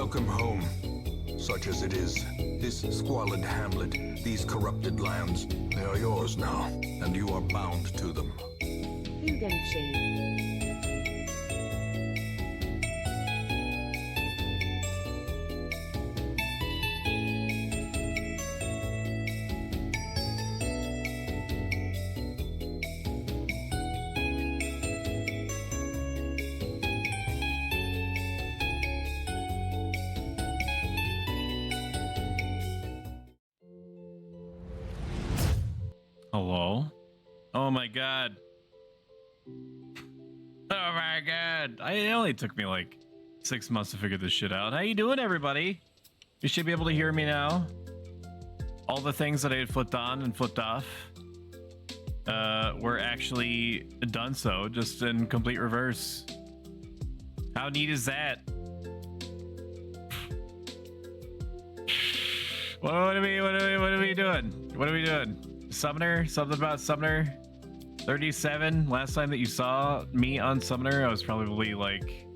Welcome home. Such as it is, this squalid hamlet, these corrupted lands, they are yours now, and you are bound to them. Food and shade. Hello? Oh my god. Oh my god. It only took me like 6 months to figure this shit out. How you doing, everybody? You should be able to hear me now. All the things that I had flipped on and flipped off were actually done so, just in complete reverse. How neat is that? What are we doing? What are we doing? Summoner? Something about Summoner? 37? Last time that you saw me on Summoner, I was probably like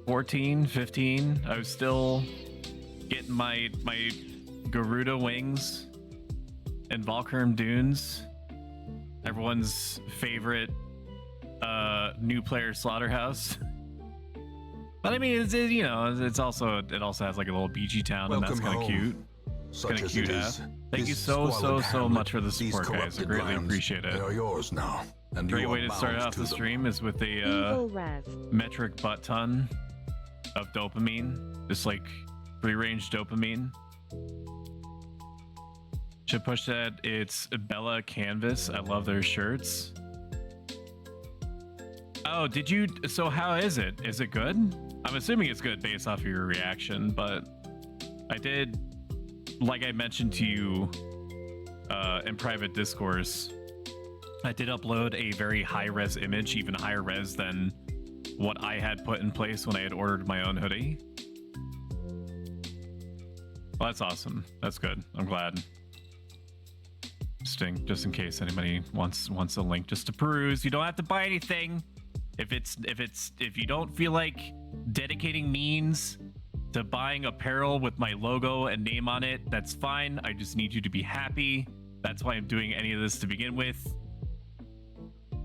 14, 15. I was still getting my Garuda wings and Valkyrim Dunes. Everyone's favorite new player slaughterhouse. But I mean, it's, you know, it also has like a little beachy town, and that's kind of cute. Such as it is, Thank you so much for the support, guys. I greatly appreciate it. They are yours now, and great way to start off the stream is with a metric butt ton of dopamine, just like free-range dopamine. Should push that. It's Bella Canvas. I love their shirts. Oh, did you? So how is it? Is it good? I'm assuming it's good based off of your reaction, but I did, like I mentioned to you in private discourse, I did upload a very high-res image, even higher res than what I had put in place when I had ordered my own hoodie. Well, that's awesome. That's good. I'm glad. Just in case anybody wants a link just to peruse. You don't have to buy anything. If you don't feel like dedicating means to buying apparel with my logo and name on it, that's fine. I just need you to be happy. That's why I'm doing any of this to begin with.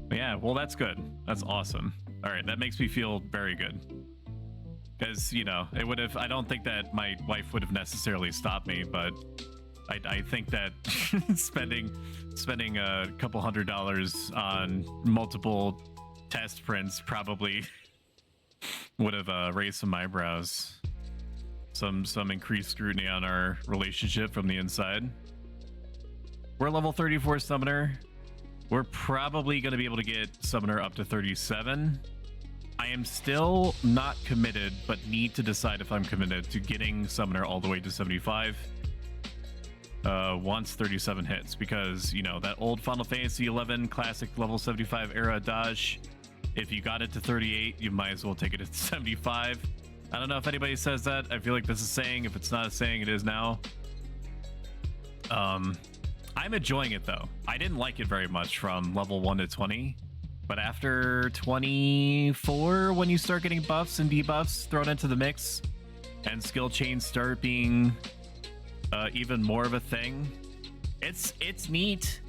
But yeah, well, that's good. That's awesome. All right, that makes me feel very good. Because, you know, I don't think that my wife would have necessarily stopped me, but I think that spending a couple $100 on multiple test prints probably would have raised some eyebrows. Some increased scrutiny on our relationship from the inside. We're level 34 Summoner. We're probably going to be able to get Summoner up to 37. I am still not committed, but need to decide if I'm committed to getting Summoner all the way to 75 once 37 hits, because, you know, that old Final Fantasy 11 classic level 75 era dodge, if you got it to 38, you might as well take it to 75. I don't know if anybody says that. I feel like this is saying. If it's not a saying, it is now. I'm enjoying it, though. I didn't like it very much from level 1 to 20. But after 24, when you start getting buffs and debuffs thrown into the mix, and skill chains start being even more of a thing, it's neat.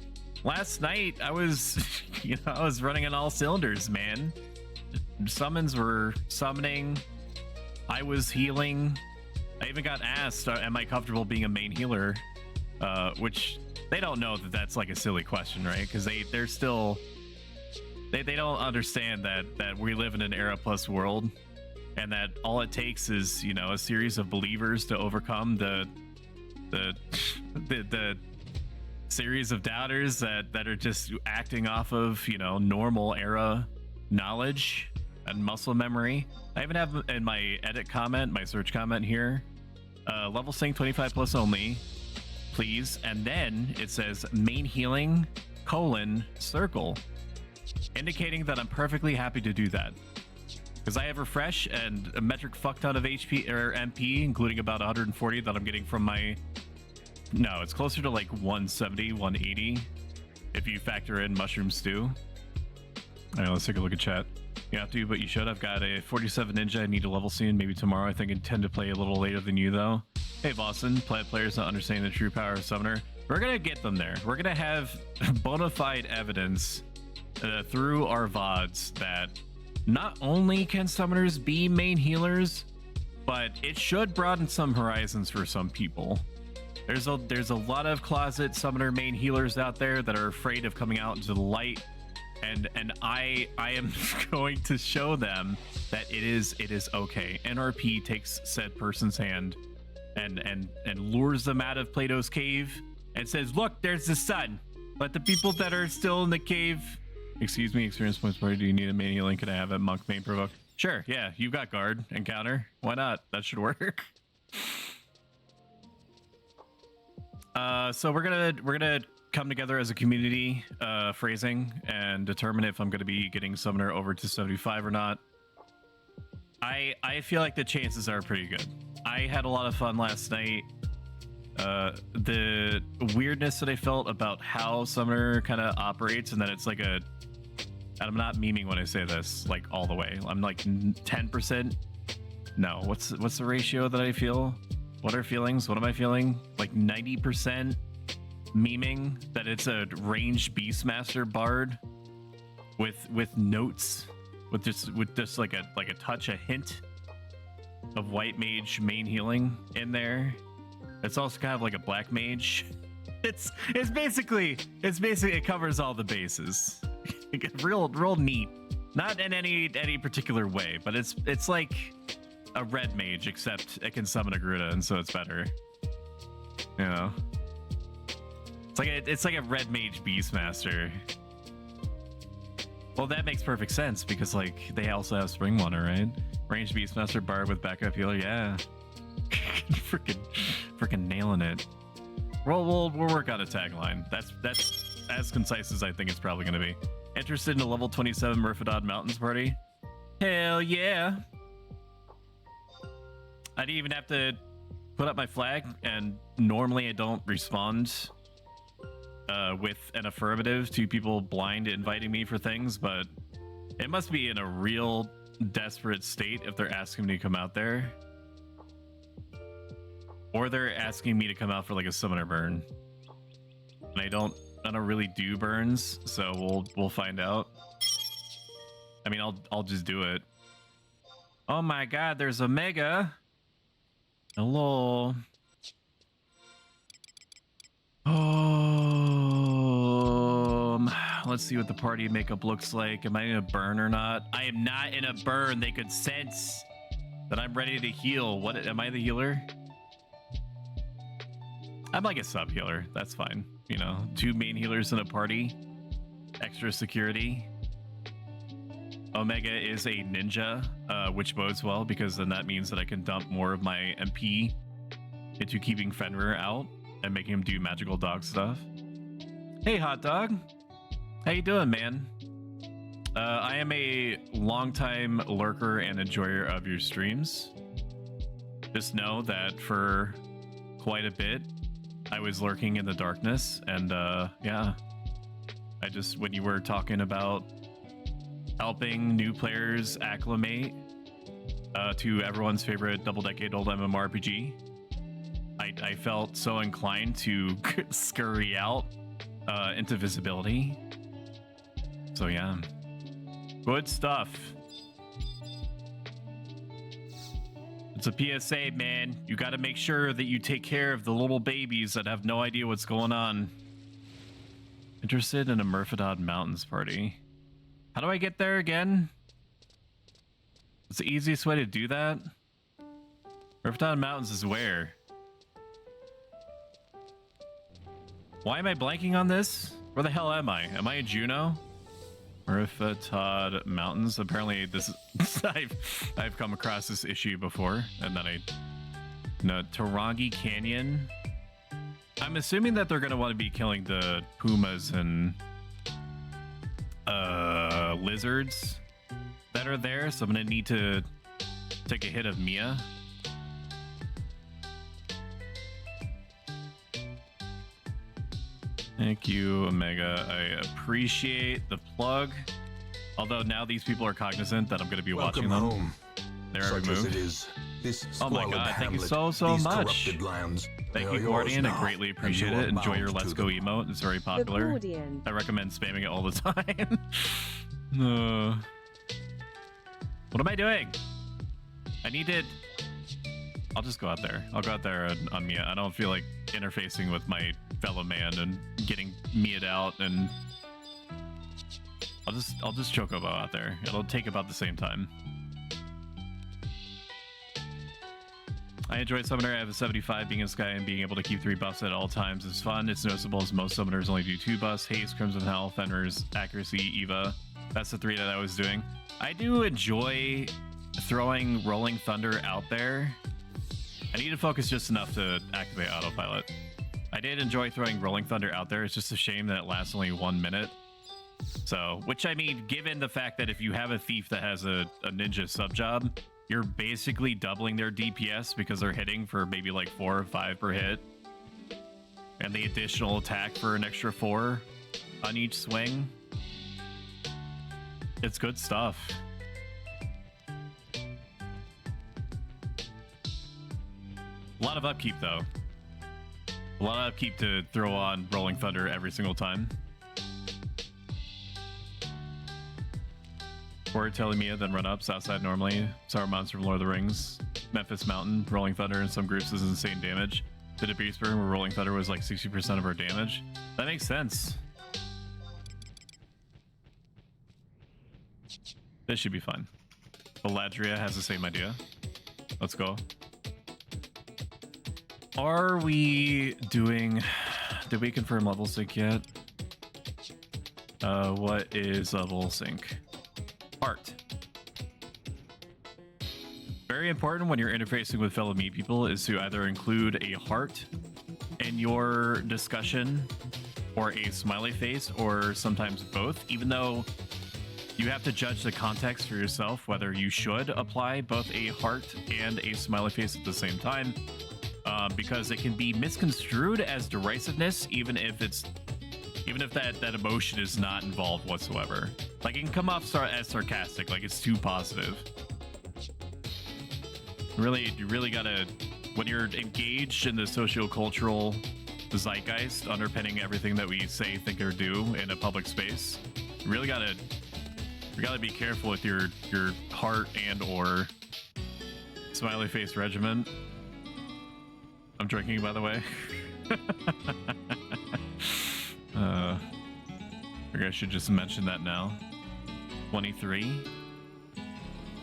Last night, I was, I was running on all cylinders, man. Summons were summoning. I was healing. I even got asked, am I comfortable being a main healer? Which they don't know that that's like a silly question, right? Because they're still, they don't understand that we live in an era plus world, and that all it takes is, you know, a series of believers to overcome the series of doubters that are just acting off of, you know, normal era knowledge and muscle memory. I even have in my edit comment, my search comment here, level sync 25 plus only, please. And then it says main healing : circle, indicating that I'm perfectly happy to do that. Because I have refresh and a metric fuck ton of HP or MP, including about 140 that I'm getting from my... No, it's closer to like 170, 180, if you factor in Mushroom Stew. All right, let's take a look at chat. You have to, but you should. I've got a 47 ninja. I need to level soon, maybe tomorrow. I think I intend to play a little later than you, though. Hey, Boston, players not understanding the true power of Summoner. We're gonna get them there. We're gonna have bona fide evidence through our VODs that not only can Summoners be main healers, but it should broaden some horizons for some people. There's a lot of closet Summoner main healers out there that are afraid of coming out into the light. And I am going to show them that it is okay. NRP takes said person's hand and lures them out of Plato's cave and says, look, there's the sun. But the people that are still in the cave, excuse me, experience points party, do you need a main healing? Could I have a monk main provoke? Sure, yeah, you got guard and counter. Why not? That should work. So we're gonna come together as a community, phrasing, and determine if I'm going to be getting Summoner over to 75 or not. I feel like the chances are pretty good. I had a lot of fun last night. The weirdness that I felt about how Summoner kind of operates, and that it's like a, and I'm not memeing when I say this, like all the way. I'm like 10%. No, what's the ratio that I feel? What are feelings? What am I feeling? Like 90%. Memeing that it's a ranged Beastmaster bard with notes with just like a touch, a hint of white mage main healing in there. It's also kind of like a black mage. It's basically it covers all the bases. real neat. Not in any particular way, but it's like a red mage, except it can summon a Garuda, and so it's better. You know. It's like a red mage Beastmaster. Well, that makes perfect sense because like they also have Spring Water, right? Ranged Beastmaster bard with backup healer, yeah. freaking nailing it. We'll work out a tagline. That's as concise as I think it's probably gonna be. Interested in a level 27 Murphadod Mountains party? Hell yeah. I didn't even have to put up my flag, and normally I don't respond with an affirmative to people blind inviting me for things, but it must be in a real desperate state if they're asking me to come out there, or they're asking me to come out for like a summoner burn, and I don't really do burns, so we'll find out. I mean, I'll just do it. Oh my god, there's Omega. Hello. Let's see what the party makeup looks like. Am I in a burn or not? I am not in a burn. They could sense that I'm ready to heal. What, am I the healer? I'm like a sub healer. That's fine. You know, 2 main healers in a party. Extra security. Omega is a ninja, which bodes well because then that means that I can dump more of my MP into keeping Fenrir out and making him do magical dog stuff. Hey, hot dog. How you doing, man? I am a longtime lurker and enjoyer of your streams. Just know that for quite a bit, I was lurking in the darkness, and yeah. I just, when you were talking about helping new players acclimate to everyone's favorite double-decade-old MMORPG, I felt so inclined to scurry out into visibility. So yeah, good stuff. It's a PSA, man. You got to make sure that you take care of the little babies that have no idea what's going on. Interested in a Murphadod Mountains party. How do I get there again? What's the easiest way to do that? Murphadod Mountains is where? Why am I blanking on this? Where the hell am I? Am I in Juneau? Murphadod Mountains. Apparently, this is, I've come across this issue before, and then Tarangi Canyon. I'm assuming that they're gonna want to be killing the pumas and lizards that are there, so I'm gonna need to take a hit of Mia. Thank you, Omega. I appreciate the plug. Although now these people are cognizant that I'm going to be Welcome watching them. home. They're Such as removed. it is, this Oh my squalid god, thank you hamlet, so these much. corrupted lands, they Thank are you, yours Guardian. I now, greatly and appreciate you are it. Enjoy your bound Let's to Go them. emote. It's very The popular. Guardian. I recommend spamming it all the time. What am I doing? I need to... I'll just go out there. I'll go out there and unmute. I don't feel like interfacing with my fellow man and getting meted out, and I'll just chocobo out there. It'll take about the same time. I enjoyed Summoner. I have a 75. Being in Sky and being able to keep 3 buffs at all times is fun. It's noticeable as most Summoners only do 2 buffs. Haste, Crimson Hell, Fenrir's Accuracy, Eva. That's the 3 that I was doing. I do enjoy throwing Rolling Thunder out there. I need to focus just enough to activate autopilot. I did enjoy throwing Rolling Thunder out there. It's just a shame that it lasts only 1 minute. So, which I mean, given the fact that if you have a thief that has a ninja sub job, you're basically doubling their DPS because they're hitting for maybe like 4 or 5 per hit. And the additional attack for an extra 4 on each swing. It's good stuff. A lot of upkeep though. A lot of upkeep to throw on Rolling Thunder every single time. Word telling me then run up Southside normally. Saruman's from Lord of the Rings. Memphis Mountain, Rolling Thunder in some groups is insane damage. Did a Beast Burn where Rolling Thunder was like 60% of our damage. That makes sense. This should be fun. Eladria has the same idea. Let's go. Are we doing... Did we confirm level sync yet? What is level sync? Heart. Very important when you're interfacing with fellow meat people is to either include a heart in your discussion or a smiley face or sometimes both, even though you have to judge the context for yourself whether you should apply both a heart and a smiley face at the same time, because it can be misconstrued as derisiveness even if that emotion is not involved whatsoever. Like, it can come off as sarcastic, like it's too positive. You really gotta, when you're engaged in the socio-cultural zeitgeist underpinning everything that we say, think, or do in a public space, you really gotta be careful with your heart and or smiley face regimen. I'm drinking, by the way. I should just mention that now. 23.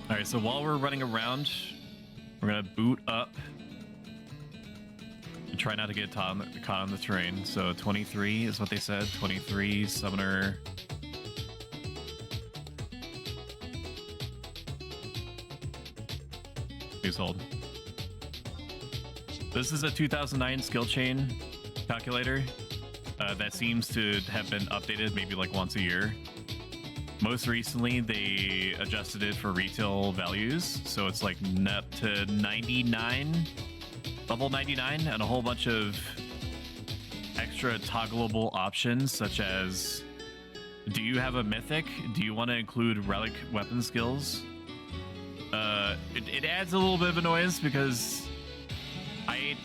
All right, so while we're running around, we're gonna boot up and try not to get caught on the terrain. So 23 is what they said. 23 Summoner. Please hold. This is a 2009 skill chain calculator that seems to have been updated maybe like once a year. Most recently, they adjusted it for retail values, so it's like up to 99, level 99, and a whole bunch of extra toggleable options, such as, do you have a mythic? Do you want to include relic weapon skills? It adds a little bit of annoyance because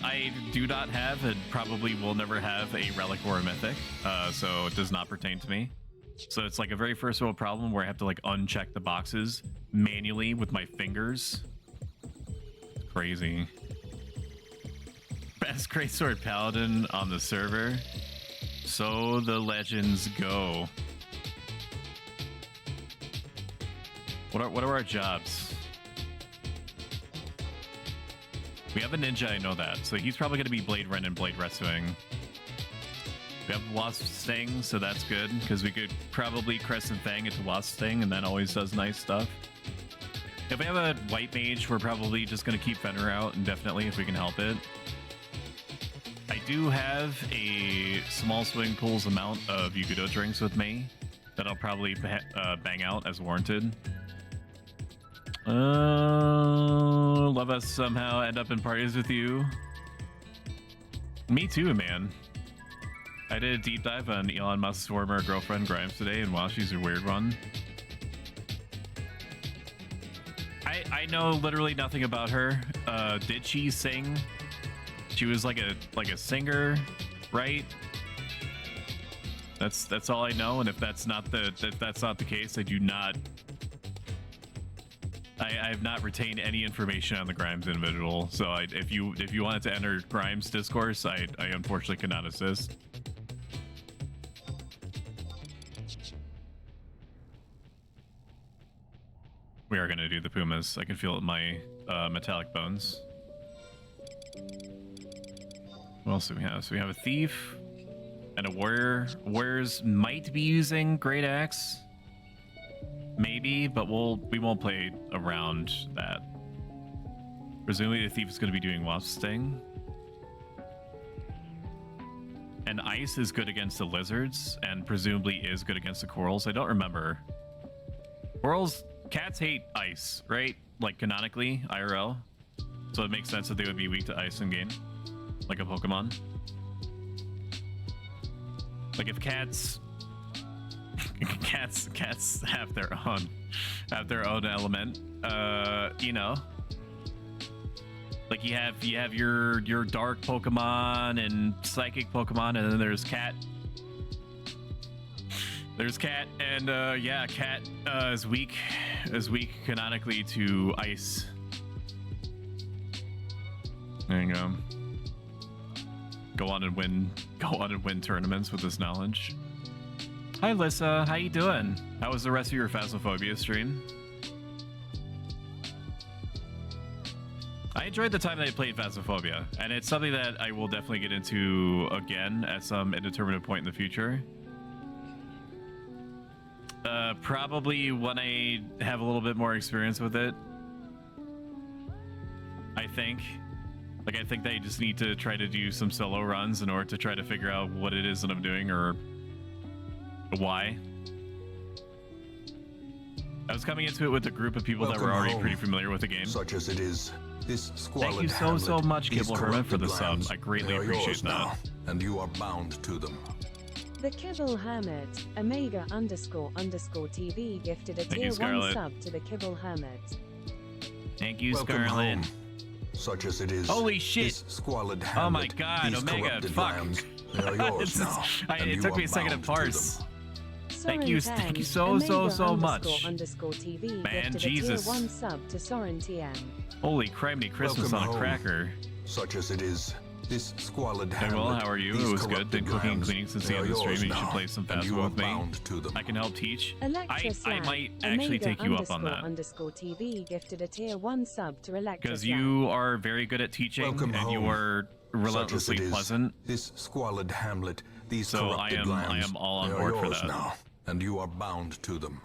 I do not have and probably will never have a relic or a mythic, so it does not pertain to me. So it's like a very first world problem where I have to like uncheck the boxes manually with my fingers. It's crazy. Best Greatsword Paladin on the server. So the legends go. What are our jobs? We have a ninja, I know that. So he's probably going to be Blade Ren and Blade Rescuing. We have Wasp Sting, so that's good, because we could probably Crescent Fang into Wasp Sting, and that always does nice stuff. If we have a White Mage, we're probably just going to keep Fenrir out indefinitely if we can help it. I do have a small swimming pool's amount of Yukudo drinks with me that I'll probably bang out as warranted. Love us somehow end up in parties with you. Me too, man. I did a deep dive on Elon Musk's former girlfriend Grimes today, and wow, she's a weird one. I know literally nothing about her. Did she sing? She was like a singer, right? That's all I know. And if that's not the case, I do not. I have not retained any information on the Grimes individual. So if you wanted to enter Grimes discourse, I unfortunately cannot assist. We are going to do the Pumas. I can feel it in my metallic bones. What else do we have? So we have a thief and a warrior. Warriors might be using Great Axe. Maybe, but we won't play around that. Presumably the thief is going to be doing Wasp Sting. And ice is good against the lizards and presumably is good against the corals. I don't remember. Corals... Cats hate ice, right? Like canonically, IRL. So it makes sense that they would be weak to ice in game, like a Pokemon. Like if cats have their own element, you know. Like you have your dark Pokemon and psychic Pokemon, and then there's cat. There's cat, and yeah, cat is weak canonically to ice. There you go. Go on and win tournaments with this knowledge. Hi, Lissa. How you doing? How was the rest of your Phasmophobia stream? I enjoyed the time that I played Phasmophobia, and it's something that I will definitely get into again at some indeterminate point in the future. Probably when I have a little bit more experience with it. I think that you just need to try to do some solo runs in order to try to figure out what it is that I'm doing or why. I was coming into it with a group of people that were already pretty familiar with the game. Such as it is, this squalid Thank you so much, these Kibble Hermit, for the corrupted sub. I greatly they are appreciate yours that. now, and you are bound to them. The Kibble Hermit, Omega__TV gifted a Thank you, tier 1 Scarlet. sub to the Kibble Hermit. Thank you, Welcome Scarlet. home. Such as it is. Holy shit. This squalid Oh my hamlet, god, these Omega, corrupted fuck. lands, they are yours now, and It you took me are a second to bound parse. them. Thank you so much. Omega__TV Man, gifted Jesus. a tier 1 sub to Soren TM. Holy criminy Christmas Welcome on a home. cracker. Such as it is. This squalid Hey, hamlet, well, how are you? these It was good. Been corrupted cooking and lands, cleaning since they the end are of the stream, yours and you should now, play some and you Phasmo are with me. bound to them. I can help teach. Electra I might actually take you up on that. Omega__TV gifted a tier 1 sub to Electra. Because you are very good at teaching, Welcome and you home. are relentlessly Such as it is, pleasant. This squalid hamlet, these So I corrupted am lands, all on they board are for yours that. now, and you are bound to them.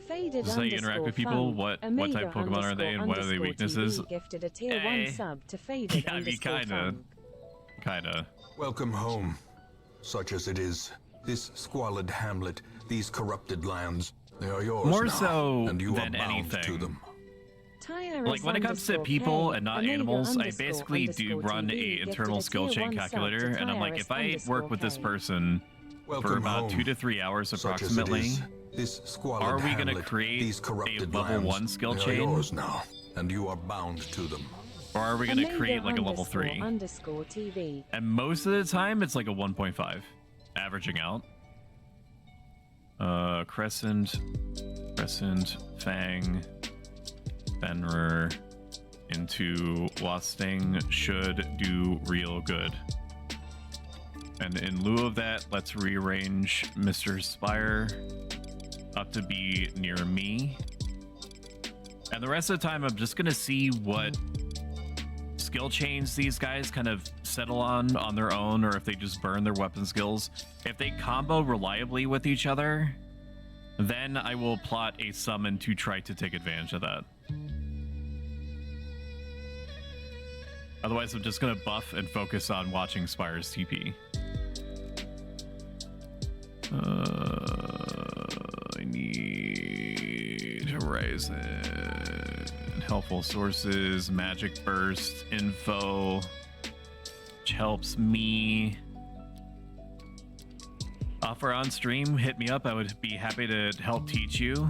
Faded This is how you interact with people? What type of Pokemon are they, and what are their weaknesses? TV gifted a tier 1 Hey. sub to Faded Yeah, I mean, kinda. Kinda. Welcome home. Such as it is, this squalid hamlet, these corrupted lands, they are yours More now, so and you are than bound to anything. them. Like when it comes to people and not animals, I basically do run a internal skill chain calculator, and I'm like, if I work with this person for Welcome about home. 2 to 3 hours Such as it approximately, is, this squalid are we gonna hamlet, create these a corrupted level lands, 1 skill they are chain? yours now, and you are bound to them. or are we gonna create like a level 3? TV. And most of the time, it's like a 1.5, averaging out. Crescent, Fang, Fenrir into Wasting should do real good. And in lieu of that, let's rearrange Mr. Spire up to be near me. And the rest of the time, I'm just gonna see what skill chains these guys kind of settle on their own, or if they just burn their weapon skills. If they combo reliably with each other, then I will plot a summon to try to take advantage of that. Otherwise, I'm just gonna buff and focus on watching Spire's TP. I need Horizon, helpful sources, magic burst, info, which helps me. Offer on stream, hit me up. I would be happy to help teach you.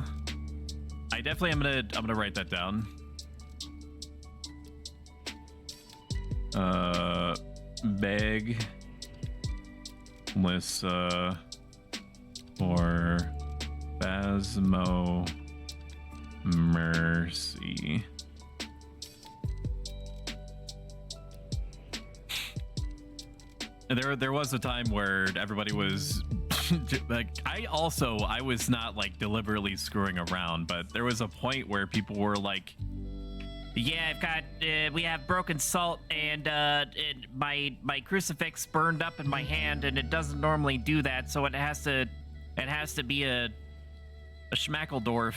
I definitely I'm gonna write that down. Beg Melissa for Phasmo mercy. There was a time where everybody was like, I was not like deliberately screwing around, but there was a point where people were like, yeah, I've got we have broken salt and my crucifix burned up in my hand and it doesn't normally do that, so it has to be a Schmackledorf.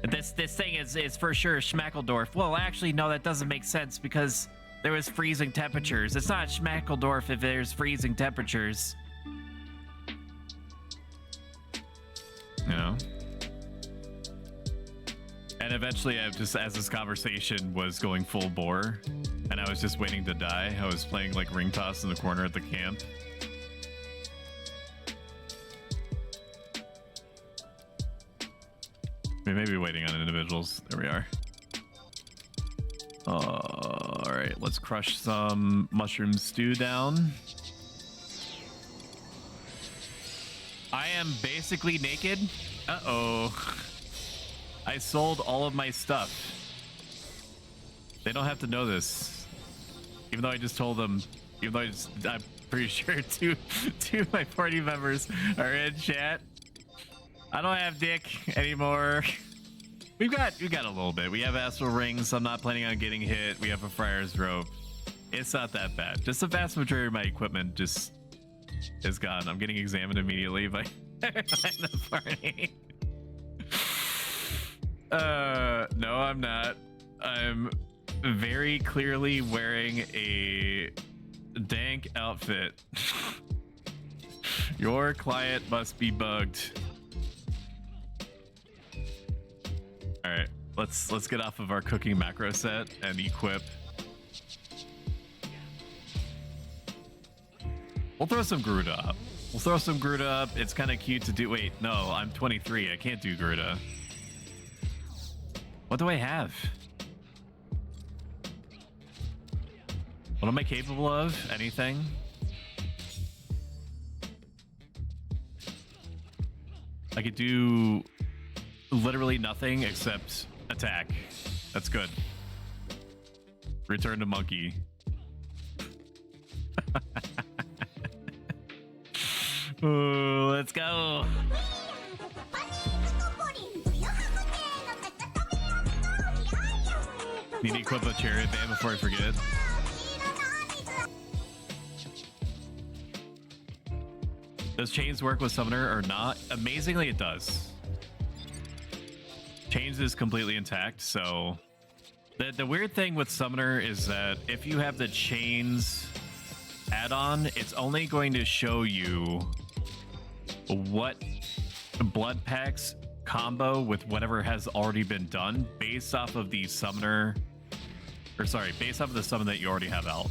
This thing is for sure Schmackledorf. Well, actually, no, that doesn't make sense because there was freezing temperatures. It's not Schmackledorf if there's freezing temperatures. You know? And eventually, I just, as this conversation was going full bore, and I was just waiting to die, I was playing like ring toss in the corner at the camp. We may be waiting on individuals. There we are. All right, let's crush some mushroom stew down. I am basically naked. Uh-oh. I sold all of my stuff. They don't have to know this. Even though I just told them, I'm pretty sure two of my party members are in chat. I don't have dick anymore. We've got a little bit. We have astral rings. I'm not planning on getting hit. We have a friar's rope. It's not that bad. Just the vast majority of my equipment just is gone. I'm getting examined immediately by the party. No, I'm not. I'm very clearly wearing a dank outfit. Your client must be bugged. All right, let's get off of our cooking macro set and equip. We'll throw some Gruda up. It's kind of cute to do. Wait, no, I'm 23. I can't do Gruda. What do I have? What am I capable of? Anything? I could do literally nothing except attack. That's good. Return to monkey. Ooh, let's go. Need to equip a chariot band before I forget. Does chains work with summoner or not? Amazingly, it does. Chains is completely intact, so the weird thing with summoner is that if you have the chains add-on, it's only going to show you what blood packs combo with whatever has already been done based off of the summoner, or sorry, based off of the summon that you already have out.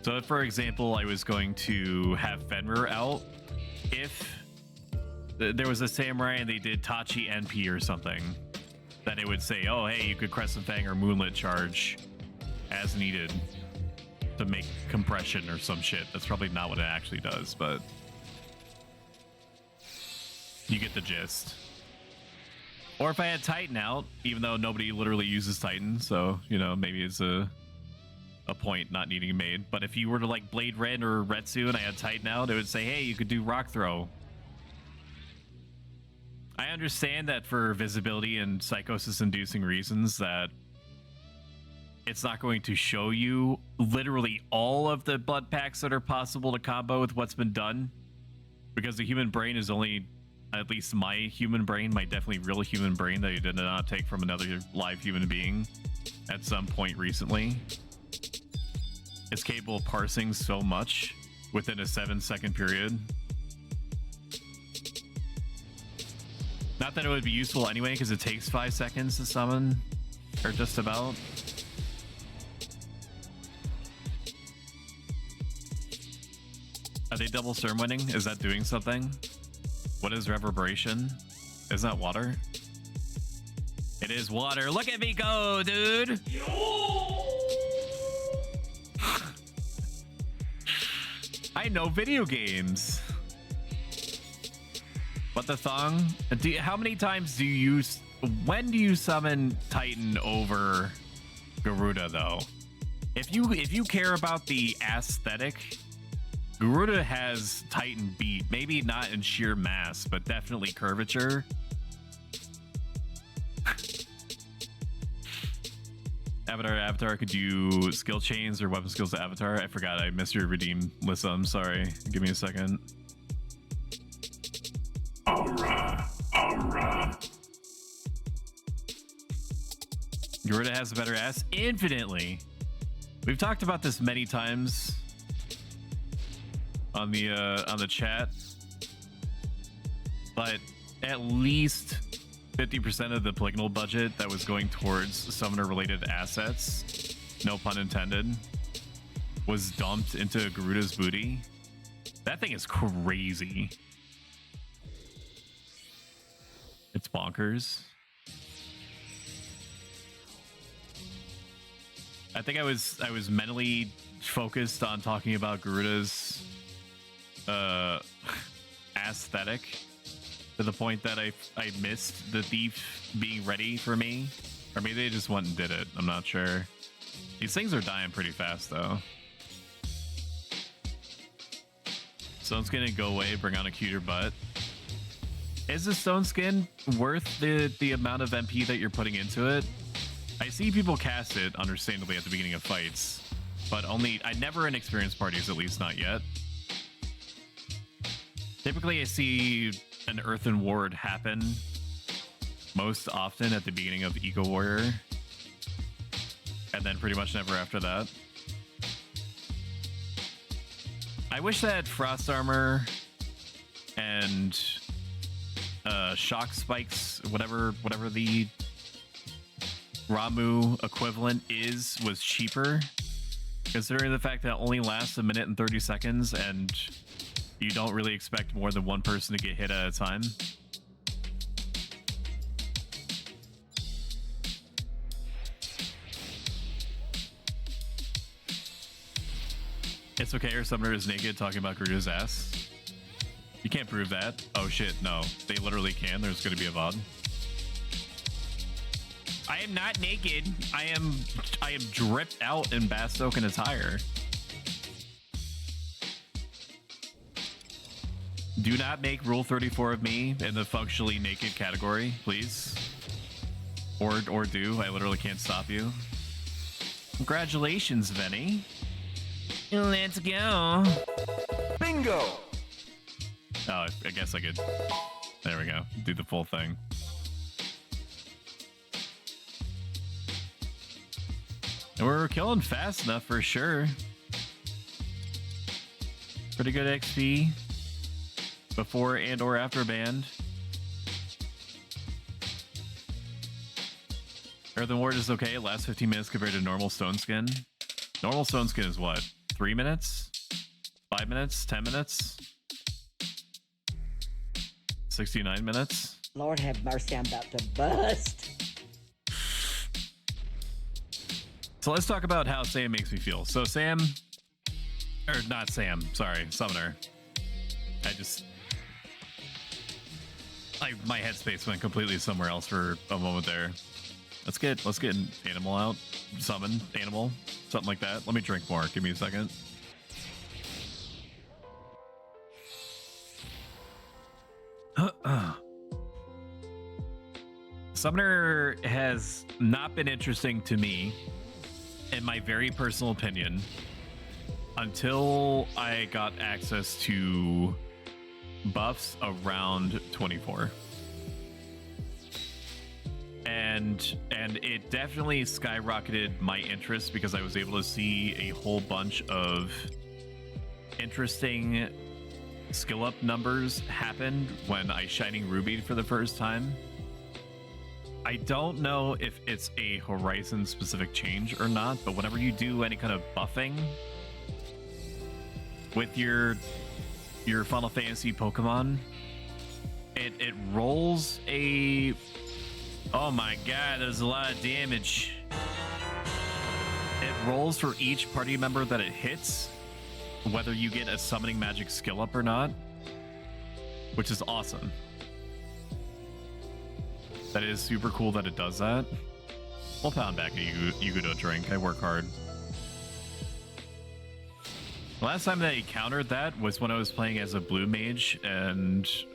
So if, for example, I was going to have Fenrir out, if there was a samurai and they did Tachi NP or something, then it would say, oh, hey, you could Crescent Fang or Moonlit charge as needed to make compression or some shit. That's probably not what it actually does, but you get the gist. Or if I had Titan out, even though nobody literally uses Titan, so, you know, maybe it's a point not needing made. But if you were to like Blade Red or Retsu and I had Titan out, it would say, hey, you could do Rock Throw. I understand that for visibility and psychosis inducing reasons that it's not going to show you literally all of the blood packs that are possible to combo with what's been done, because the human brain is only, at least my human brain, my definitely real human brain that you did not take from another live human being at some point recently, is capable of parsing so much within a 7-second period. Not that it would be useful anyway, because it takes 5 seconds to summon, or just about. Are they double serm winning? Is that doing something? What is reverberation? Is that water? It is water. Look at me go, dude. I know video games. What the thong? How many times do you use? When do you summon Titan over Garuda though? If you care about the aesthetic, Garuda has Titan beat. Maybe not in sheer mass, but definitely curvature. Avatar could do skill chains or weapon skills to Avatar. I forgot. I missed your redeem, Lissa. I'm sorry. Give me a second. Aura. Garuda has a better ass infinitely. We've talked about this many times on the chat, but at least 50% of the polygonal budget that was going towards summoner related assets, no pun intended, was dumped into Garuda's booty. That thing is crazy. It's bonkers. I think I was mentally focused on talking about Garuda's aesthetic to the point that I missed the thief being ready for me, or maybe they just went and did it. I'm not sure. These things are dying pretty fast though. Stone skin and go away, bring on a cuter butt. Is the stone skin worth the amount of MP that you're putting into it? I see people cast it, understandably, at the beginning of fights, but I never in experienced parties, at least not yet. Typically, I see an Earthen Ward happen most often at the beginning of Eco Warrior, and then pretty much never after that. I wish that Frost Armor and Shock Spikes, whatever the Ramu equivalent was cheaper, considering the fact that it only lasts 1 minute and 30 seconds and you don't really expect more than one person to get hit at a time. It's okay, our summoner is naked talking about Garuda's ass. You can't prove that. Oh shit, no. They literally can. There's going to be a VOD. I am not naked. I am dripped out in bath soak and attire. Do not make Rule 34 of me in the functionally naked category, please. Or do. I literally can't stop you. Congratulations, Venny. Let's go. Bingo! Oh, I guess I could. There we go. Do the full thing. We're killing fast enough for sure. Pretty good XP before and or after band. Earthen Ward is okay. It lasts 15 minutes compared to normal stone skin. Normal stone skin is what? 3 minutes? 5 minutes? 10 minutes? 69 minutes? Lord have mercy, I'm about to bust. So let's talk about how Sam makes me feel. So Sam, or not Sam, sorry, Summoner. My headspace went completely somewhere else for a moment there. Let's get an animal out. Summon animal, something like that. Let me drink more. Give me a second. Summoner has not been interesting to me, in my very personal opinion, until I got access to buffs around 24. And it definitely skyrocketed my interest because I was able to see a whole bunch of interesting skill up numbers happen when I Shining Rubied for the first time. I don't know if it's a Horizon specific change or not, but whenever you do any kind of buffing with your Final Fantasy Pokemon, it rolls a... Oh my god, there's a lot of damage. It rolls for each party member that it hits, whether you get a summoning magic skill up or not, which is awesome. That is super cool that it does that. We'll pound back a Yugudo drink. I work hard. The last time that he countered that was when I was playing as a blue mage,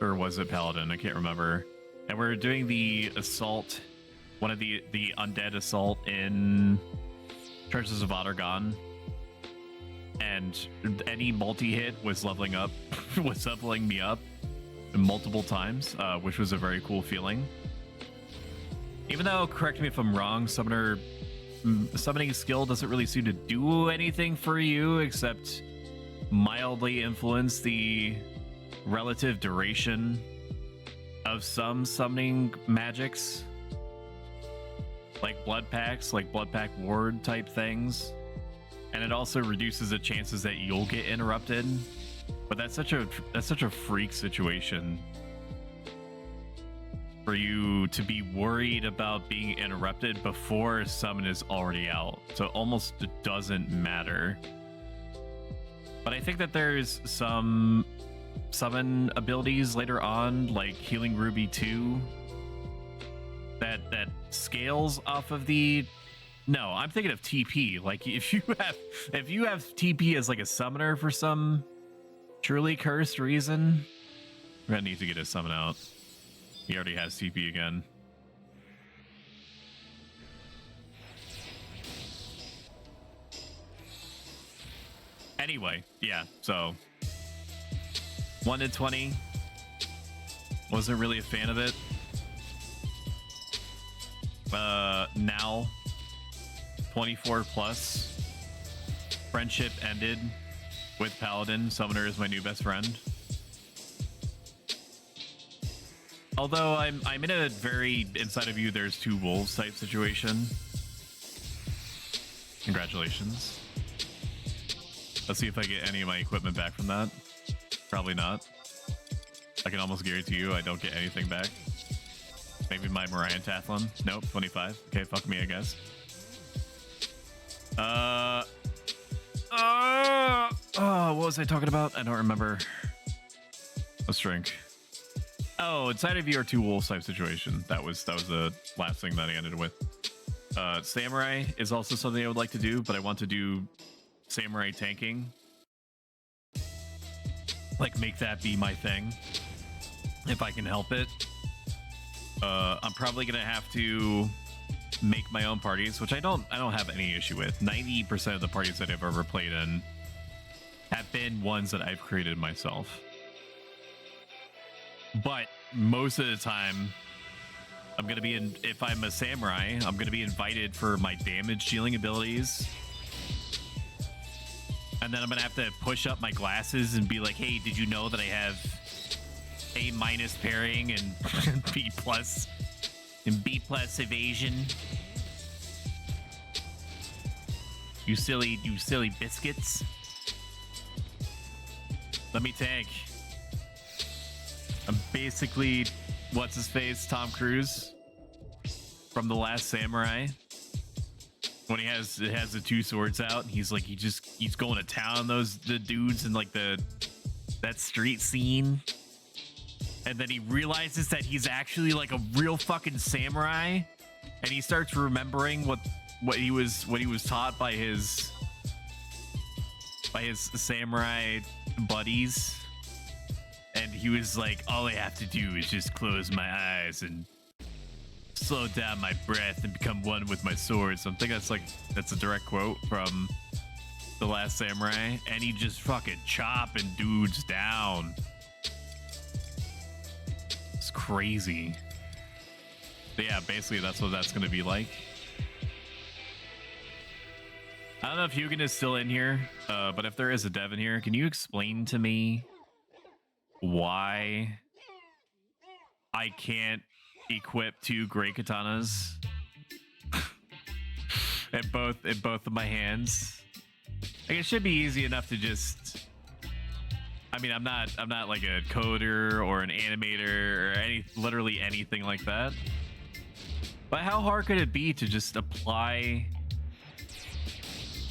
or was it paladin? I can't remember. And we were doing the assault, one of the undead assault in Churches of Ottergon, and any multi-hit was leveling up, was leveling me up multiple times, which was a very cool feeling. Even though, correct me if I'm wrong, summoning skill doesn't really seem to do anything for you except mildly influence the relative duration of some summoning magics, like blood packs, like blood pack ward type things, and it also reduces the chances that you'll get interrupted. But that's such a freak situation for you to be worried about being interrupted before a summon is already out, so almost it doesn't matter. But I think that there's some summon abilities later on, like Healing Ruby 2, that scales off of the... No, I'm thinking of TP. Like if you have TP as like a summoner for some truly cursed reason, we're gonna need to get his summon out. He already has TP again. Anyway, yeah, so 1 to 20. Wasn't really a fan of it. Now 24 plus. Friendship ended with Paladin. Summoner is my new best friend. Although I'm in a very inside of you there's two wolves type situation. Congratulations. Let's see if I get any of my equipment back from that. Probably not. I can almost guarantee you I don't get anything back. Maybe my Mariah Tathlon. Nope, 25. Okay, fuck me, I guess. What was I talking about? I don't remember. Let's drink. Oh, inside of you are two wolves type situation. That was the last thing that I ended with. Samurai is also something I would like to do, but I want to do samurai tanking. Like make that be my thing if I can help it. I'm probably gonna have to make my own parties, which I don't have any issue with. 90% of the parties that I've ever played in have been ones that I've created myself. But most of the time, I'm gonna be if I'm a samurai, I'm gonna be invited for my damage dealing abilities. And then I'm gonna have to push up my glasses and be like, hey, did you know that I have A- parrying and B+ evasion? You silly biscuits. Let me tank. I'm basically what's his face, Tom Cruise from The Last Samurai. When it has the two swords out, he's like he's going to town on the dudes in like that street scene, and then he realizes that he's actually like a real fucking samurai, and he starts remembering what he was taught by his samurai buddies, and he was like, all I have to do is just close my eyes and slow down my breath and become one with my sword. So I think that's a direct quote from The Last Samurai, and he just fucking chopping dudes down. It's crazy. But yeah, basically that's what that's gonna be like. I don't know if Hugin is still in here, but if there is a dev in here, can you explain to me why I can't equip two great katanas at both of my hands? Like, it should be easy enough to just I mean, I'm not like a coder or an animator or literally anything like that. But how hard could it be to just apply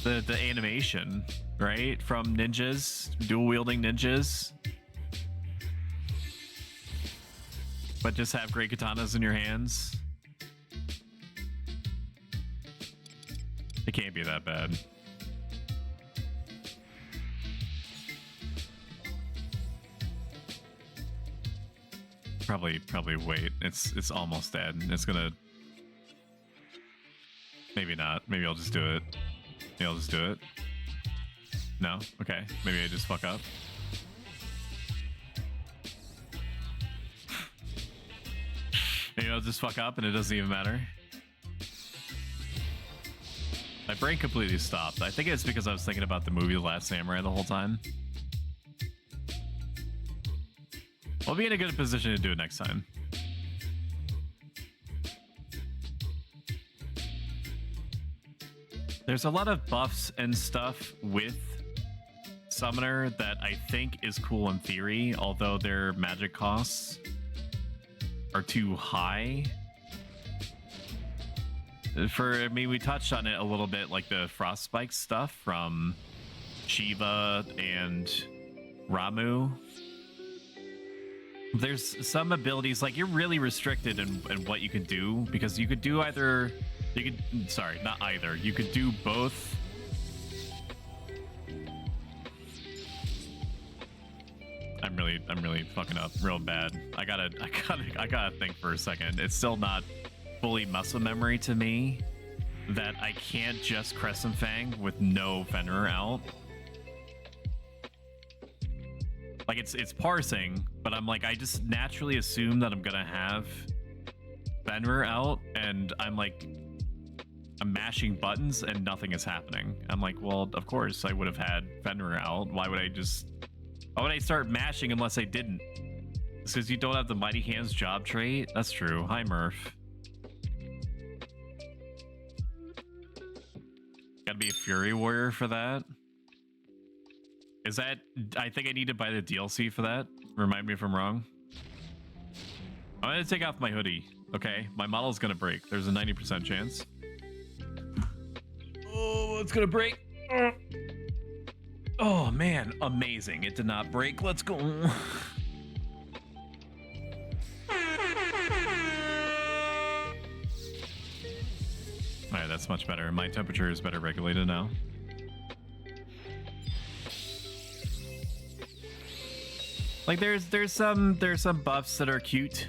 the animation, right? From ninjas, dual wielding ninjas. But just have great katanas in your hands. It can't be that bad. Probably wait. It's almost dead. It's gonna. Maybe not. Maybe I'll just do it. Maybe I'll just do it. No? Okay. Maybe I just fuck up. Maybe I'll just fuck up and it doesn't even matter. My brain completely stopped. I think it's because I was thinking about the movie The Last Samurai the whole time. We'll be in a good position to do it next time. There's a lot of buffs and stuff with Summoner that I think is cool in theory, although their magic costs are too high. I mean, we touched on it a little bit, like the Frostspike stuff from Shiva and Ramu. There's some abilities, like you're really restricted in what you can do, because you could do either, sorry, not either, you could do both. I'm really fucking up real bad. I gotta think for a second. It's still not fully muscle memory to me that I can't just Crescent Fang with no Fenrir out. Like it's parsing, but I'm like, I just naturally assume that I'm gonna have Fenrir out, and I'm mashing buttons and nothing is happening. I'm like, well, of course I would have had Fenrir out. Why would I start mashing unless I didn't? It's because you don't have the Mighty Hands job trait. That's true. Hi, Murph. Gotta be a Fury Warrior for that. Is that... I think I need to buy the DLC for that. Remind me if I'm wrong. I'm gonna take off my hoodie. Okay, my model's gonna break. There's a 90% chance. Oh, it's gonna break. Oh man, amazing. It did not break. Let's go. Alright, that's much better. My temperature is better regulated now. Like there's some buffs that are cute,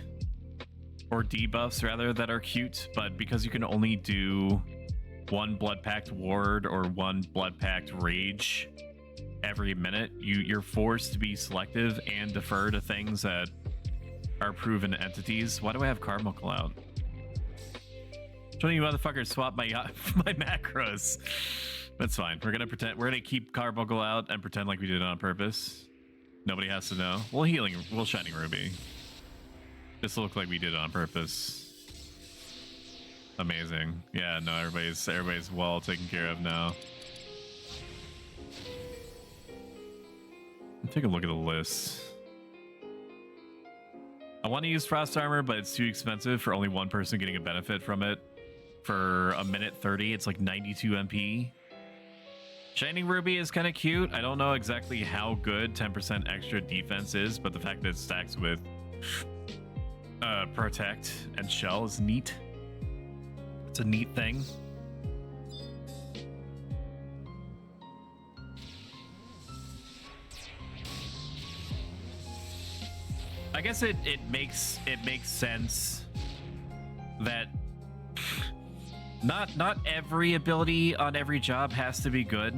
or debuffs rather, that are cute, but because you can only do one Blood Pact Ward or one Blood Pact Rage every minute, you're forced to be selective and defer to things that are proven entities. Why do I have Carbuncle out? Shouldn't you motherfuckers swap my my macros? That's fine. We're gonna keep Carbuncle out and pretend like we did it on purpose. Nobody has to know. We'll Shining Ruby. This will look like we did it on purpose. Amazing. Yeah, no, everybody's well taken care of now. Take a look at the list. I want to use Frost Armor, but it's too expensive for only one person getting a benefit from it. For a minute 30, it's like 92 MP. Shining Ruby is kind of cute. I don't know exactly how good 10% extra defense is, but the fact that it stacks with Protect and Shell is neat. It's a neat thing. I guess it makes sense that not every ability on every job has to be good.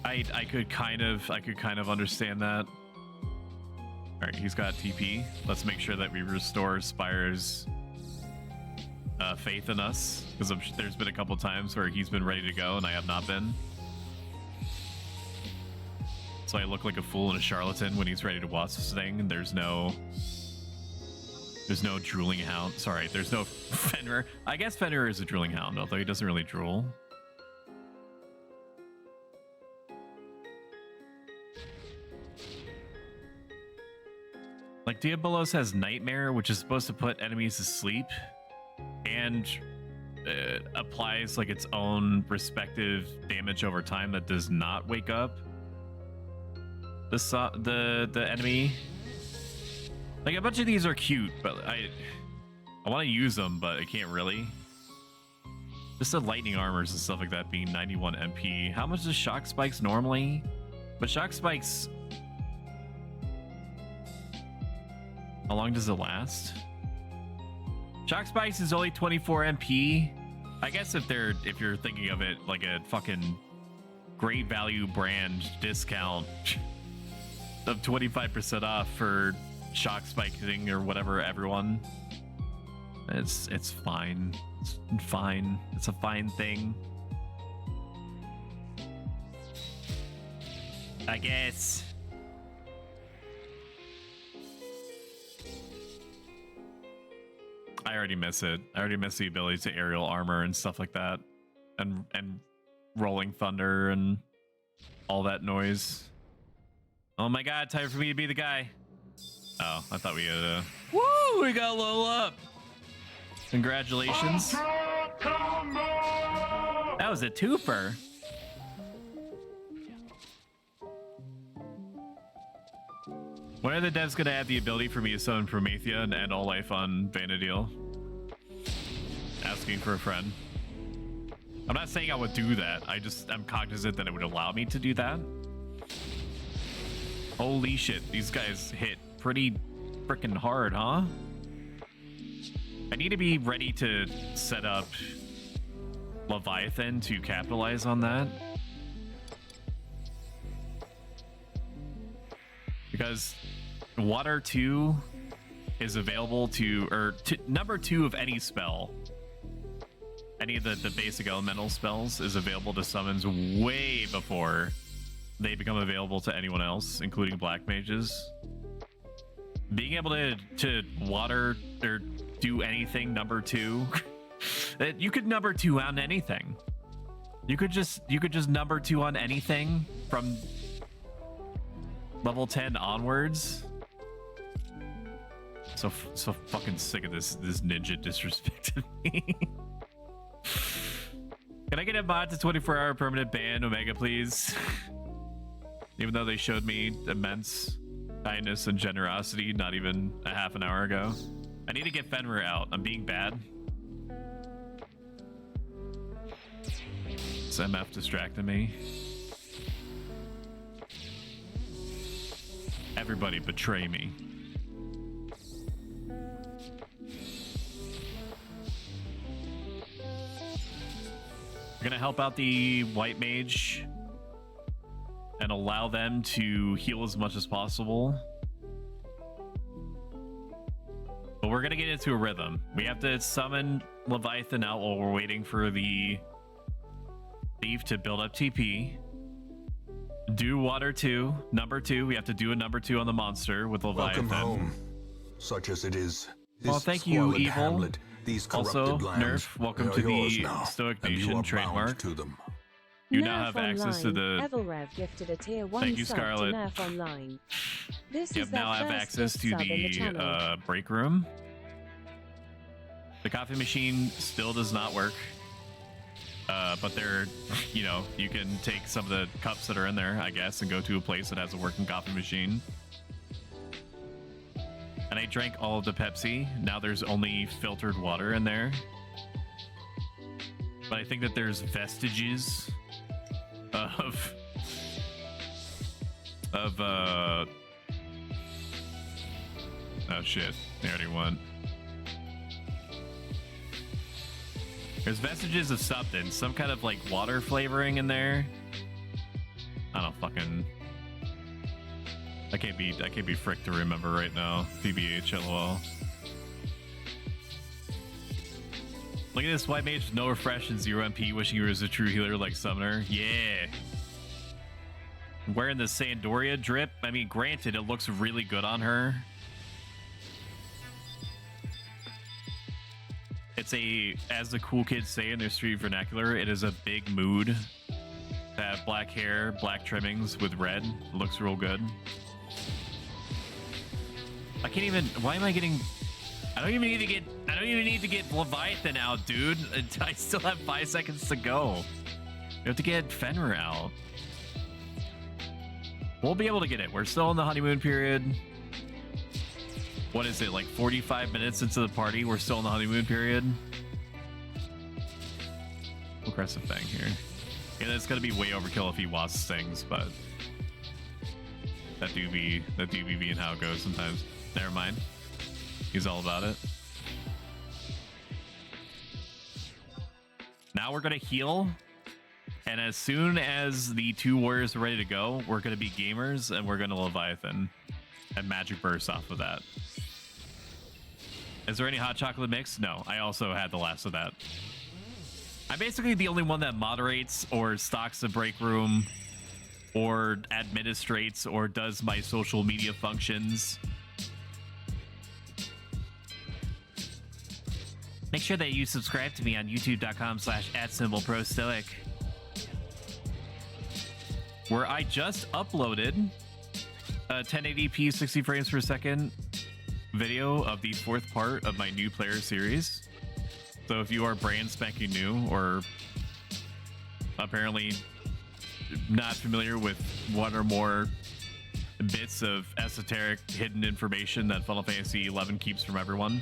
I could kind of understand that. All right, he's got TP. Let's make sure that we restore Spire's faith in us, because there's been a couple times where he's been ready to go and I have not been. So I look like a fool and a charlatan when he's ready to watch this thing, and there's no drooling hound. Sorry, there's no Fenrir. I guess Fenrir is a drooling hound, although he doesn't really drool. Diabolos has Nightmare, which is supposed to put enemies to sleep, and applies like its own respective damage over time that does not wake up the enemy. Like a bunch of these are cute, but I want to use them, but I can't really. Just the lightning armors and stuff like that being 91 MP. How much does shock spikes normally? But shock spikes, how long does it last? Shock spikes is only 24 MP. I guess if you're thinking of it like a fucking great value brand discount of 25% off for shock spiking or whatever, everyone, it's fine. It's fine. It's a fine thing, I guess. I already miss it. I already miss the ability to aerial armor and stuff like that, and rolling thunder and all that noise. Oh my god, time for me to be the guy. Oh, I thought we had a... Woo! We got level up! Congratulations. That was a twofer. When are the devs gonna add the ability for me to summon Prometheus and end all life on Vanadil? Asking for a friend. I'm not saying I would do that. I'm cognizant that it would allow me to do that. Holy shit, these guys hit pretty freaking hard, huh? I need to be ready to set up Leviathan to capitalize on that. Because Water 2 is available number 2 of any spell. Any of the basic elemental spells is available to summons way before they become available to anyone else, including black mages. Being able to water or do anything number 2, you could number 2 on anything. You could just number 2 on anything from level 10 onwards. So fucking sick of this ninja disrespecting me. Can I get a mod to 24-hour permanent ban, Omega, please? Even though they showed me immense kindness and generosity not even a half an hour ago. I need to get Fenrir out. I'm being bad. This MF distracted me. Everybody betray me. We're gonna help out the white mage and allow them to heal as much as possible. But we're gonna get into a rhythm. We have to summon Leviathan out while we're waiting for the thief to build up TP. Do Water 2, number 2. We have to do a number 2 on the monster with Leviathan. Welcome home, such as it is. Well, thank you, squalid Evil. hamlet, these Also, corrupted lands, Nerf, welcome they to are yours the now, Stoic and you Nation are trademark. bound to them. You now Nerf have access to Online. the... Evilrev gifted a tier 1 Thank you, sub Scarlet. to Nerf Online. This You is now their have first access gift to sub in the the channel. break room. The coffee machine still does not work. But there, you can take some of the cups that are in there, I guess, and go to a place that has a working coffee machine. And I drank all of the Pepsi. Now there's only filtered water in there. But I think that there's vestiges of oh shit, they already won. There's vestiges of something, some kind of like water flavoring in there. I don't fucking... I can't be fricked to remember right now. TBH, LOL. Look at this white mage, no refresh and 0 MP, wishing he was a true healer like Summoner. Yeah. Wearing the Sandoria drip. I mean, granted, it looks really good on her. It's a, as the cool kids say in their street vernacular, it is a big mood to have black hair, black trimmings with red. It looks real good. I can't even. Why am I getting? I don't even need to get. I don't even need to get Leviathan out, dude. I still have 5 seconds to go. We have to get Fenrir out. We'll be able to get it. We're still in the honeymoon period. What is it, like 45 minutes into the party? We're still in the honeymoon period. Aggressive thing here. Yeah, that's gonna be way overkill if he wasps things, but that do be being how it goes sometimes. Never mind. He's all about it. Now we're gonna heal, and as soon as the 2 warriors are ready to go, we're gonna be gamers and we're gonna Leviathan and magic burst off of that. Is there any hot chocolate mix? No, I also had the last of that. I'm basically the only one that moderates or stocks the break room or administrates or does my social media functions. Make sure that you subscribe to me on youtube.com/@symbolprostoic, where I just uploaded a 1080p 60 frames per second video of the 4th part of my new player series. So if you are brand spanking new or apparently not familiar with one or more bits of esoteric hidden information that Final Fantasy XI keeps from everyone,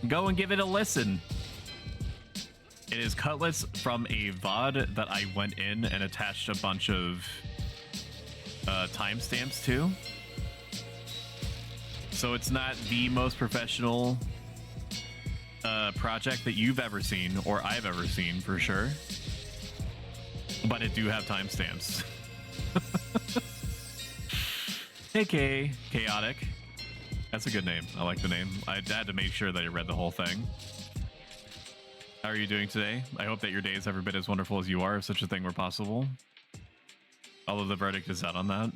go and give it a listen. It is cutlets from a VOD that I went in and attached a bunch of timestamps to. So it's not the most professional project that you've ever seen or I've ever seen for sure, but it do have timestamps. Hey, Chaotic. That's a good name. I like the name. I had to make sure that I read the whole thing. How are you doing today? I hope that your day is every bit as wonderful as you are, if such a thing were possible. Although the verdict is out on that.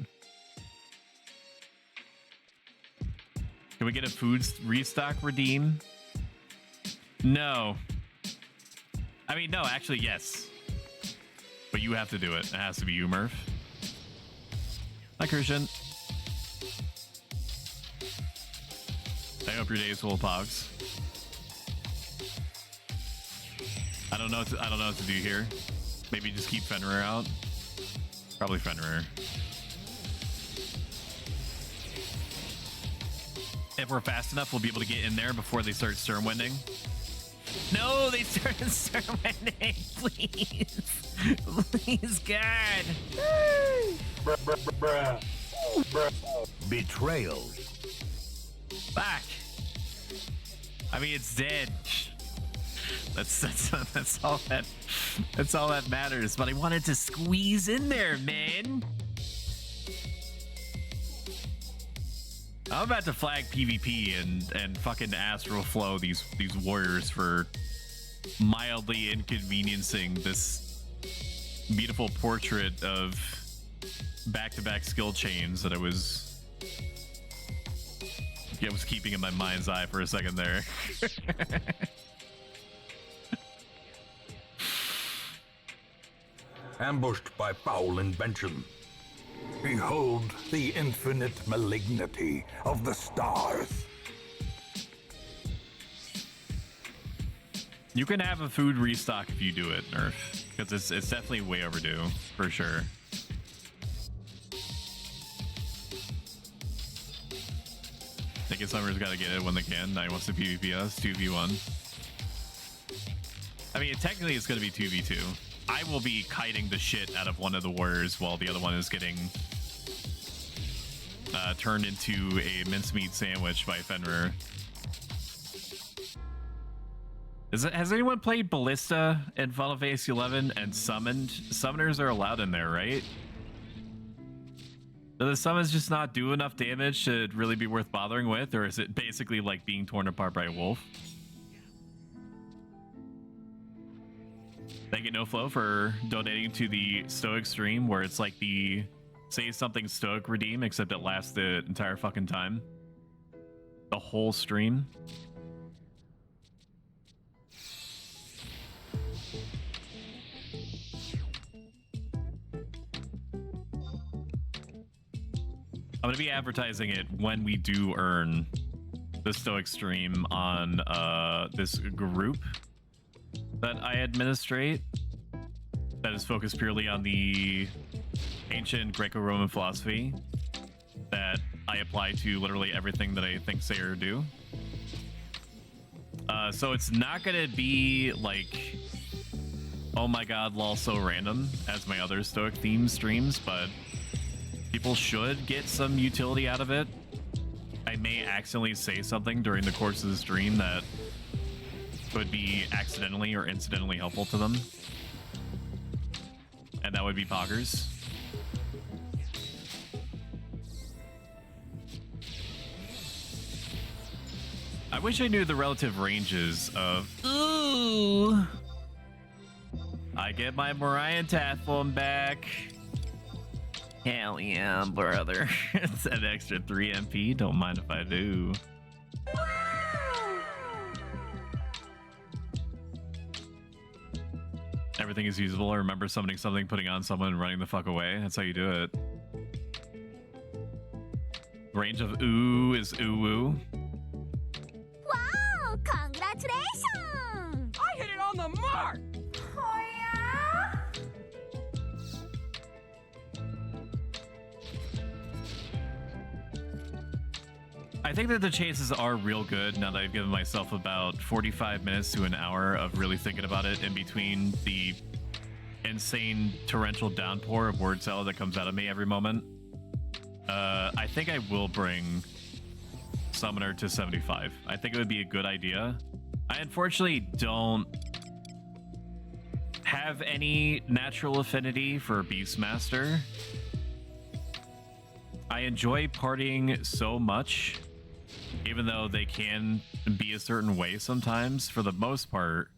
Can we get a food restock redeem? No. I mean, no, actually, yes. But you have to do it. It has to be you, Murph. Hi, Christian. I hope your day is full of pogs. I don't know what to do here. Maybe just keep Fenrir out. Probably Fenrir. If we're fast enough, we'll be able to get in there before they start Stormwinding. No, they started Stormwinding. Please. Please, God. Betrayal. Back. I mean, it's dead. That's all that matters. But I wanted to squeeze in there, man. I'm about to flag PvP and fucking astral flow these warriors for mildly inconveniencing this beautiful portrait of back-to-back skill chains that I was keeping in my mind's eye for a second there. Ambushed by foul invention. Behold the infinite malignity of the stars. You can have a food restock if you do it, Nerf, because it's definitely way overdue for sure. Thinking Summer's got to get it when they can. Now he wants to PvP us 2v1. I mean, technically it's going to be 2v2. I will be kiting the shit out of one of the warriors while the other one is getting turned into a mincemeat sandwich by Fenrir. Has anyone played Ballista in Final Fantasy XI and summoned? Summoners are allowed in there, right? Do the summons just not do enough damage to really be worth bothering with, or is it basically like being torn apart by a wolf? Thank you, NoFlow, for donating to the Stoic stream, where it's like the say something Stoic redeem, except it lasts the entire fucking time. The whole stream. I'm gonna be advertising it when we do earn the Stoic stream on this group that I administrate that is focused purely on the ancient Greco-Roman philosophy that I apply to literally everything that I think, say, or do. So it's not gonna be like, oh my god, lol, so random as my other Stoic theme streams, but people should get some utility out of it. I may accidentally say something during the course of the stream that could be accidentally or incidentally helpful to them. And that would be poggers. I wish I knew the relative ranges of... Ooh! I get my Morian Tathful back. Hell yeah, brother. It's an extra 3 MP. Don't mind if I do. Everything is usable. I remember summoning something, putting on someone, and running the fuck away. That's how you do it. Range of ooh is ooh-woo. Wow! Congratulations! I hit it on the mark! Oh yeah? I think that the chases are real good now that I've given myself about 45 minutes to an hour of really thinking about it in between the insane torrential downpour of word salad that comes out of me every moment. I think I will bring Summoner to 75. I think it would be a good idea. I unfortunately don't have any natural affinity for Beastmaster. I enjoy partying so much, even though they can be a certain way sometimes. For the most part,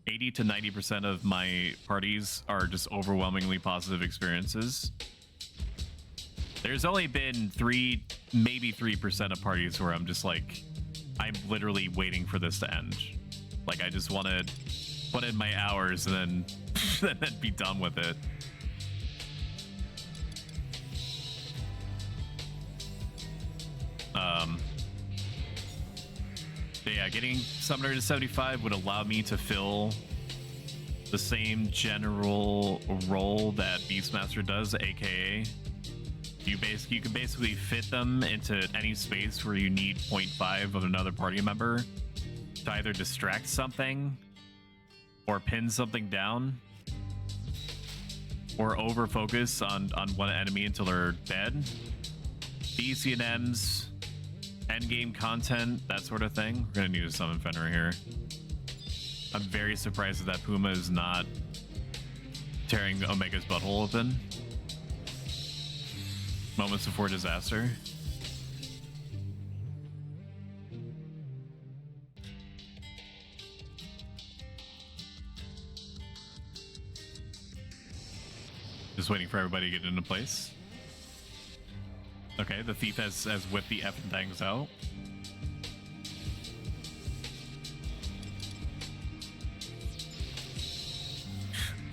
80 to 90% of my parties are just overwhelmingly positive experiences. There's only been maybe 3% of parties where I'm just like, I'm literally waiting for this to end. Like, I just want to put in my hours and then, and then be done with it. But yeah, getting Summoner to 75 would allow me to fill the same general role that Beastmaster does, aka you can basically fit them into any space where you need 0.5 of another party member to either distract something or pin something down or over focus on one enemy until they're dead. BCNMs, endgame content, that sort of thing. We're gonna need a summon Fenrir here. I'm very surprised that Puma is not tearing Omega's butthole open. Moments before disaster. Just waiting for everybody to get into place. Okay, the thief has whipped the F and things out.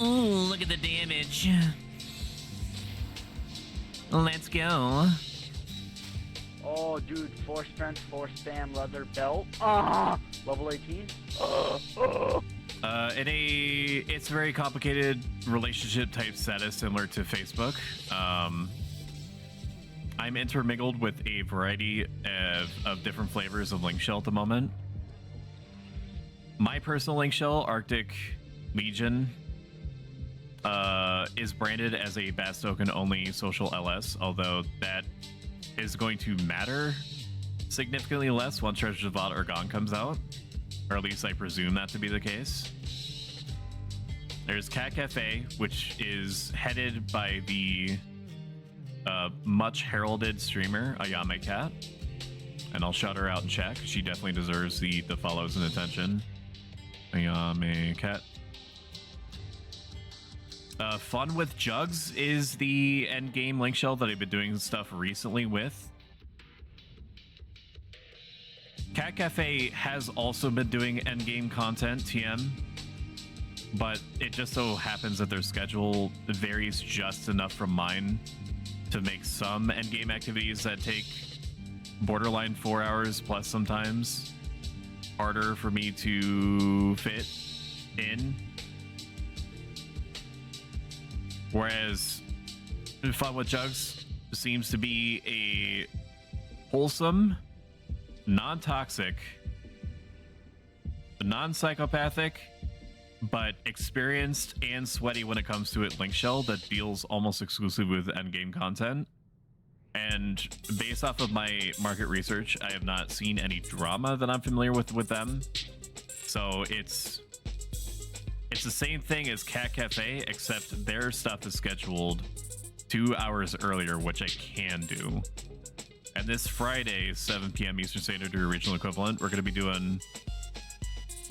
Ooh, look at the damage. Let's go. Oh, dude, 4 strength, 4 spam, leather belt. Ah, level 18. It's a very complicated relationship type status similar to Facebook. I'm intermingled with a variety of different flavors of link shell at the moment. My personal link shell, Arctic Legion, is branded as a Bass Token only social LS, although that is going to matter significantly less once Treasures of Vought Ergon comes out, or at least I presume that to be the case. There's Cat Cafe, which is headed by the much heralded streamer Ayame Cat, and I'll shout her out in chat. She definitely deserves the follows and attention. Ayame Cat. Fun with Jugs is the end game link shell that I've been doing stuff recently with. Cat Cafe has also been doing end game content, TM, but it just so happens that their schedule varies just enough from mine to make some endgame activities that take borderline 4 hours plus sometimes harder for me to fit in. Whereas Fun with Jugs seems to be a wholesome, non-toxic, non-psychopathic, but experienced and sweaty when it comes to it link shell that deals almost exclusively with endgame content. And based off of my market research, I have not seen any drama that I'm familiar with them. So it's the same thing as Cat Cafe, except their stuff is scheduled 2 hours earlier, which I can do. And this Friday, 7 p.m. Eastern Standard or regional equivalent, we're going to be doing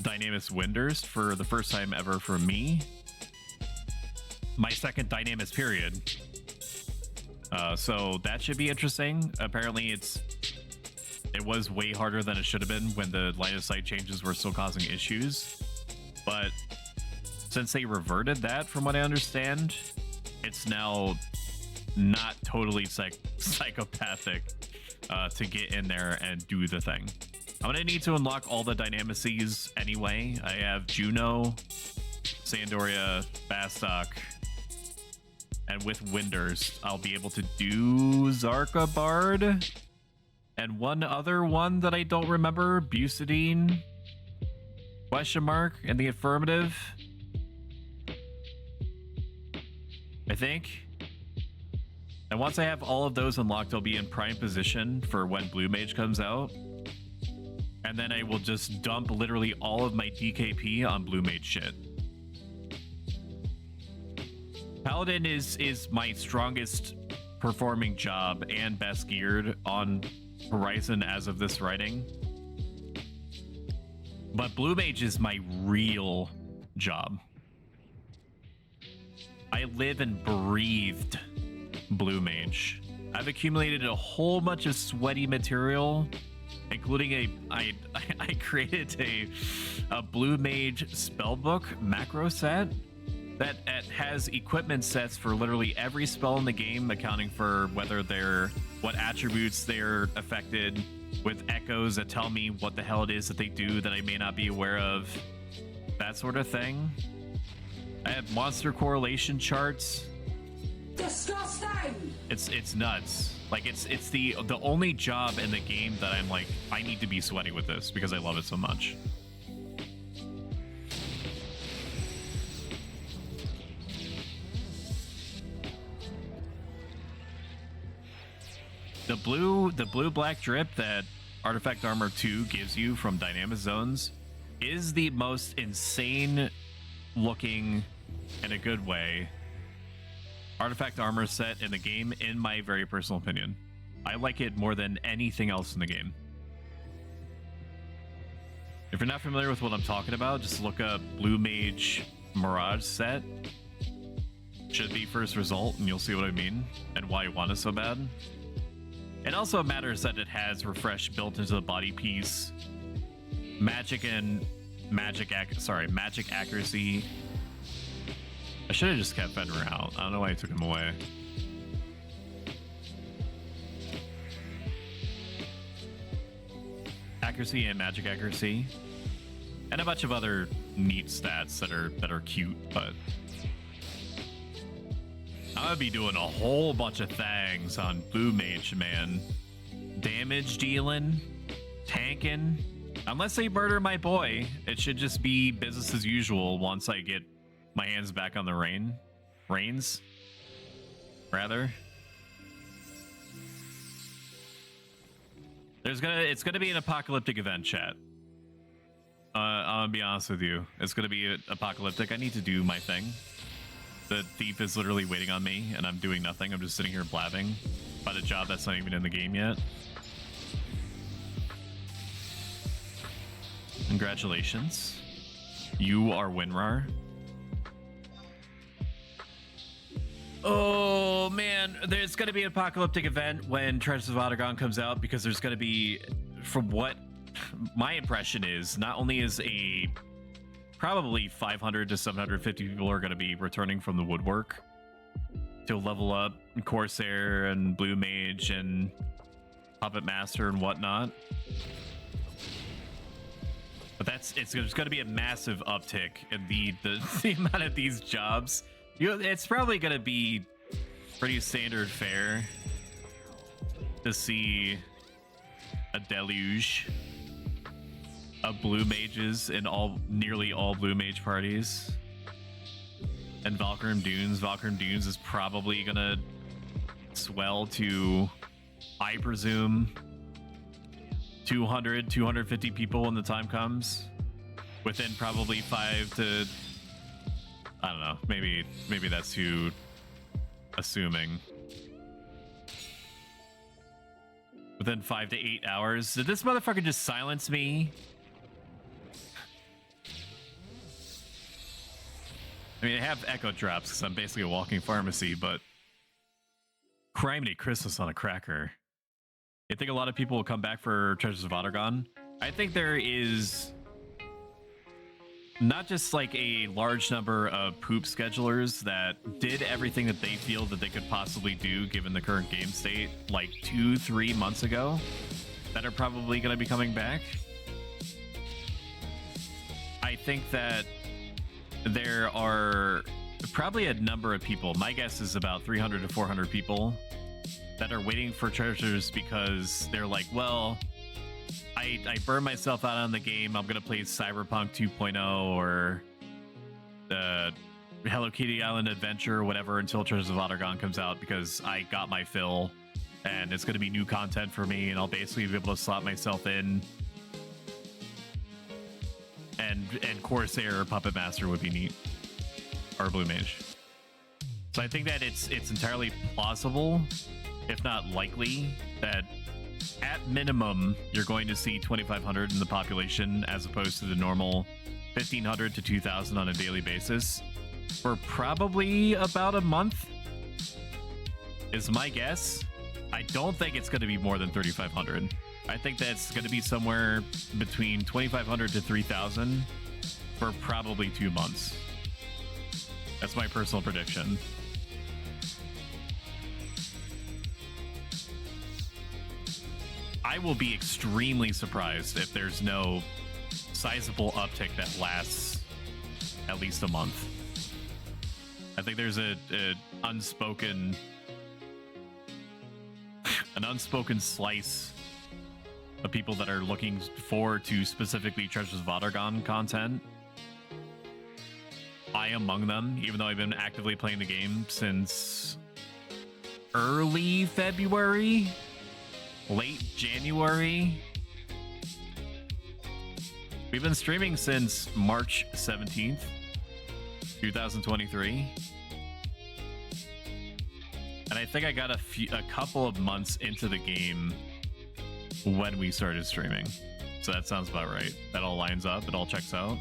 Dynamis Winders for the first time ever for me. My second Dynamis period. So that should be interesting. Apparently it was way harder than it should have been when the line of sight changes were still causing issues. But since they reverted that, from what I understand, it's now not totally psychopathic to get in there and do the thing. I'm gonna need to unlock all the Dynamices anyway. I have Juno, Sandoria, Bastok, and with Winders, I'll be able to do Zarka Bard and one other one that I don't remember, Bucidine, question mark, in the affirmative, I think. And once I have all of those unlocked, I'll be in prime position for when Blue Mage comes out. And then I will just dump literally all of my DKP on Blue Mage shit. Paladin is my strongest performing job and best geared on Horizon as of this writing. But Blue Mage is my real job. I live and breathed Blue Mage. I've accumulated a whole bunch of sweaty material, including I created a Blue Mage spellbook macro set that has equipment sets for literally every spell in the game, accounting for what attributes they're affected, with echoes that tell me what the hell it is that they do that I may not be aware of, that sort of thing. I have monster correlation charts. Disgusting! It's nuts. Like it's the only job in the game that I'm like, I need to be sweaty with this because I love it so much. The blue black drip that Artifact Armor 2 gives you from Dynamic Zones is the most insane looking, in a good way, Artifact Armor set in the game, in my very personal opinion. I like it more than anything else in the game. If you're not familiar with what I'm talking about, just look up Blue Mage Mirage set. Should be first result, and you'll see what I mean and why I want it so bad. It also matters that it has refresh built into the body piece, magic accuracy. I should have just kept Fenrir out. I don't know why I took him away. Accuracy and magic accuracy, and a bunch of other neat stats that are cute, but I'm gonna be doing a whole bunch of things on Blue Mage, man. Damage dealing, tanking. Unless they murder my boy, it should just be business as usual once I get my hands back on the reins, rather. It's gonna be an apocalyptic event, chat. I'm gonna be honest with you. It's gonna be apocalyptic. I need to do my thing. The thief is literally waiting on me, and I'm doing nothing. I'm just sitting here blabbing about a job that's not even in the game yet. Congratulations. You are WinRAR. Oh, man. There's going to be an apocalyptic event when Treasures of Otagon comes out, because there's going to be, from what my impression is, not only is probably 500 to 750 people are going to be returning from the woodwork to level up Corsair and Blue Mage and Puppet Master and whatnot. But there's going to be a massive uptick in the amount of these jobs. It's probably going to be pretty standard fare to see a deluge of Blue Mages in nearly all Blue Mage parties. And Valkyrim Dunes. Valkyrim Dunes is probably going to swell to, I presume, 200, 250 people when the time comes. Within probably 5 to, I don't know, maybe that's too assuming. Within 5 to 8 hours. Did this motherfucker just silence me? I mean, I have echo drops because I'm basically a walking pharmacy, but Criminy Christmas on a cracker. I think a lot of people will come back for Treasures of Ottergon. I think there is not just like a large number of poop schedulers that did everything that they feel that they could possibly do given the current game state like 2-3 months ago that are probably going to be coming back. I think that there are probably a number of people, my guess is about 300 to 400 people, that are waiting for treasures because they're like, well, I burned myself out on the game. I'm going to play Cyberpunk 2.0 or the Hello Kitty Island Adventure or whatever until Treasures of Ottergon comes out because I got my fill and it's going to be new content for me and I'll basically be able to slot myself in. And Corsair or Puppet Master would be neat. Or Blue Mage. So I think that it's entirely plausible, if not likely, that at minimum you're going to see 2,500 in the population as opposed to the normal 1,500 to 2,000 on a daily basis for probably about a month, is my guess. I don't think it's going to be more than 3,500. I think that's going to be somewhere between 2,500 to 3,000 for probably 2 months. That's my personal prediction. I will be extremely surprised if there's no sizable uptick that lasts at least a month. I think there's an unspoken slice of people that are looking forward to specifically Treasures of Ottergon content. I among them, even though I've been actively playing the game since early February, late January. We've been streaming since March 17th, 2023. And I think I got a couple of months into the game when we started streaming. So that sounds about right. That all lines up. It all checks out.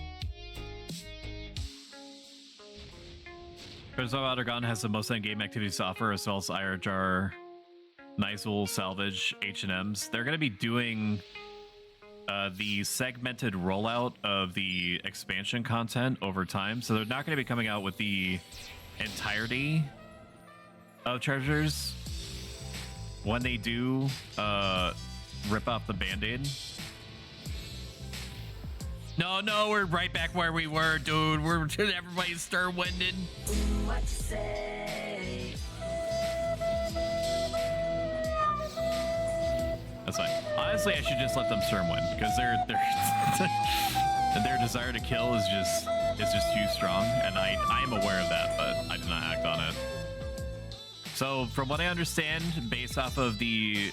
Treasures of Ottergon has the most in-game activities to offer, as well as IRJAR, Nizel, Salvage, H&Ms. They're going to be doing the segmented rollout of the expansion content over time. So they're not going to be coming out with the entirety of treasures. When they do rip off the band-aid. No, we're right back where we were, dude. Everybody's stir-winded. What you say? That's fine. Honestly, I should just let them stir-wind because their desire to kill is just too strong, and I am aware of that, but I did not act on it. So, from what I understand, based off of the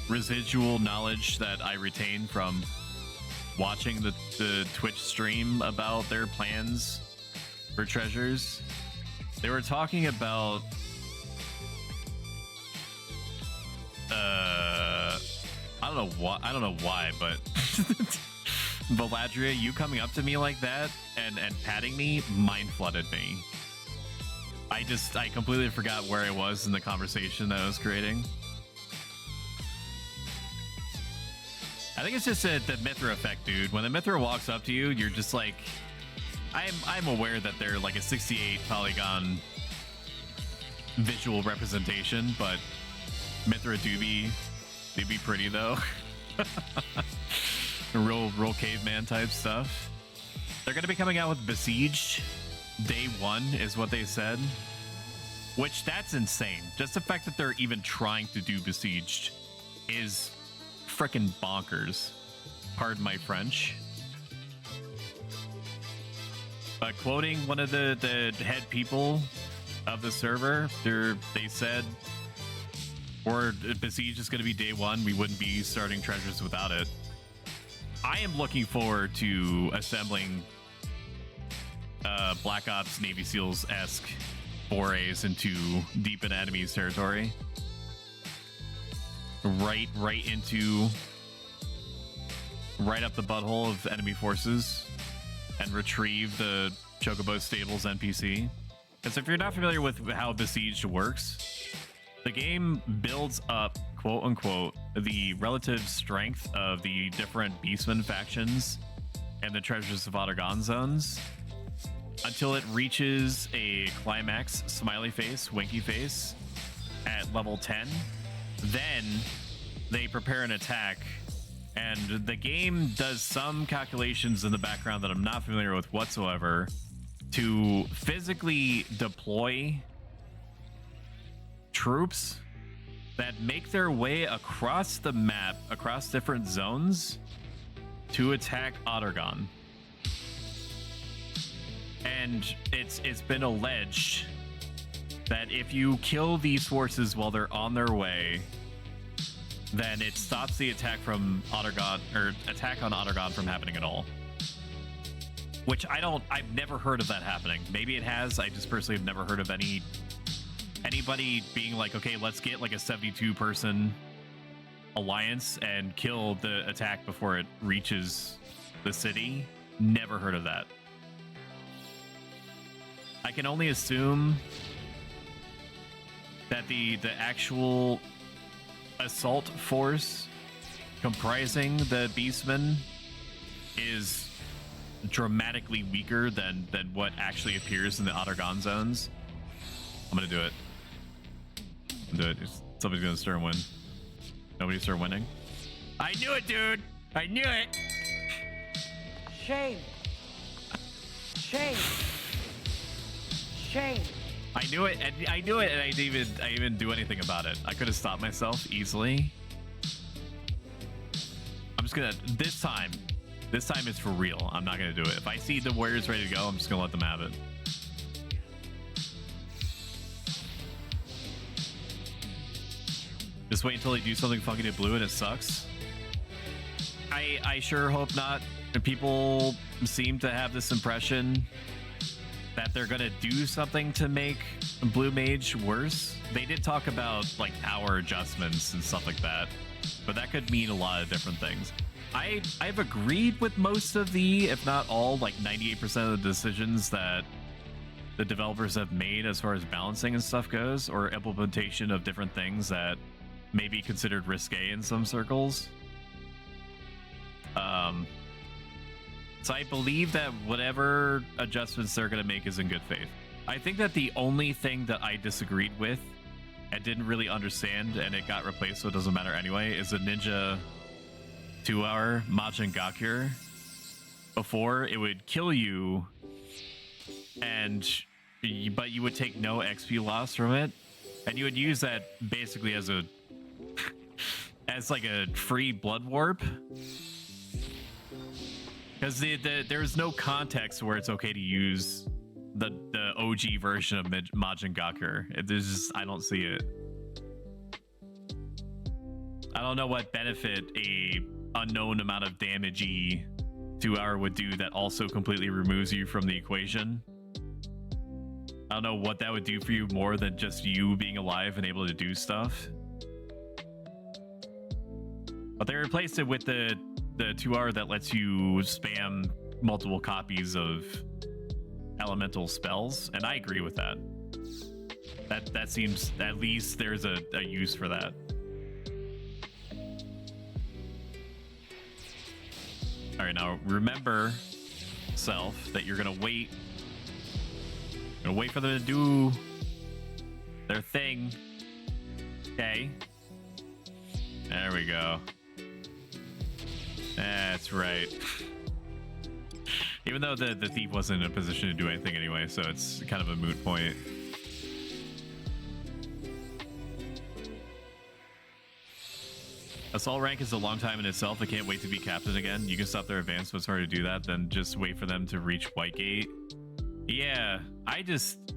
residual knowledge that I retain from watching the Twitch stream about their plans for treasures, they were talking about I don't know why, but Valadria, you coming up to me like that and patting me mind flooded me. I completely forgot where I was in the conversation that I was creating. I think it's just the Mithra effect, dude. When the Mithra walks up to you, you're just like, I'm aware that they're like a 68 polygon visual representation, but Mithra do be pretty though. real caveman type stuff. They're gonna be coming out with Besieged day 1 is what they said, which that's insane. Just the fact that they're even trying to do Besieged is freaking bonkers. Pardon my French. But quoting one of the head people of the server, they said, or Besiege is going to be day 1. We wouldn't be starting treasures without it. I am looking forward to assembling Black Ops Navy SEALs-esque forays into deep in enemies territory. Right up the butthole of enemy forces and retrieve the Chocobo Stables NPC. Because if you're not familiar with how Besieged works, the game builds up, quote unquote, the relative strength of the different Beastman factions and the Treasures of Ottergon zones until it reaches a climax smiley face, winky face at level 10. Then they prepare an attack, and the game does some calculations in the background that I'm not familiar with whatsoever to physically deploy troops that make their way across the map, across different zones, to attack Ottergon. And it's been alleged that if you kill these forces while they're on their way, then it stops the attack from Ottergon, or attack on Ottergon, from happening at all. Which I've never heard of that happening. Maybe it has. I just personally have never heard of anybody being like, okay, let's get like a 72-person alliance and kill the attack before it reaches the city. Never heard of that. I can only assume that the actual assault force comprising the Beastmen is dramatically weaker than what actually appears in the Ottergon zones. I'm gonna do it. Somebody's gonna start and win. Nobody start winning. I knew it, dude. I knew it. Shame. Shame. Shame. I knew it, and I didn't even do anything about it. I could have stopped myself easily. I'm just gonna this time is for real. I'm not gonna do it. If I see the Warriors ready to go, I'm just gonna let them have it. Just wait until they do something fucking to blue and it sucks. I sure hope not. People seem to have this impression that they're gonna do something to make Blue Mage worse. They did talk about like power adjustments and stuff like that, but that could mean a lot of different things. I've agreed with most of the, if not all, like 98% of the decisions that the developers have made as far as balancing and stuff goes, or implementation of different things that may be considered risque in some circles. So I believe that whatever adjustments they're going to make is in good faith. I think that the only thing that I disagreed with and didn't really understand, and it got replaced so it doesn't matter anyway, is the Ninja 2-hour Majin Gakur. Before, it would kill you, but you would take no XP loss from it, and you would use that basically as like a free blood warp. Because there's no context where it's okay to use the OG version of Majin Gakur. There's just, I don't see it. I don't know what benefit a unknown amount of damage-y 2-hour would do that also completely removes you from the equation. I don't know what that would do for you more than just you being alive and able to do stuff. But they replaced it with the 2-hour that lets you spam multiple copies of elemental spells, and I agree with that. That seems, at least there's a use for that. All right, now remember, self, that you're gonna wait for them to do Their thing. Okay. There we go. That's right. Even though the thief wasn't in a position to do anything anyway, so it's kind of a moot point. Assault rank is a long time in itself. I can't wait to be captain again. You can stop their advance, but it's hard to do that. Then just wait for them to reach Whitegate. Yeah, I just...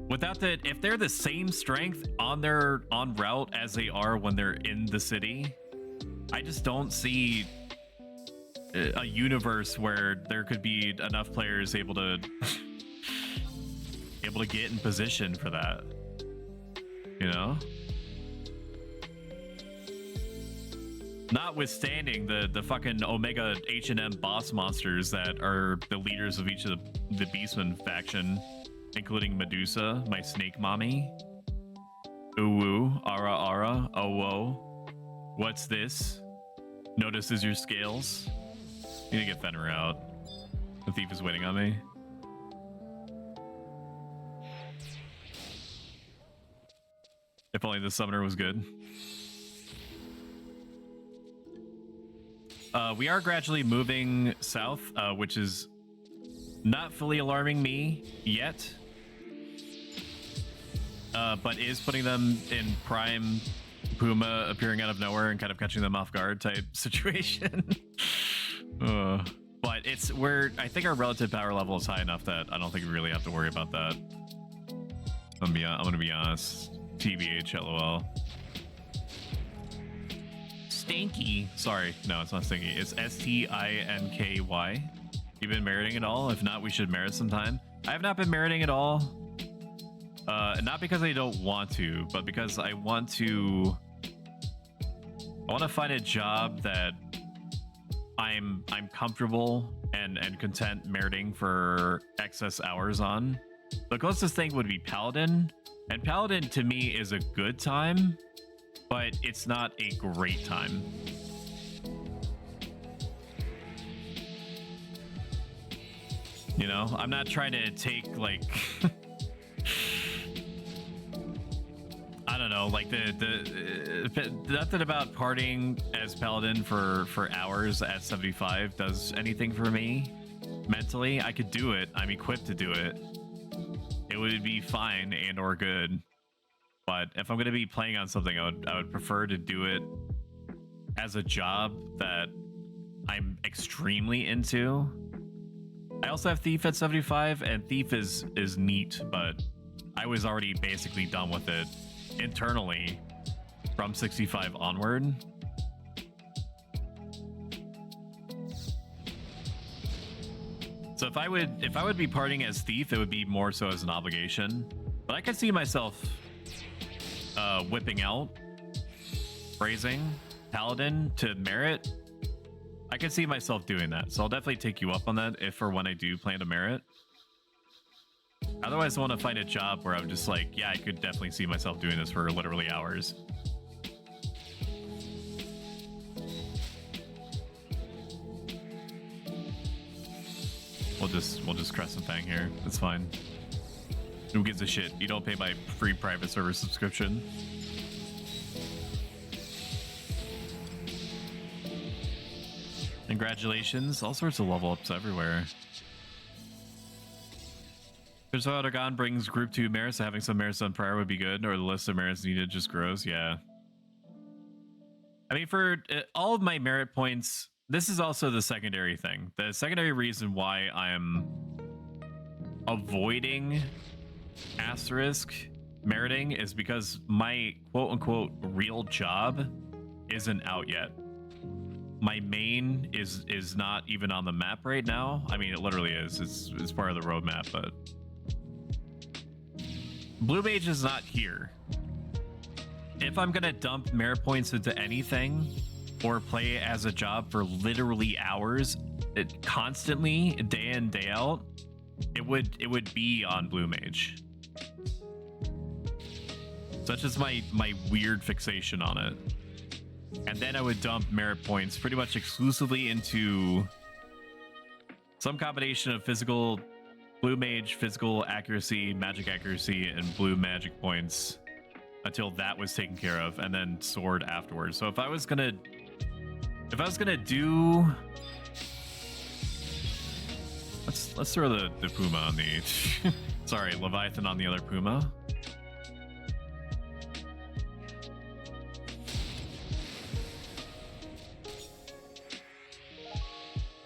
Without the... If they're the same strength on their on route as they are when they're in the city, I just don't see a universe where there could be enough players able to get in position for that. You know? Notwithstanding the fucking Omega H&M boss monsters that are the leaders of each of the Beastman faction, including Medusa, my snake mommy. Uwu, Ara Ara, oh whoa. What's this? Notices your scales. Need to get Fenrir out. The thief is waiting on me. If only the summoner was good. We are gradually moving south, which is not fully alarming me yet, but is putting them in prime Puma appearing out of nowhere and kind of catching them off guard type situation. But it's I think our relative power level is high enough that I don't think we really have to worry about that. I'm gonna be honest. TBH, LOL. Stinky. Sorry, no, it's not Stinky. It's STINKY. You've been meriting it all? If not, we should merit sometime. I have not been meriting it all. Not because I don't want to, but because I want to find a job that I'm comfortable and content meriting for excess hours on. The closest thing would be Paladin, and Paladin to me is a good time, but it's not a great time. You know, I'm not trying to take like I don't know, like the nothing about partying as Paladin for hours at 75 does anything for me mentally. I could do it. I'm equipped to do it. It would be fine and or good. But if I'm going to be playing on something, I would prefer to do it as a job that I'm extremely into. I also have Thief at 75, and Thief is neat, but I was already basically done with it internally from 65 onward. So if I would be partying as Thief, it would be more so as an obligation. But I could see myself whipping out Phrasing Paladin to merit. I could see myself doing that, so I'll definitely take you up on that if or when I do plan to merit. Otherwise, I want to find a job where I'm just like, yeah, I could definitely see myself doing this for literally hours. We'll just Crescent Fang here. It's fine. Who gives a shit? You don't pay my free private server subscription. Congratulations. All sorts of level ups everywhere. Crystal Dragon brings group 2 merits, so having some merits done prior would be good, or the list of merits needed just grows. Yeah. I mean, for all of my merit points, this is also the secondary thing. The secondary reason why I'm avoiding asterisk meriting is because my quote-unquote real job isn't out yet. My main is not even on the map right now. I mean, it literally is. It's part of the roadmap, but Blue Mage is not here. If I'm gonna dump merit points into anything or play as a job for literally hours, constantly, day in, day out, it would be on Blue Mage. Such as my weird fixation on it. And then I would dump merit points pretty much exclusively into some combination of physical blue mage physical accuracy, magic accuracy, and blue magic points until that was taken care of, and then sword afterwards. So if I was gonna do, let's throw the Puma on the sorry, Leviathan on the other Puma.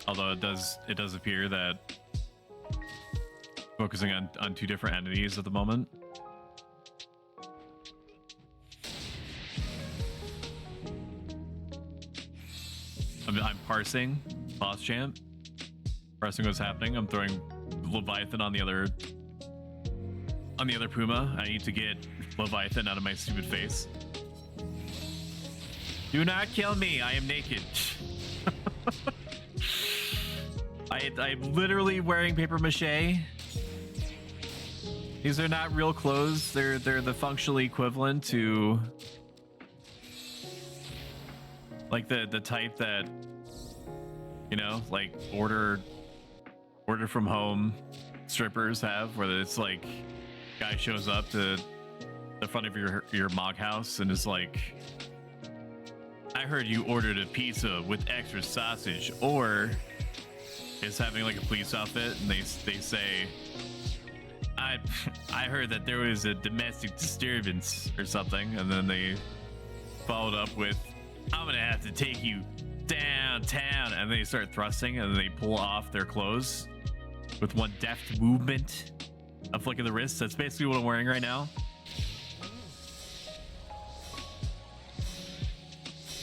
Although it does appear that focusing on two different entities at the moment. I'm parsing boss champ, parsing what's happening. I'm throwing Leviathan on the other Puma. I need to get Leviathan out of my stupid face. Do not kill me. I am naked. I'm literally wearing paper mache. These are not real clothes. They're the functional equivalent to like the type that, you know, like order from home strippers have, where it's like guy shows up to the front of your mog house and is like, I heard you ordered a pizza with extra sausage, or is having like a police outfit and they say, I heard that there was a domestic disturbance or something, and then they followed up with, I'm gonna have to take you downtown, and they start thrusting and they pull off their clothes with one deft movement, a flick of the wrist. That's basically what I'm wearing right now.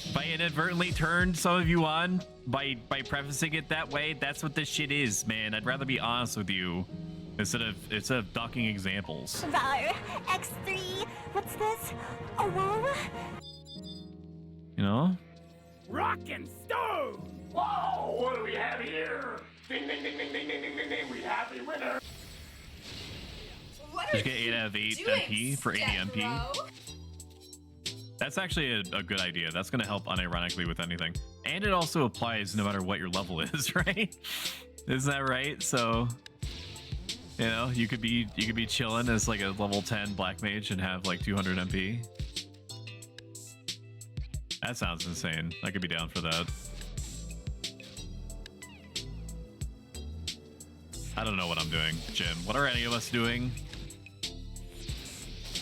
If I inadvertently turned some of you on by prefacing it that way, that's what this shit is, man. I'd rather be honest with you instead of ducking examples. Valor, X3, what's this? Aurora? You know? Rockin' stove! Whoa, what do we have here? Ding, ding, ding, ding, ding, ding, ding, ding, ding. We have a winner. Just get 8 out of 8 MP for 80 MP. That's actually a good idea. That's going to help unironically with anything. And it also applies no matter what your level is, right? Isn't that right? So, you know, you could be chilling as like a level 10 black mage and have like 200 MP. That sounds insane. I could be down for that. I don't know what I'm doing, Jin. What are any of us doing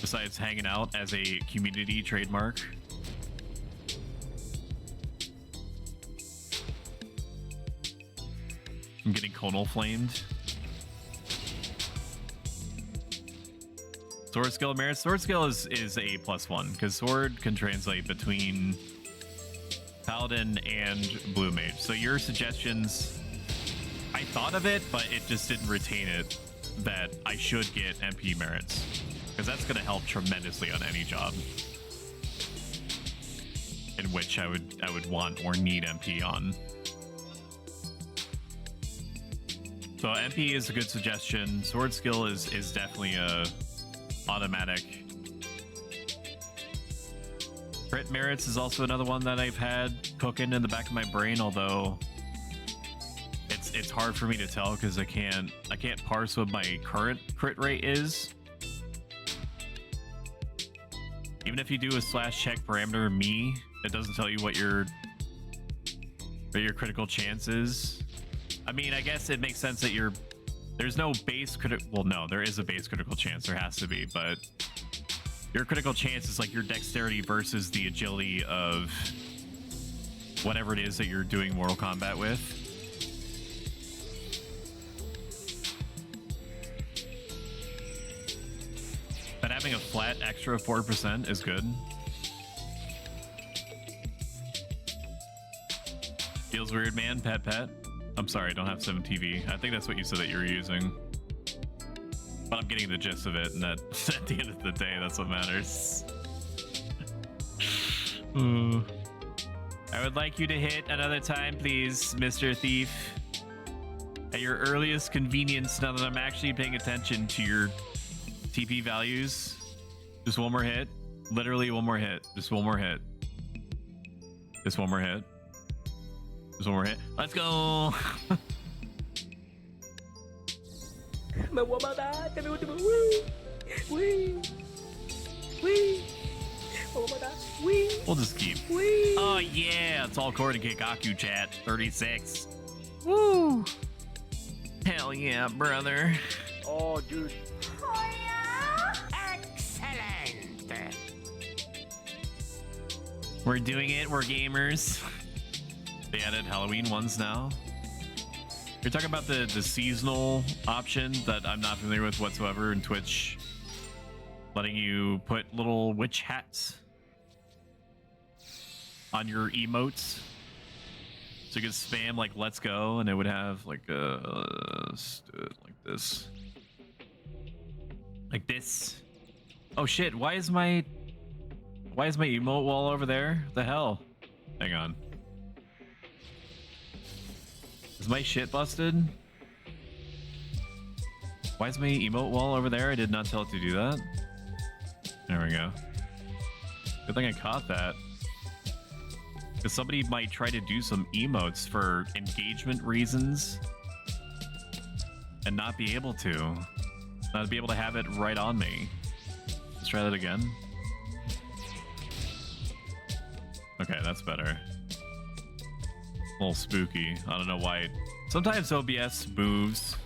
besides hanging out as a community trademark? I'm getting conal flamed. Sword skill merits. Sword skill is a +1 because sword can translate between paladin and blue mage. So your suggestions, I thought of it, but it just didn't retain it that I should get MP merits, because that's going to help tremendously on any job in which I would want or need MP on. So MP is a good suggestion. Sword skill is definitely a automatic. Crit merits is also another one that I've had cooking in the back of my brain, although it's hard for me to tell because I can't parse what my current crit rate is. Even if you do a /check parameter me, it doesn't tell you what your critical chance is. I mean, I guess it makes sense that there's no base critical. Well, no, there is a base critical chance. There has to be, but your critical chance is like your dexterity versus the agility of whatever it is that you're doing Mortal Kombat with. But having a flat extra 4% is good. Feels weird, man. Pet. I'm sorry, I don't have 7 TV. I think that's what you said that you were using. But I'm getting the gist of it, and that at the end of the day, that's what matters. I would like you to hit another time, please, Mr. Thief. At your earliest convenience, now that I'm actually paying attention to your TP values. Just one more hit. Literally one more hit. Just one more hit. Just one more hit. Just one more hit. Let's go! Me voy a matar. Me voy a matar. Wee. Me voy a matar. Wee. We'll just keep. Wee. Oh yeah, it's all according to Kikaku chat. 36. Woo. Hell yeah, brother. Oh, dude. Excellent. We're doing it. We're gamers. They added Halloween ones now. You're talking about the seasonal option that I'm not familiar with whatsoever in Twitch, letting you put little witch hats on your emotes, so you could spam like "Let's go" and it would have like like this. Oh shit! Why is my emote wall over there? The hell? Hang on. Is my shit busted? Why is my emote wall over there? I did not tell it to do that. There we go. Good thing I caught that. Because somebody might try to do some emotes for engagement reasons and not be able to. Not be able to have it right on me. Let's try that again. Okay, that's better. A little spooky. I don't know why. Sometimes OBS moves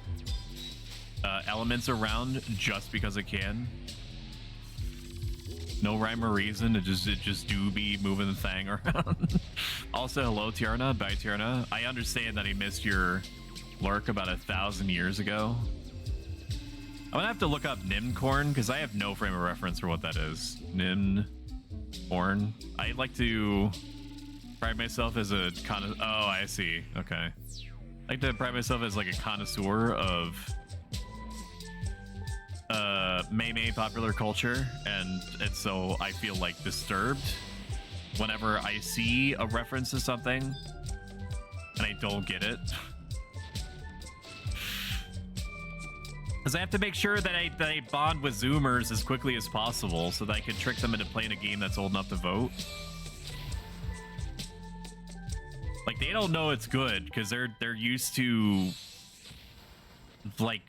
elements around just because it can. No rhyme or reason. It just do be moving the thing around. Also, hello Tiarna. Bye Tiarna. I understand that I missed your lurk about 1,000 years ago. I'm gonna have to look up Nimcorn because I have no frame of reference for what that is. Nimcorn. I like to pride myself as a connoisseur. Oh, I see. Okay. I like to pride myself as like a connoisseur of meme popular culture, and so I feel like disturbed whenever I see a reference to something and I don't get it. Because I have to make sure that I bond with Zoomers as quickly as possible so that I can trick them into playing a game that's old enough to vote. Like, they don't know it's good because they're used to like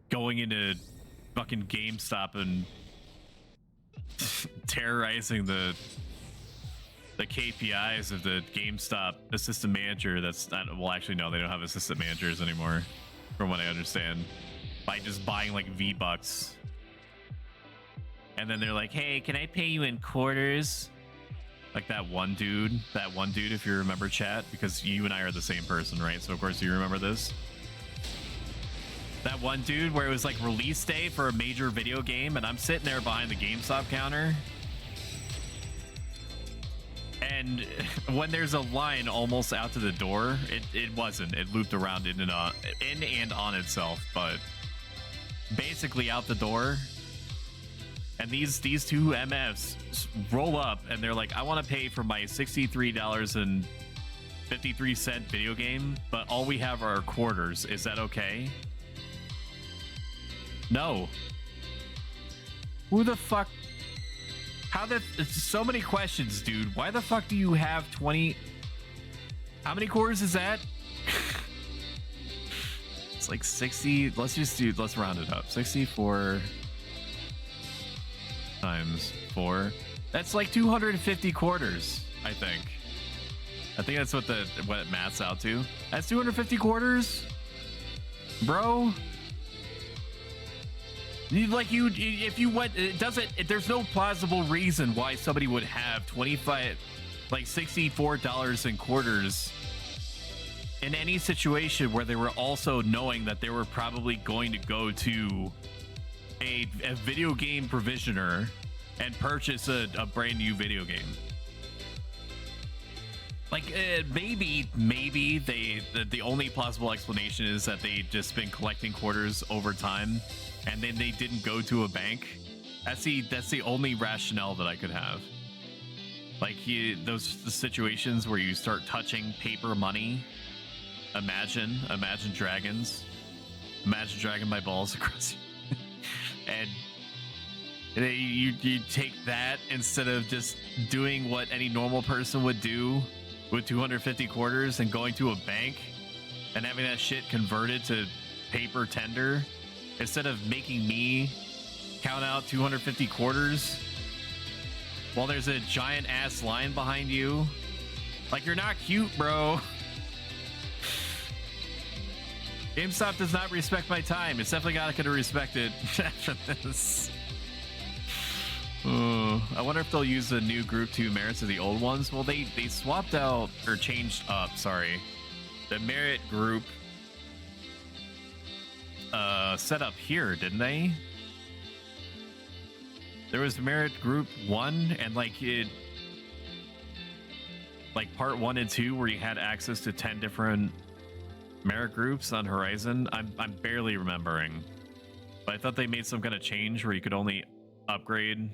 going into fucking GameStop and terrorizing the KPIs of the GameStop assistant manager. That's not, well, actually no, they don't have assistant managers anymore, from what I understand. By just buying like V-Bucks, and then they're like, "Hey, can I pay you in quarters?" Like that one dude, if you remember, chat, because you and I are the same person, right? So of course you remember this. That one dude where it was like release day for a major video game, and I'm sitting there behind the GameStop counter, and when there's a line almost out to the door, it wasn't. It looped around in and on itself, but basically out the door. And these two MFs roll up and they're like, I want to pay for my $63.53 video game, but all we have are quarters. Is that okay? No. Who the fuck? How the? So many questions, dude. Why the fuck do you have 20? How many quarters is that? It's like 60. Let's round it up. 64 times 4. That's like 250 quarters, I think. I think that's what it maths out to. That's 250 quarters, bro. If you went, it doesn't. There's no plausible reason why somebody would have $64 in quarters in any situation where they were also knowing that they were probably going to go to a video game provisioner and purchase a brand new video game. Like maybe the only plausible explanation is that they just been collecting quarters over time and then they didn't go to a bank. That's the only rationale that I could have. Like the situations where you start touching paper money. Imagine dragons. Imagine dragging my balls across you. And you take that instead of just doing what any normal person would do with 250 quarters and going to a bank and having that shit converted to paper tender instead of making me count out 250 quarters while there's a giant ass line behind you. Like, you're not cute, bro. GameStop does not respect my time. It's definitely not gonna respect it after this. I wonder if they'll use the new Group 2 merits of the old ones. Well, they swapped out, or changed up, sorry, the merit group set up here, didn't they? There was merit group 1 and like part 1 and 2 where you had access to 10 different merit groups on Horizon. I'm barely remembering, but I thought they made some kind of change where you could only upgrade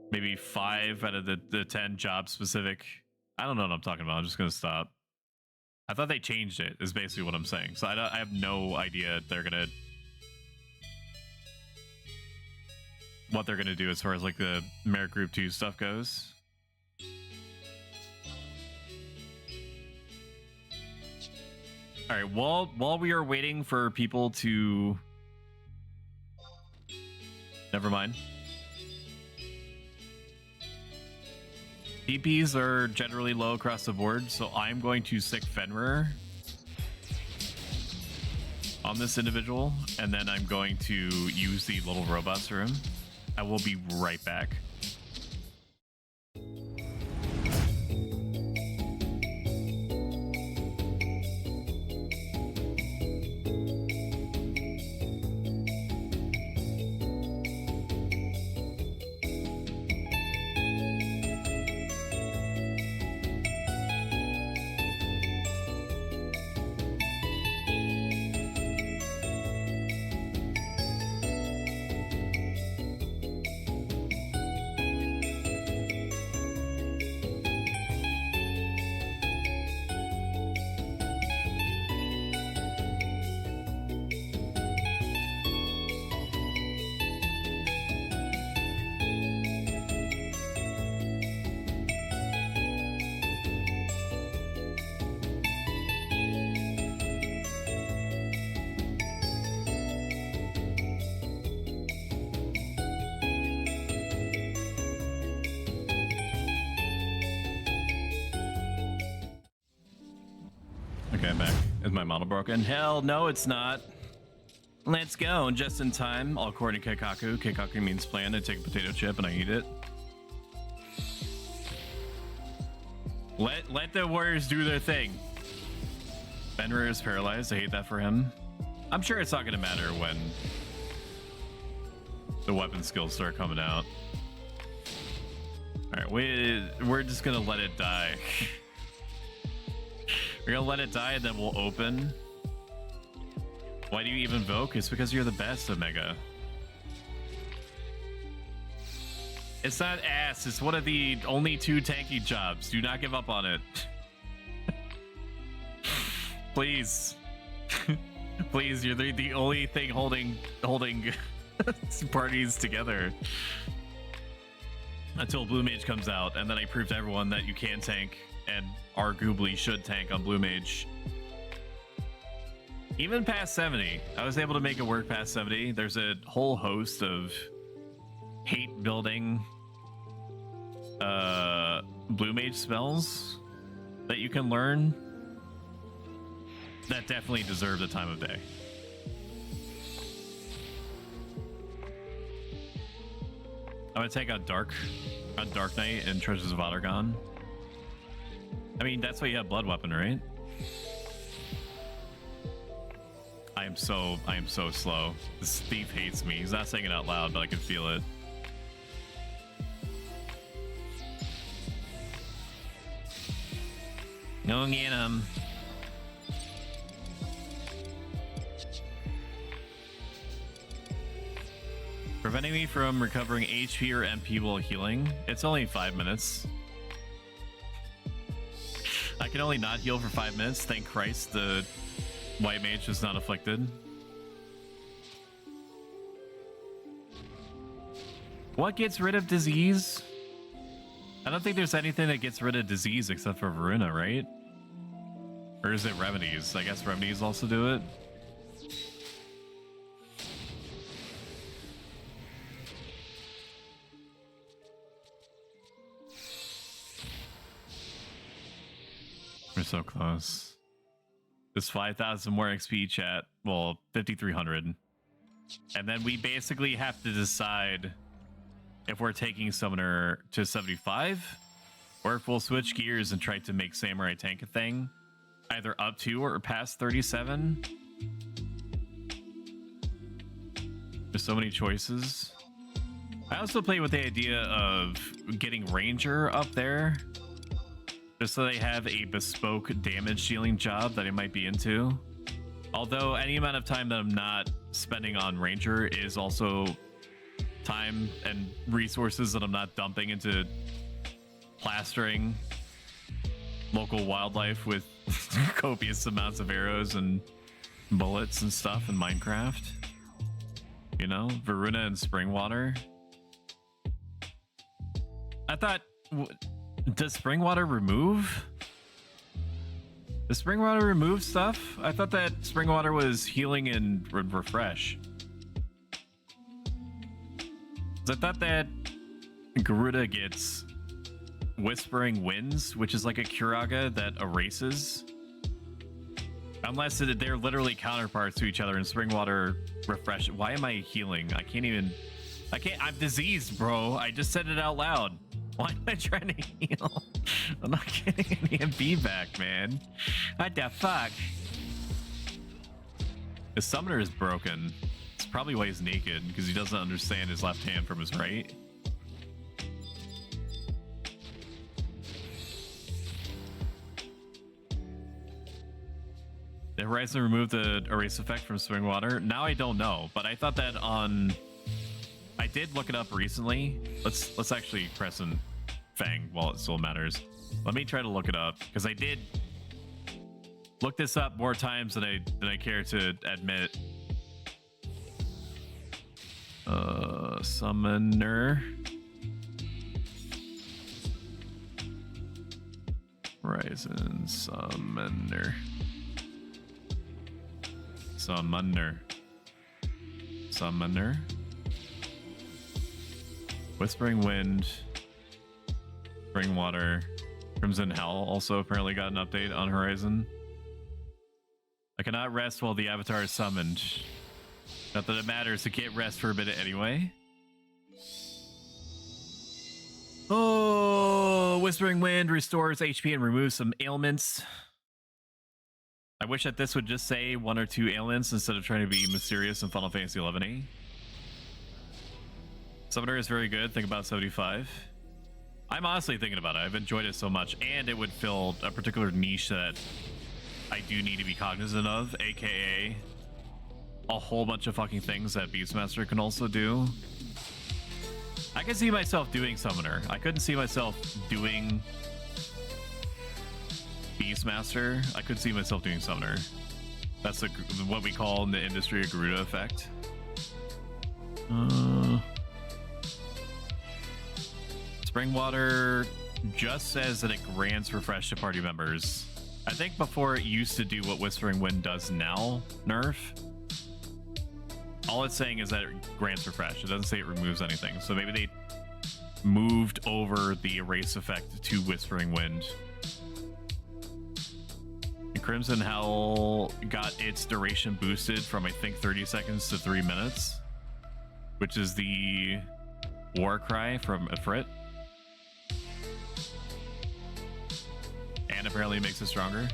maybe 5 out of the 10 job specific. I don't know what I'm talking about. I'm just gonna stop. I thought they changed it, is basically what I'm saying. So I have no idea what they're gonna do as far as like the merit group 2 stuff goes. All right, while we are waiting for people to... Never mind. PPs are generally low across the board, so I'm going to sick Fenrir on this individual, and then I'm going to use the little robots for him. I will be right back. Okay, I'm back. Is my model broken? Hell no, it's not. Let's go. Just in time. All according to Keikaku. Keikaku means plan. I take a potato chip and I eat it. Let the warriors do their thing. Fenrir is paralyzed. I hate that for him. I'm sure it's not going to matter when the weapon skills start coming out. All right, we're just going to let it die. We're gonna let it die and then we'll open. Why do you even invoke? It's because you're the best, Omega. It's not ass, it's one of the only 2 tanky jobs. Do not give up on it. Please. Please, you're the only thing holding parties together. Until Blue Mage comes out, and then I prove to everyone that you can tank and arguably should tank on Blue Mage. Even past 70, I was able to make it work past 70. There's a whole host of hate building Blue Mage spells that you can learn that definitely deserve the time of day. I'm gonna take out Dark Knight and Treasures of Ottergon. I mean, that's why you have Blood Weapon, right? I am so slow. This thief hates me. He's not saying it out loud, but I can feel it. Go get him. Preventing me from recovering HP or MP while healing. It's only 5 minutes. I can only not heal for 5 minutes. Thank Christ the white mage is not afflicted. What gets rid of disease? I don't think there's anything that gets rid of disease except for Varuna, right? Or is it remedies? I guess remedies also do it. so close. Just 5,000 more XP, chat. Well, 5,300. And then we basically have to decide if we're taking Summoner to 75, or if we'll switch gears and try to make Samurai Tank a thing, either up to or past 37. There's so many choices. I also play with the idea of getting Ranger up there, just so they have a bespoke damage dealing job that I might be into. Although any amount of time that I'm not spending on Ranger is also time and resources that I'm not dumping into plastering local wildlife with copious amounts of arrows and bullets and stuff in Minecraft. You know, Varuna and Springwater. I thought, does Springwater remove? Does Springwater remove stuff? I thought that Springwater was healing and refresh. I thought that Garuda gets Whispering Winds, which is like a Curaga that erases. Unless they're literally counterparts to each other, and Springwater refresh. Why am I healing? I can't. I'm diseased, bro. I just said it out loud. Why am I trying to heal? I'm not getting any MP back, man. What the fuck? The summoner is broken. It's probably why he's naked, because he doesn't understand his left hand from his right. Did Horizon remove the erase effect from Springwater? Now I don't know, but I thought that on... I did look it up recently. Let's actually press and Fang while it still matters. Let me try to look it up, because I did look this up more times than I care to admit. Summoner. Horizon Summoner. Summoner. Whispering Wind. Springwater. Crimson Hell also apparently got an update on Horizon. I cannot rest while the avatar is summoned. Not that it matters, I can't rest for a minute anyway. Oh, Whispering Wind restores HP and removes some ailments. I wish that this would just say 1 or 2 ailments instead of trying to be mysterious in Final Fantasy 11A. Summoner is very good. Think about 75. I'm honestly thinking about it. I've enjoyed it so much, and it would fill a particular niche that I do need to be cognizant of, aka a whole bunch of fucking things that Beastmaster can also do. I can see myself doing Summoner. I couldn't see myself doing Beastmaster. I could see myself doing Summoner. That's what we call in the industry a Garuda effect. Springwater just says that it grants refresh to party members. I think before it used to do what Whispering Wind does now, nerf. All it's saying is that it grants refresh. It doesn't say it removes anything. So maybe they moved over the erase effect to Whispering Wind. And Crimson Hell got its duration boosted from I think 30 seconds to 3 minutes, which is the war cry from Ifrit. And apparently makes it stronger.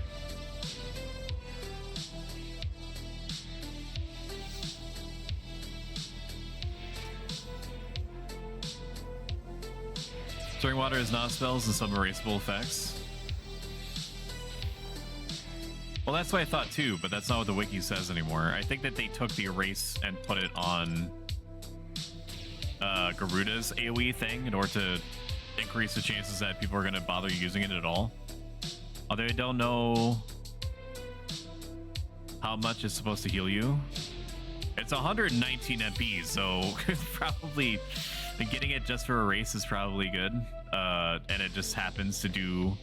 Springwater is not spells and some erasable effects. Well, that's what I thought too, but that's not what the wiki says anymore. I think that they took the erase and put it on Garuda's AoE thing in order to increase the chances that people are going to bother using it at all. Although I don't know how much it's supposed to heal you. It's 119 MP, so probably getting it just for erase is probably good. And it just happens to do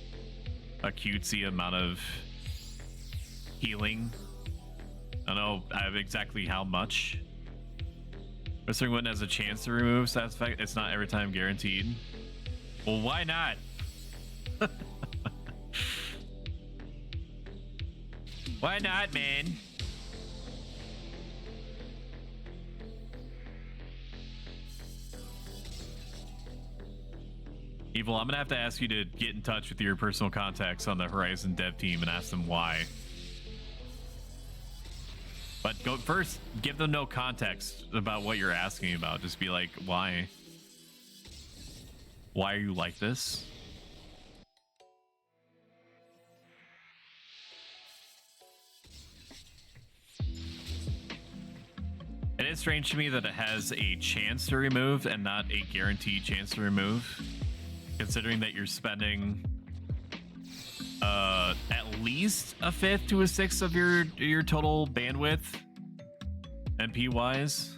a cutesy amount of healing. I don't know exactly how much. Whispering Wind has a chance to remove stats effect. It's not every time guaranteed. Well, why not? Why not, man? Evil, I'm gonna have to ask you to get in touch with your personal contacts on the Horizon dev team and ask them why. But go first, give them no context about what you're asking about. Just be like, why? Why are you like this? It is strange to me that it has a chance to remove and not a guaranteed chance to remove, considering that you're spending at least a fifth to a sixth of your total bandwidth MP wise.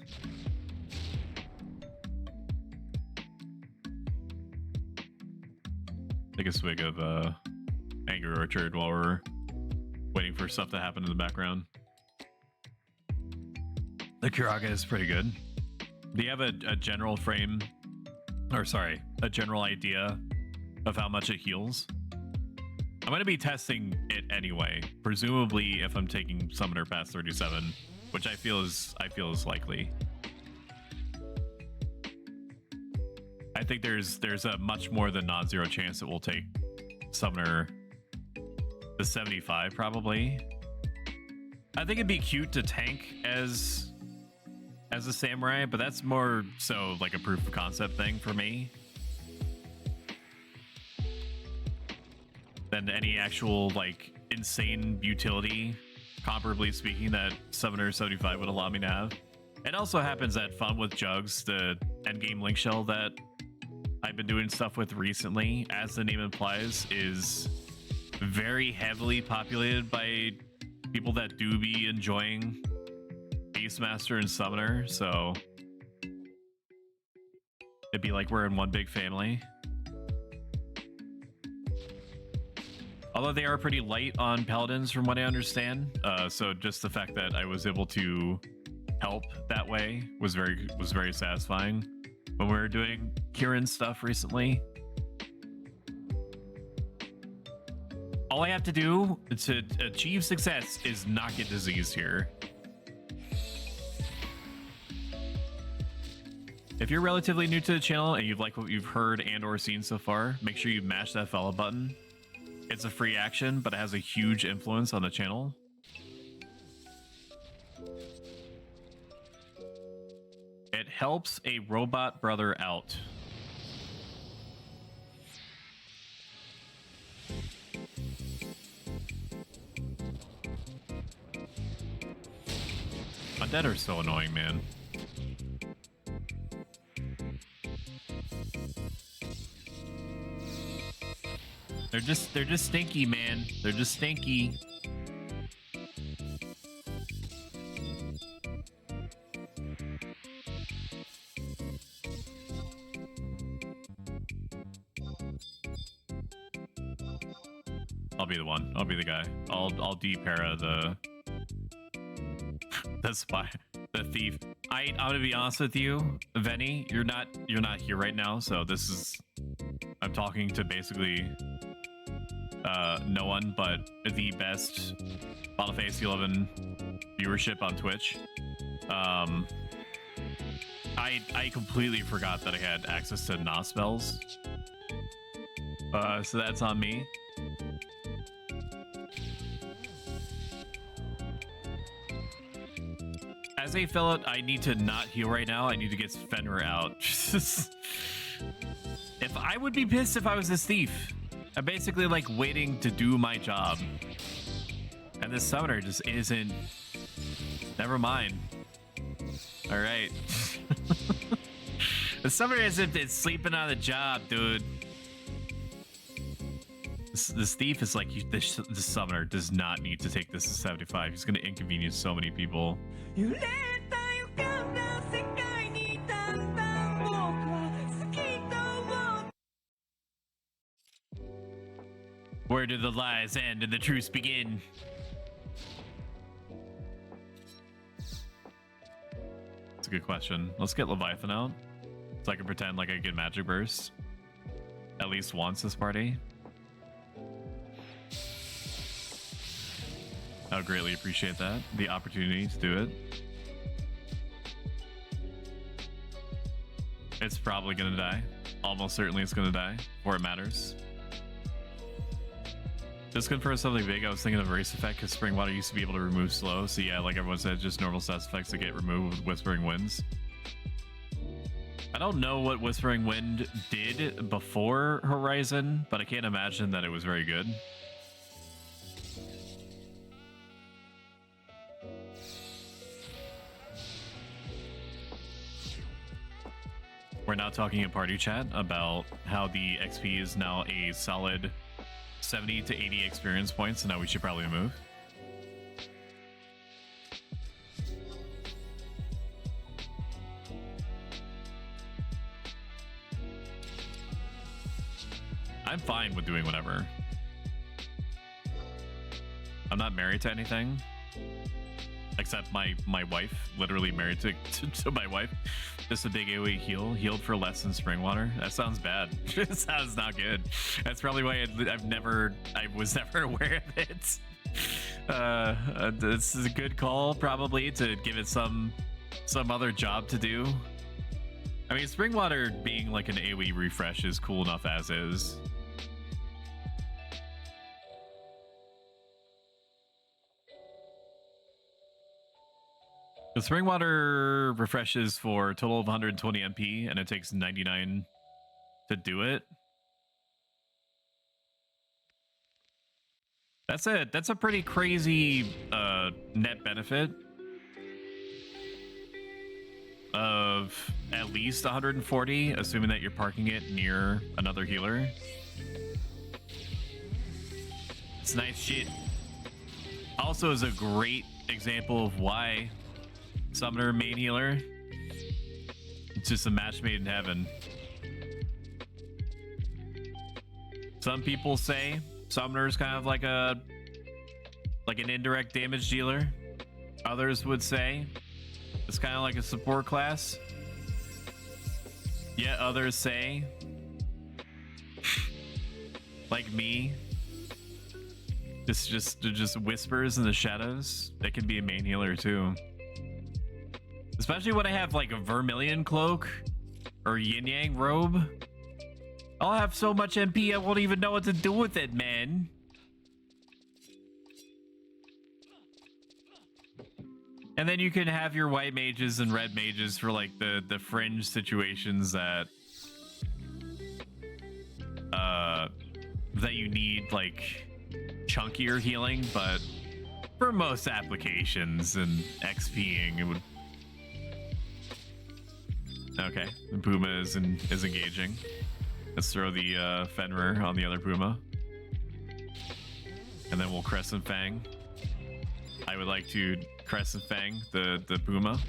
Take a swig of Angry Orchard while we're waiting for stuff to happen in the background. The Kiraga is pretty good. Do you have a general frame, or sorry, a general idea of how much it heals? I'm going to be testing it anyway, presumably if I'm taking Summoner past 37, which I feel is likely. I think there's a much more than non-zero chance that we'll take Summoner to 75 probably. I think it'd be cute to tank as a samurai, but that's more so like a proof of concept thing for me than any actual like insane utility, comparably speaking, that Summoner 75 would allow me to have. It also happens that Fun with Jugs, the endgame link shell that I've been doing stuff with recently, as the name implies, is very heavily populated by people that do be enjoying Beastmaster and Summoner, so it'd be like we're in one big family. Although they are pretty light on Paladins from what I understand, so just the fact that I was able to help that way was very satisfying when we were doing Kieran stuff recently. All I have to do to achieve success is not get diseased here. If you're relatively new to the channel and you've liked what you've heard and or seen so far, make sure you mash that follow button. It's a free action, but it has a huge influence on the channel. It helps a robot brother out. Undead are so annoying, man. They're just stinky, man. They're just stinky. I'll be the one. I'll be the guy. I'll de-para the spy, the thief. I'm gonna be honest with you, Venny. You're not here right now, so this is. I'm talking to basically no one but the best Bottle-Face 11 viewership on Twitch. I completely forgot that I had access to NOS spells. So that's on me. As a fellow, I need to not heal right now. I need to get Fenrir out. If I would be pissed if I was this thief. I'm basically like waiting to do my job. And this summoner just isn't. Never mind. All right. The summoner isn't sleeping on the job, dude. This thief is like, this summoner does not need to take this to 75. He's going to inconvenience so many people. Where do the lies end and the truths begin? That's a good question. Let's get Leviathan out so I can pretend like I get magic burst at least once this party. I would greatly appreciate that. The opportunity to do it. It's probably gonna die. Almost certainly it's gonna die before it matters. Just confirm something big. I was thinking of a race effect because spring water used to be able to remove slow. So yeah, like everyone said, just normal stats effects that get removed with Whispering Winds. I don't know what Whispering Wind did before Horizon, but I can't imagine that it was very good. We're now talking in party chat about how the XP is now a solid 70 to 80 experience points, and now we should probably move. I'm fine with doing whatever. I'm not married to anything. Except my wife. Literally married to my wife. Just a big AoE heal. Healed for less than spring water. That sounds bad. It sounds not good. That's probably why I was never aware of it. This is a good call, probably, to give it some other job to do. I mean, spring water being like an AoE refresh is cool enough as is. The spring water refreshes for a total of 120 MP, and it takes 99 to do it. That's it. That's a pretty crazy net benefit of at least 140, assuming that you're parking it near another healer. It's nice shit. Also is a great example of why Summoner main healer. It's just a match made in heaven. Some people say Summoner is kind of like an indirect damage dealer. Others would say it's kind of like a support class. Yet others say, like me, just whispers in the shadows. They can be a main healer too. Especially when I have like a Vermilion Cloak or Yin Yang Robe. I'll have so much MP I won't even know what to do with it, man. And then you can have your white mages and red mages for like the fringe situations that that you need like chunkier healing, but for most applications and XPing it would. Okay, the Puma is engaging. Let's throw the Fenrir on the other Puma. And then we'll Crescent Fang. I would like to Crescent Fang the Puma.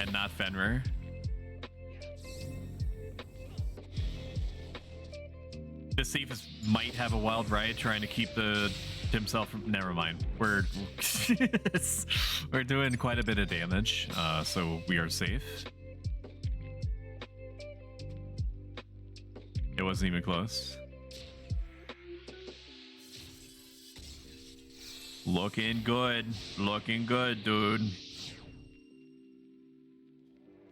And not Fenrir. The Cephas might have a wild riot trying to keep himself from. Never mind. We're doing quite a bit of damage, so we are safe. It wasn't even close. Looking good, dude.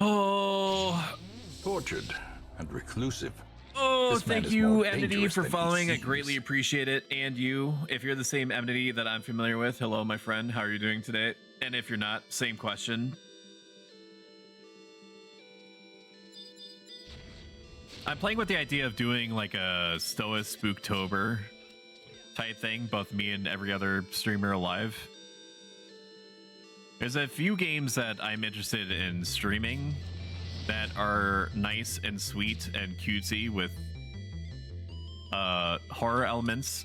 Oh, Tortured and reclusive. Oh, This man thank is you, more Enmity, dangerous for than he following. I seems. greatly appreciate it. And you, if you're the same Enmity that I'm familiar with, hello, my friend. How are you doing today? And if you're not, same question. I'm playing with the idea of doing like a Stoa Spooktober type thing, both me and every other streamer alive. There's a few games that I'm interested in streaming that are nice and sweet and cutesy with horror elements.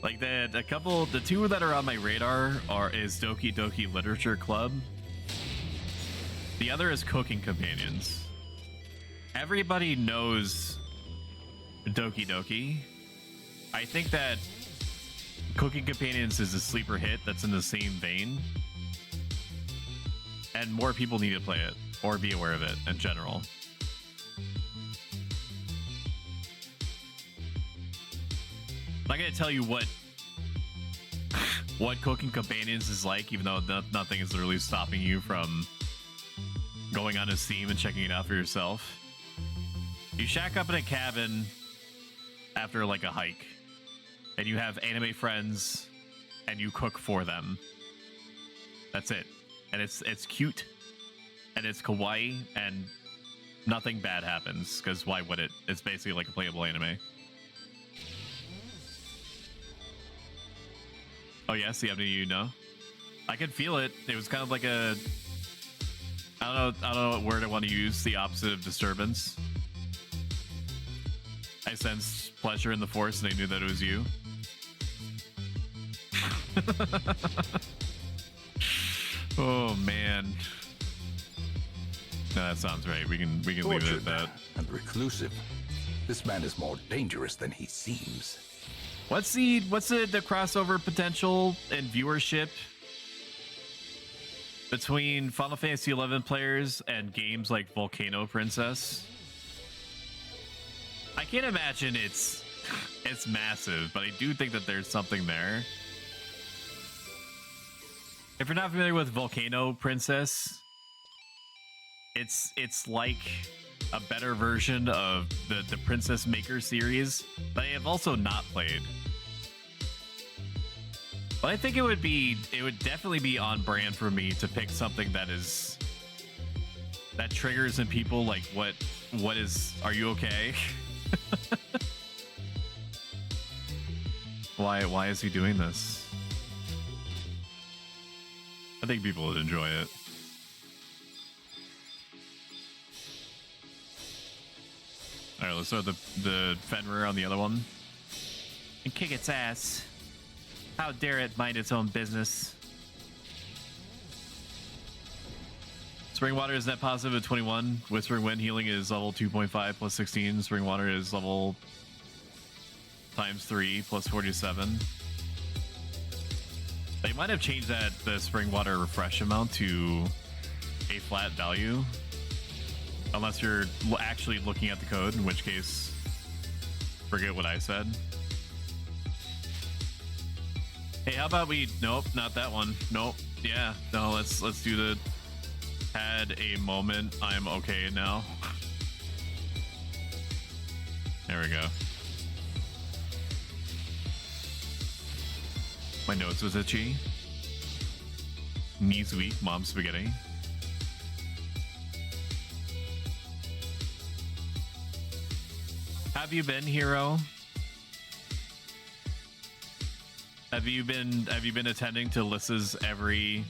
Like the two that are on my radar is Doki Doki Literature Club. The other is Cooking Companions. Everybody knows Doki Doki. I think that Cooking Companions is a sleeper hit that's in the same vein. And more people need to play it or be aware of it in general. I'm not going to tell you what what cooking companions is like, even though nothing is literally stopping you from going on Steam and checking it out for yourself. You shack up in a cabin after like a hike, and you have anime friends, and you cook for them. That's it, and it's cute, and it's kawaii, and nothing bad happens, because why would it? It's basically like a playable anime. Oh yes, the Ebony, you know, I could feel it. It was kind of like a, I don't know what word I want to use. The opposite of disturbance. I sensed pleasure in the force, and I knew that it was you. Oh man. No, that sounds right. We can leave it at that. And reclusive. This man is more dangerous than he seems. What's the crossover potential and viewership between Final Fantasy XI players and games like Volcano Princess? I can't imagine it's massive, but I do think that there's something there. If you're not familiar with Volcano Princess, it's like a better version of the Princess Maker series that I have also not played. But I think it would definitely be on brand for me to pick something that triggers in people like what is, are you okay? Why is he doing this? I think people would enjoy it. All right, let's throw the Fenrir on the other one and kick its ass. How dare it mind its own business? Spring Water is net positive at 21. Whispering Wind healing is level 2.5 plus 16. Spring Water is level times 3 plus 47. They might have changed the Spring Water refresh amount to a flat value. Unless you're actually looking at the code, in which case, forget what I said. Hey, how about we... Nope, not that one. Nope. Yeah, no, let's do the... Had a moment, I'm okay now. There we go. My nose was itchy. Knees weak, mom spaghetti. Have you been, Hero? Have you been attending to Lissa's every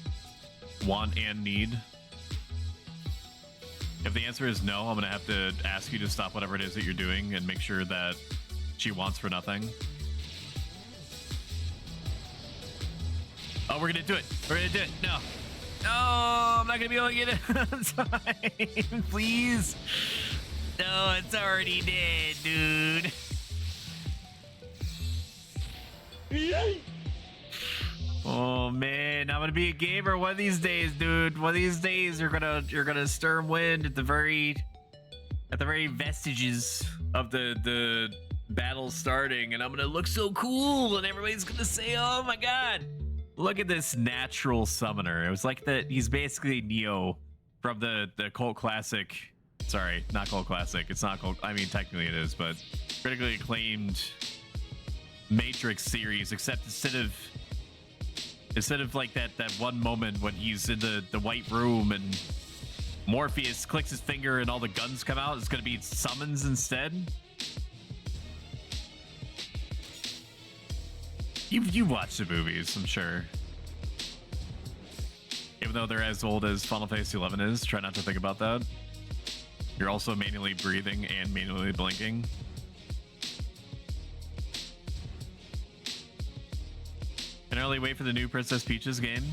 want and need? If the answer is no, I'm gonna have to ask you to stop whatever it is that you're doing and make sure that she wants for nothing. Oh, we're gonna do it. We're gonna do it. No. No, I'm not gonna be able to get it on time. Please. No, it's already dead, dude. Oh man, I'm gonna be a gamer one of these days, dude. One of these days, you're gonna sturm wind at the very vestiges of the battle starting, and I'm gonna look so cool, and everybody's gonna say, "Oh my god, look at this natural summoner." It was like he's basically Neo from the cult classic. Sorry, not cult classic. It's not cult. I mean, technically it is, but critically acclaimed Matrix series, except instead of like that one moment when he's in the white room and Morpheus clicks his finger and all the guns come out, it's gonna be summons instead. You've watched the movies, I'm sure. Even though they're as old as Final Fantasy XI is, try not to think about that. You're also manually breathing and manually blinking. Can I really wait for the new Princess Peach's game?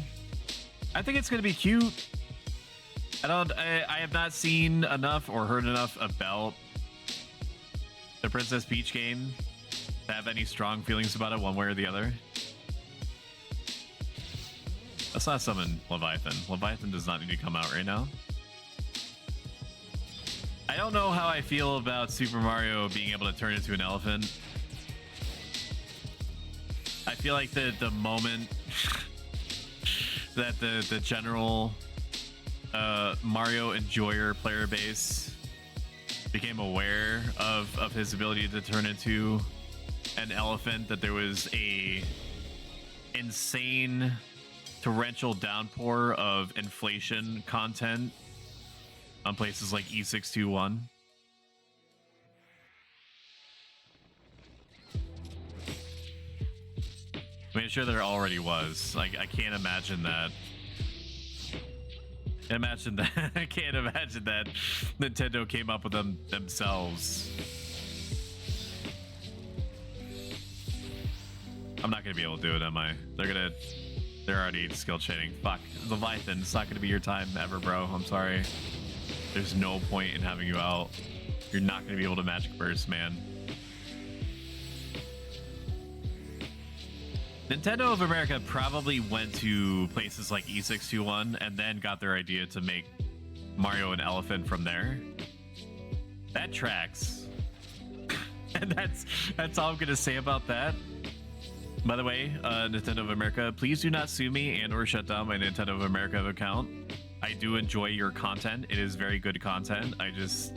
I think it's gonna be cute. I have not seen enough or heard enough about the Princess Peach game to have any strong feelings about it one way or the other. Let's not summon Leviathan. Leviathan does not need to come out right now. I don't know how I feel about Super Mario being able to turn into an elephant. I feel like the moment that the general Mario enjoyer player base became aware of his ability to turn into an elephant, that there was a insane torrential downpour of inflation content on places like E621. I mean, sure there already was. Like, I can't imagine that. I can't imagine that Nintendo came up with them themselves. I'm not gonna be able to do it, am I? They're already skill chaining. Fuck, Leviathan, it's not gonna be your time ever, bro. I'm sorry. There's no point in having you out. You're not gonna be able to magic burst, man. Nintendo of America probably went to places like E621 and then got their idea to make Mario an elephant from there. That tracks. And that's all I'm gonna say about that. By the way, Nintendo of America, please do not sue me and or shut down my Nintendo of America account. I do enjoy your content. It is very good content. I just...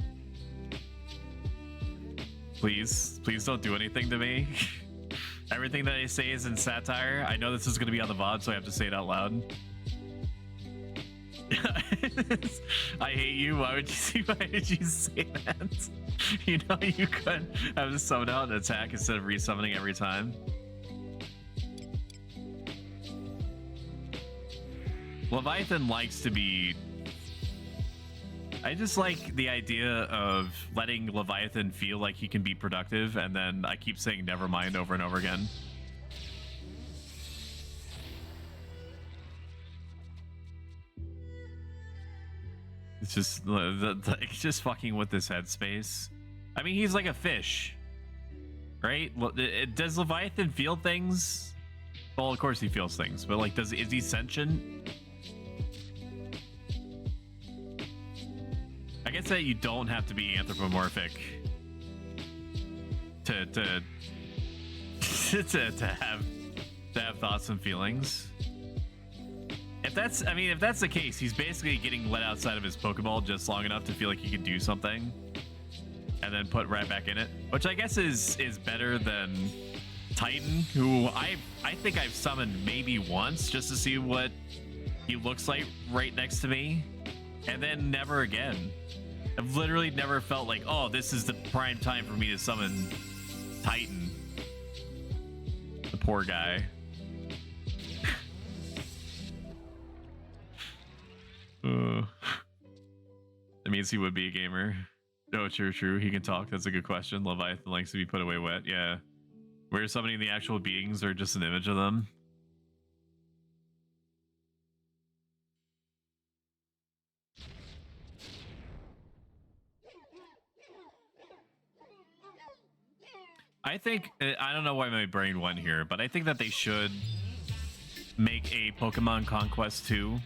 Please don't do anything to me. Everything that I say is in satire. I know this is going to be on the VOD, so I have to say it out loud. I hate you. Why did you say that? You know you could have to summon out and attack instead of resummoning every time. Leviathan likes to be... I just like the idea of letting Leviathan feel like he can be productive, and then I keep saying never mind over and over again. It's just fucking with this headspace. I mean, he's like a fish, right? Does Leviathan feel things? Well, of course he feels things, but like, is he sentient? I guess that you don't have to be anthropomorphic to have thoughts and feelings. If that's the case, he's basically getting let outside of his Pokeball just long enough to feel like he can do something, and then put right back in it, which I guess is better than Titan, who I think I've summoned maybe once just to see what he looks like right next to me, and then never again. I've literally never felt like, oh, this is the prime time for me to summon Titan. The poor guy. That means he would be a gamer. No, true. He can talk. That's a good question. Leviathan likes to be put away wet. Yeah. Where summoning the actual beings or just an image of them? I think, I don't know why my brain went here, but I think that they should make a Pokemon Conquest 2.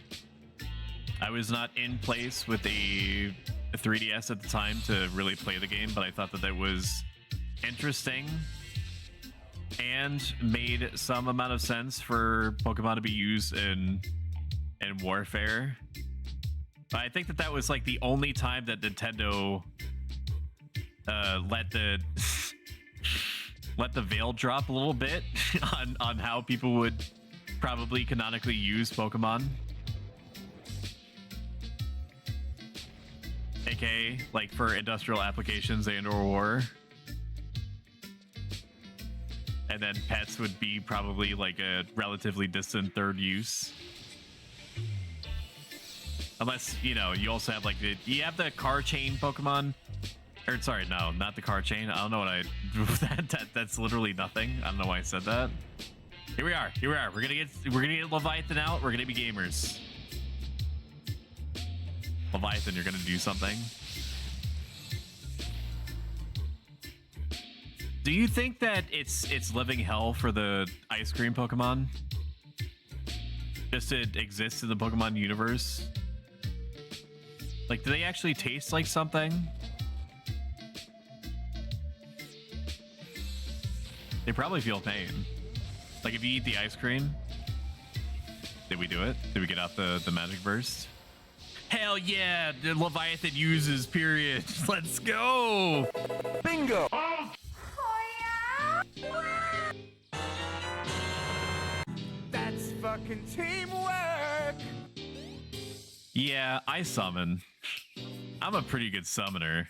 I was not in place with a 3DS at the time to really play the game, but I thought that was interesting and made some amount of sense for Pokemon to be used in warfare. But I think that was like the only time that Nintendo let the veil drop a little bit on how people would probably canonically use Pokemon. AKA, like, for industrial applications and or war. And then pets would be probably like a relatively distant third use. Unless, you know, you also have like you have the car chain Pokemon. Or sorry, no, not the car chain. I don't know what that's literally nothing. I don't know why I said that. Here we are. We're gonna get Leviathan out. We're gonna be gamers. Leviathan, you're gonna do something. Do you think that it's living hell for the ice cream Pokemon? Just to exist in the Pokemon universe? Like, do they actually taste like something? They probably feel pain. Like, if you eat the ice cream, Did we do it? Did we get out the magic burst? Hell yeah! The Leviathan uses period. Let's go! Bingo! That's fucking teamwork. Yeah, I summon. I'm a pretty good summoner.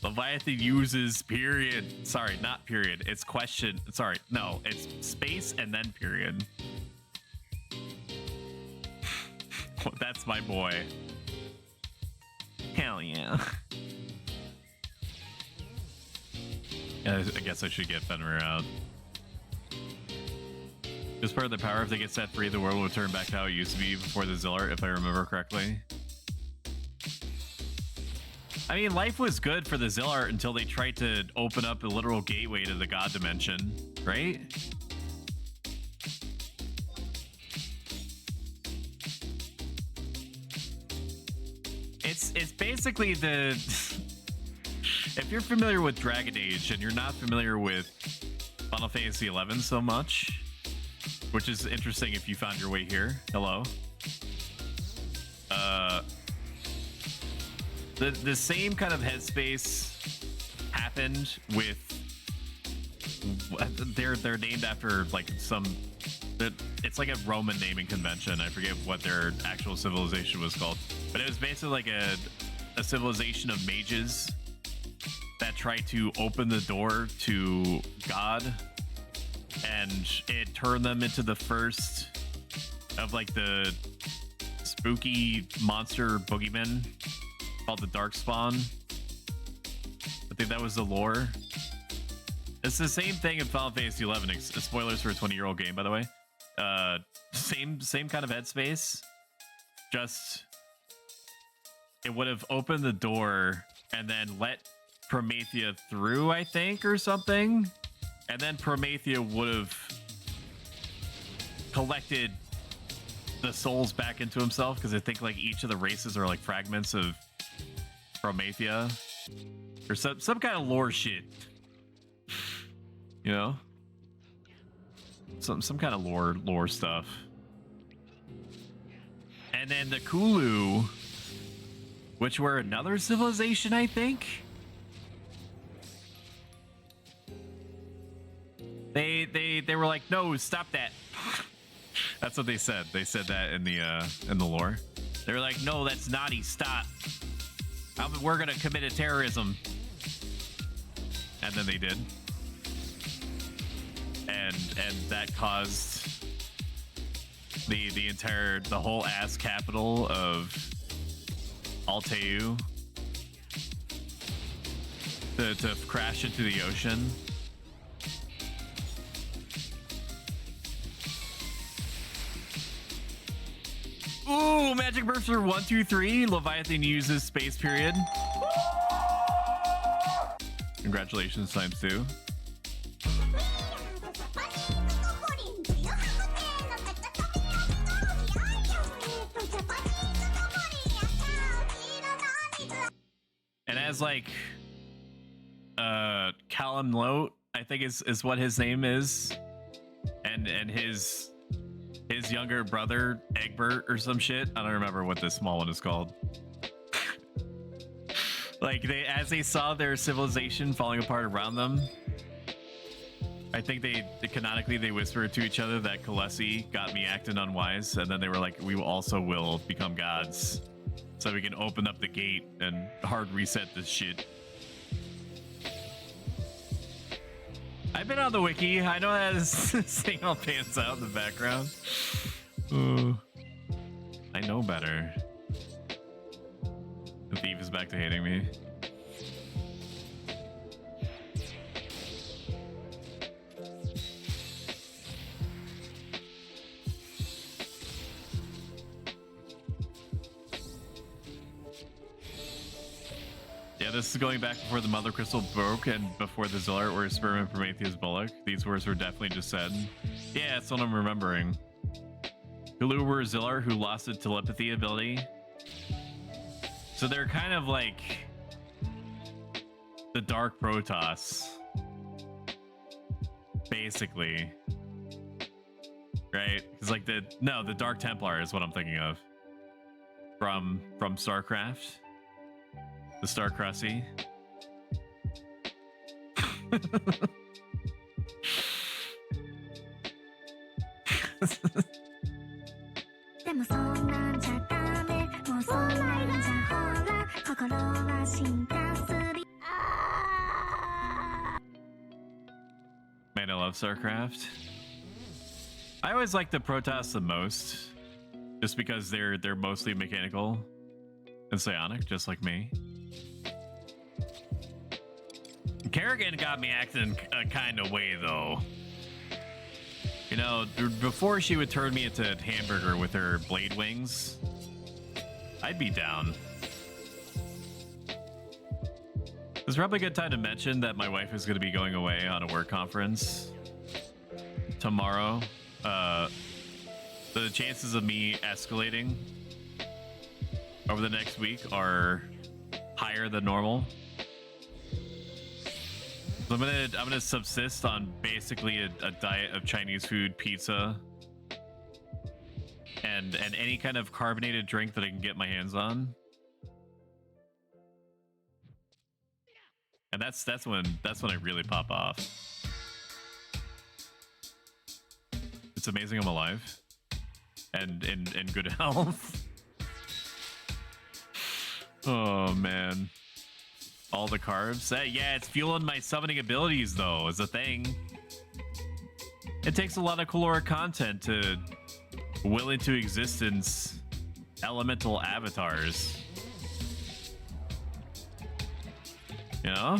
Leviathan uses period. Sorry, not period. It's question. Sorry, no, it's space and then period. That's my boy. Hell yeah. I guess I should get Fenrir out. As part of the power, if they get set free, the world will return back to how it used to be before the Zillart, if I remember correctly. I mean, life was good for the Zillart until they tried to open up a literal gateway to the god dimension, right? It's basically the... If you're familiar with Dragon Age and you're not familiar with Final Fantasy XI so much, which is interesting if you found your way here. Hello. The same kind of headspace happened with they're named after like some it's like a Roman naming convention. I forget what their actual civilization was called, but it was basically like a civilization of mages that tried to open the door to God, and it turned them into the first of like the spooky monster boogeymen called the Darkspawn. I think that was the lore. It's the same thing in Final Fantasy XI. Spoilers for a 20-year-old game, by the way. Same kind of headspace. Just it would have opened the door and then let Promethea through, I think, or something. And then Promethea would have collected the souls back into himself, because I think like each of the races are like fragments of Promethea or some kind of lore shit, you know, some kind of lore stuff. And then the Kulu, which were another civilization, I think. They were like, no, stop that. That's what they said. They said that in the lore. They were like, no, that's naughty. Stop. We're gonna commit a terrorism. And then they did. And that caused the whole ass capital of Alteu to crash into the ocean. Ooh, magic burst for 1, 2, 3. Leviathan uses space period. Congratulations times 2. And as like Callum Lote, I think is what his name is, and his younger brother Egbert or some shit. I don't remember what this small one is called. Like as they saw their civilization falling apart around them, I think they canonically they whispered to each other that Khaleesi got me acting unwise, and then they were like, we also will become gods, so we can open up the gate and hard reset this shit. I've been on the wiki. I know how this thing all pans out in the background. I know better. The thief is back to hating me. Yeah, this is going back before the Mother Crystal broke and before the Zillart were Sperm and Prometheus Bullock. These words were definitely just said. Yeah, that's what I'm remembering. Hulu were Zillart who lost the telepathy ability. So they're kind of like the Dark Protoss. Basically. Right? It's like the Dark Templar is what I'm thinking of. From StarCraft. The Star Crusty. でもそんなんじゃダメもうそんなんじゃほら心は進化する Man, I love StarCraft. I always like the Protoss the most, just because they're mostly mechanical and psionic, just like me. Kerrigan got me acting a kind of way, though. You know, before she would turn me into hamburger with her blade wings, I'd be down. It's probably a good time to mention that my wife is going to be going away on a work conference tomorrow. The chances of me escalating over the next week are higher than normal. So I'm gonna subsist on basically a diet of Chinese food, pizza, and any kind of carbonated drink that I can get my hands on. And that's when I really pop off. It's amazing I'm alive and in good health. Oh man. All the carbs. Yeah, it's fueling my summoning abilities, though, is a thing. It takes a lot of caloric content to will into existence elemental avatars. You know?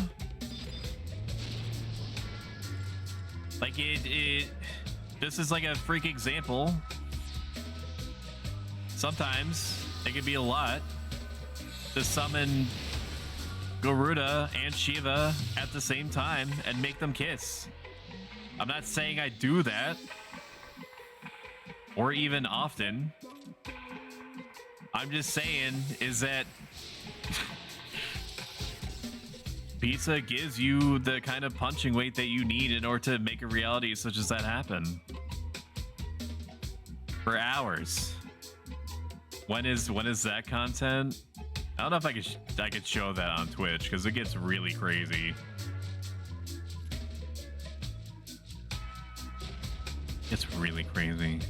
Like, this is like a freak example. Sometimes it can be a lot to summon Garuda and Shiva at the same time and make them kiss. I'm not saying I do that or even often. I'm just saying is that pizza gives you the kind of punching weight that you need in order to make a reality such as that happen for hours. When is that content? I don't know if I could show that on Twitch because it gets really crazy. It's really crazy.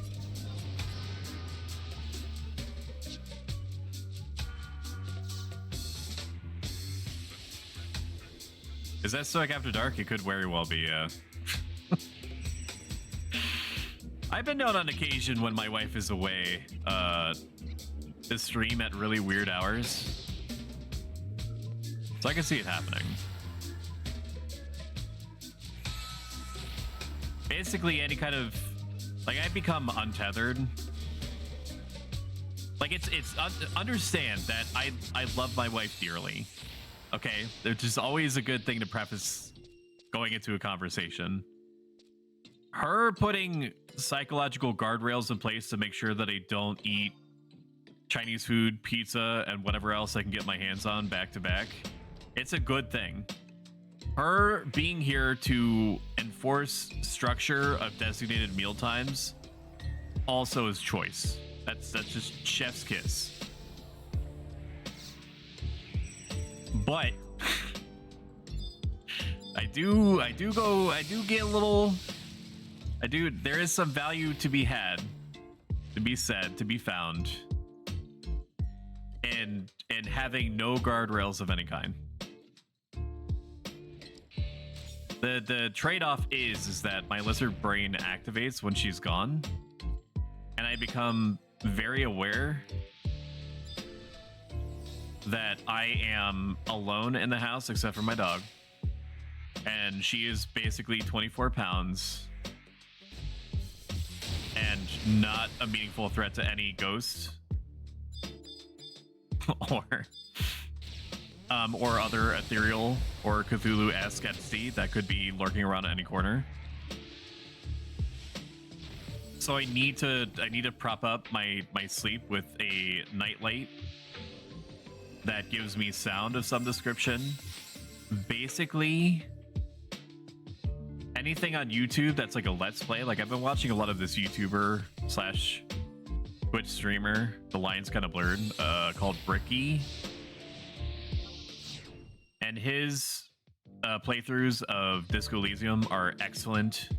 Is that Stoic After Dark? It could very well be, yeah. I've been known on occasion when my wife is away, to stream at really weird hours. So I can see it happening. Basically any kind of, like, I become untethered. Like, understand that I love my wife dearly. Okay, there's just always a good thing to preface going into a conversation. Her putting psychological guardrails in place to make sure that I don't eat Chinese food, pizza, and whatever else I can get my hands on back to back. It's a good thing. Her being here to enforce structure of designated meal times also is choice. That's just chef's kiss. But there is some value to be had, to be said, to be found in having no guardrails of any kind. The trade-off is that my lizard brain activates when she's gone, and I become very aware that I am alone in the house except for my dog, and she is basically 24 pounds and not a meaningful threat to any ghost or other ethereal or Cthulhu-esque entity that could be lurking around at any corner. So I need to prop up my sleep with a nightlight that gives me sound of some description basically anything on YouTube that's like a let's play. Like I've been watching a lot of this YouTuber slash Twitch streamer, the line's kind of blurred, called Bricky, and his playthroughs of Disco Elysium are excellent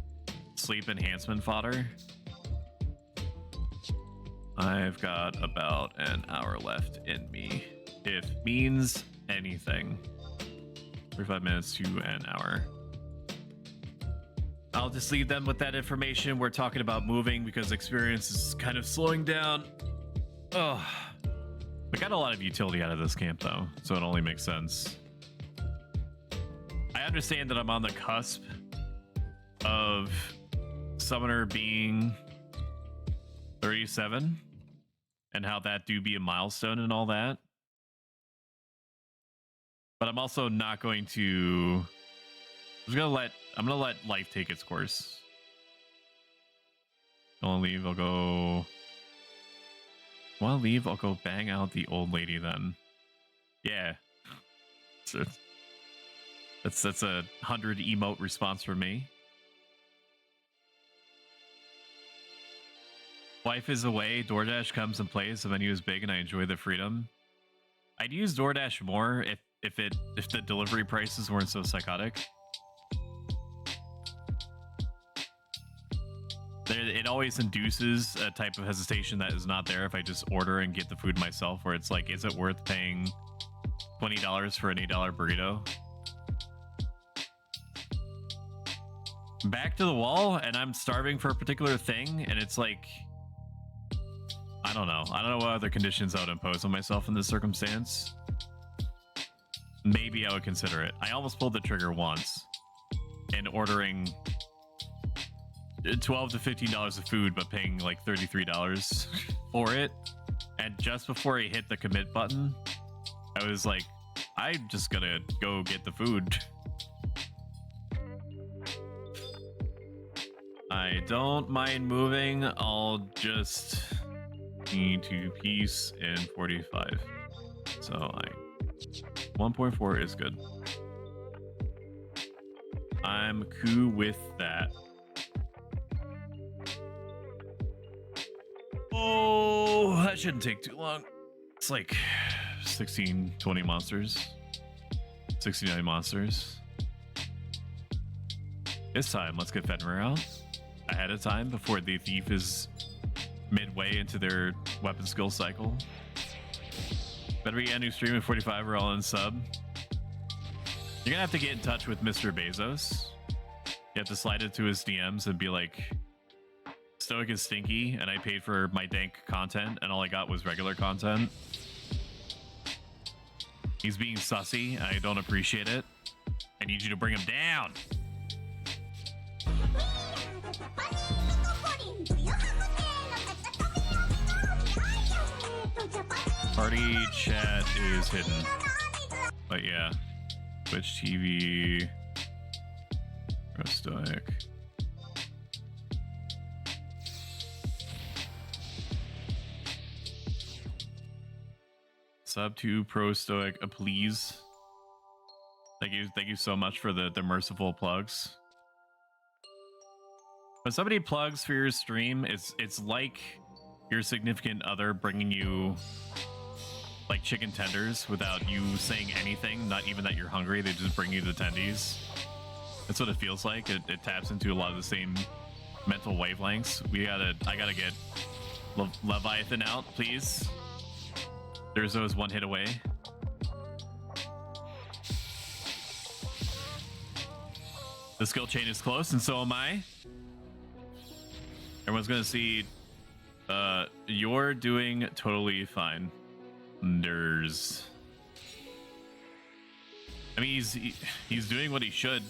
sleep enhancement fodder. I've got about an hour left in me, if means anything. 45 minutes to an hour. I'll just leave them with that information. We're talking about moving because experience is kind of slowing down. Oh, we got a lot of utility out of this camp though, so it only makes sense. I understand that I'm on the cusp of Summoner being 37 and how that do be a milestone and all that. But I'm also not going to... I'm gonna let life take its course. I'll leave, I'll go... Wanna leave, I'll go bang out the old lady then. Yeah. That's a 100 emote response from me. Wife is away, DoorDash comes and plays, the menu is big and I enjoy the freedom. I'd use DoorDash more if the delivery prices weren't so psychotic. It always induces a type of hesitation that is not there if I just order and get the food myself, where it's like, is it worth paying $20 for an $8 burrito? Back to the wall, and I'm starving for a particular thing, and it's like, I don't know what other conditions I would impose on myself in this circumstance. Maybe I would consider it. I almost pulled the trigger once in ordering $12 to $15 of food, but paying like $33 for it. And just before I hit the commit button, I was like, I'm just gonna go get the food. I don't mind moving. I'll just need to piece in 45. So 1.4 is good. I'm cool with that. Oh, that shouldn't take too long. It's like 16, 20 monsters. 69 monsters. This time, let's get Fenrir out ahead of time before the thief is midway into their weapon skill cycle. Better be a new stream at 45 or all in sub. You're gonna have to get in touch with Mr. Bezos. You have to slide it to his DMs and be like, Stoic is stinky and I paid for my dank content and all I got was regular content. He's being sussy and I don't appreciate it. I need you to bring him down. Party chat is hidden. But yeah. Twitch TV. Stoic. Sub to Pro Stoic, please. Thank you so much for the merciful plugs. When somebody plugs for your stream, it's like your significant other bringing you like chicken tenders without you saying anything, not even that you're hungry, they just bring you the tendies. That's what it feels like. It taps into a lot of the same mental wavelengths. I gotta get Leviathan out, please. There's those one hit away. The skill chain is close, and so am I. Everyone's gonna see. You're doing totally fine. There's. I mean, he's doing what he should,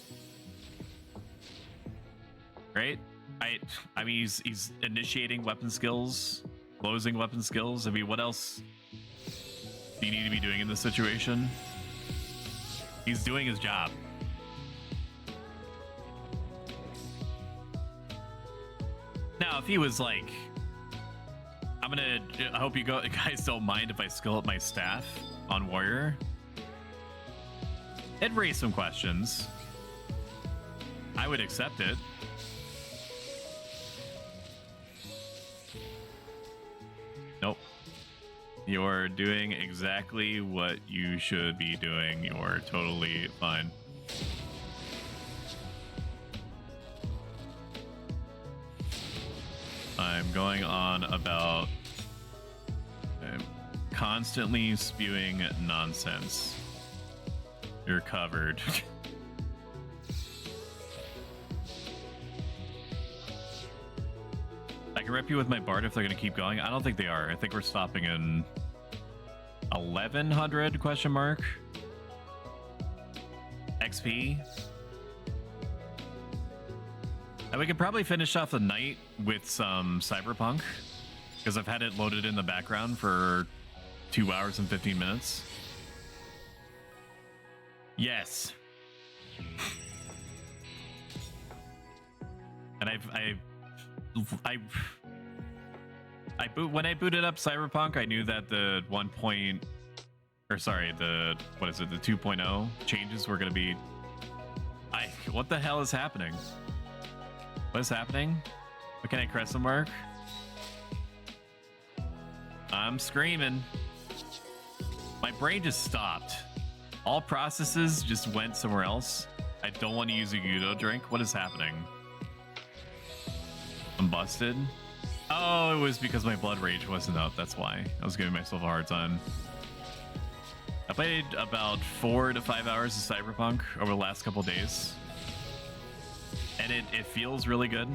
right? I mean, he's initiating weapon skills, closing weapon skills. I mean, what else do you need to be doing in this situation? He's doing his job. Now, if he was like, I hope you guys don't mind if I skill up my staff on Warrior. It raised some questions. I would accept it. Nope. You're doing exactly what you should be doing. You're totally fine. I'm going on about constantly spewing nonsense. You're covered. I can rep you with my Bard if they're going to keep going. I don't think they are. I think we're stopping in 1100 question mark XP. And we could probably finish off the night with some Cyberpunk because I've had it loaded in the background for 2 hours and 15 minutes. Yes. And when I booted up Cyberpunk, I knew that the the 2.0 changes were going to be. What the hell is happening? What is happening? What can I crescent mark? I'm screaming. My brain just stopped. All processes just went somewhere else. I don't want to use a Guido drink. What is happening? I'm busted. Oh, it was because my blood rage wasn't up. That's why. I was giving myself a hard time. I played about 4 to 5 hours of Cyberpunk over the last couple days. And it feels really good.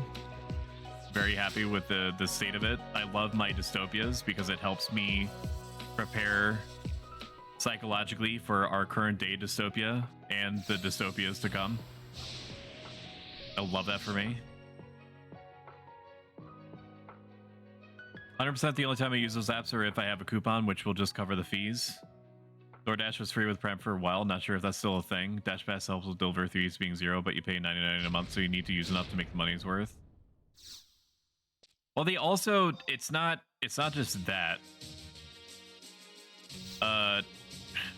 Very happy with the state of it. I love my dystopias because it helps me prepare psychologically for our current day dystopia and the dystopias to come. I love that for me. 100% the only time I use those apps are if I have a coupon, which will just cover the fees. DoorDash was free with Prime for a while. Not sure if that's still a thing. Dash Pass helps with delivery fees being 0, but you pay $99 a month, so you need to use enough to make the money's worth. Well, they also, it's not just that.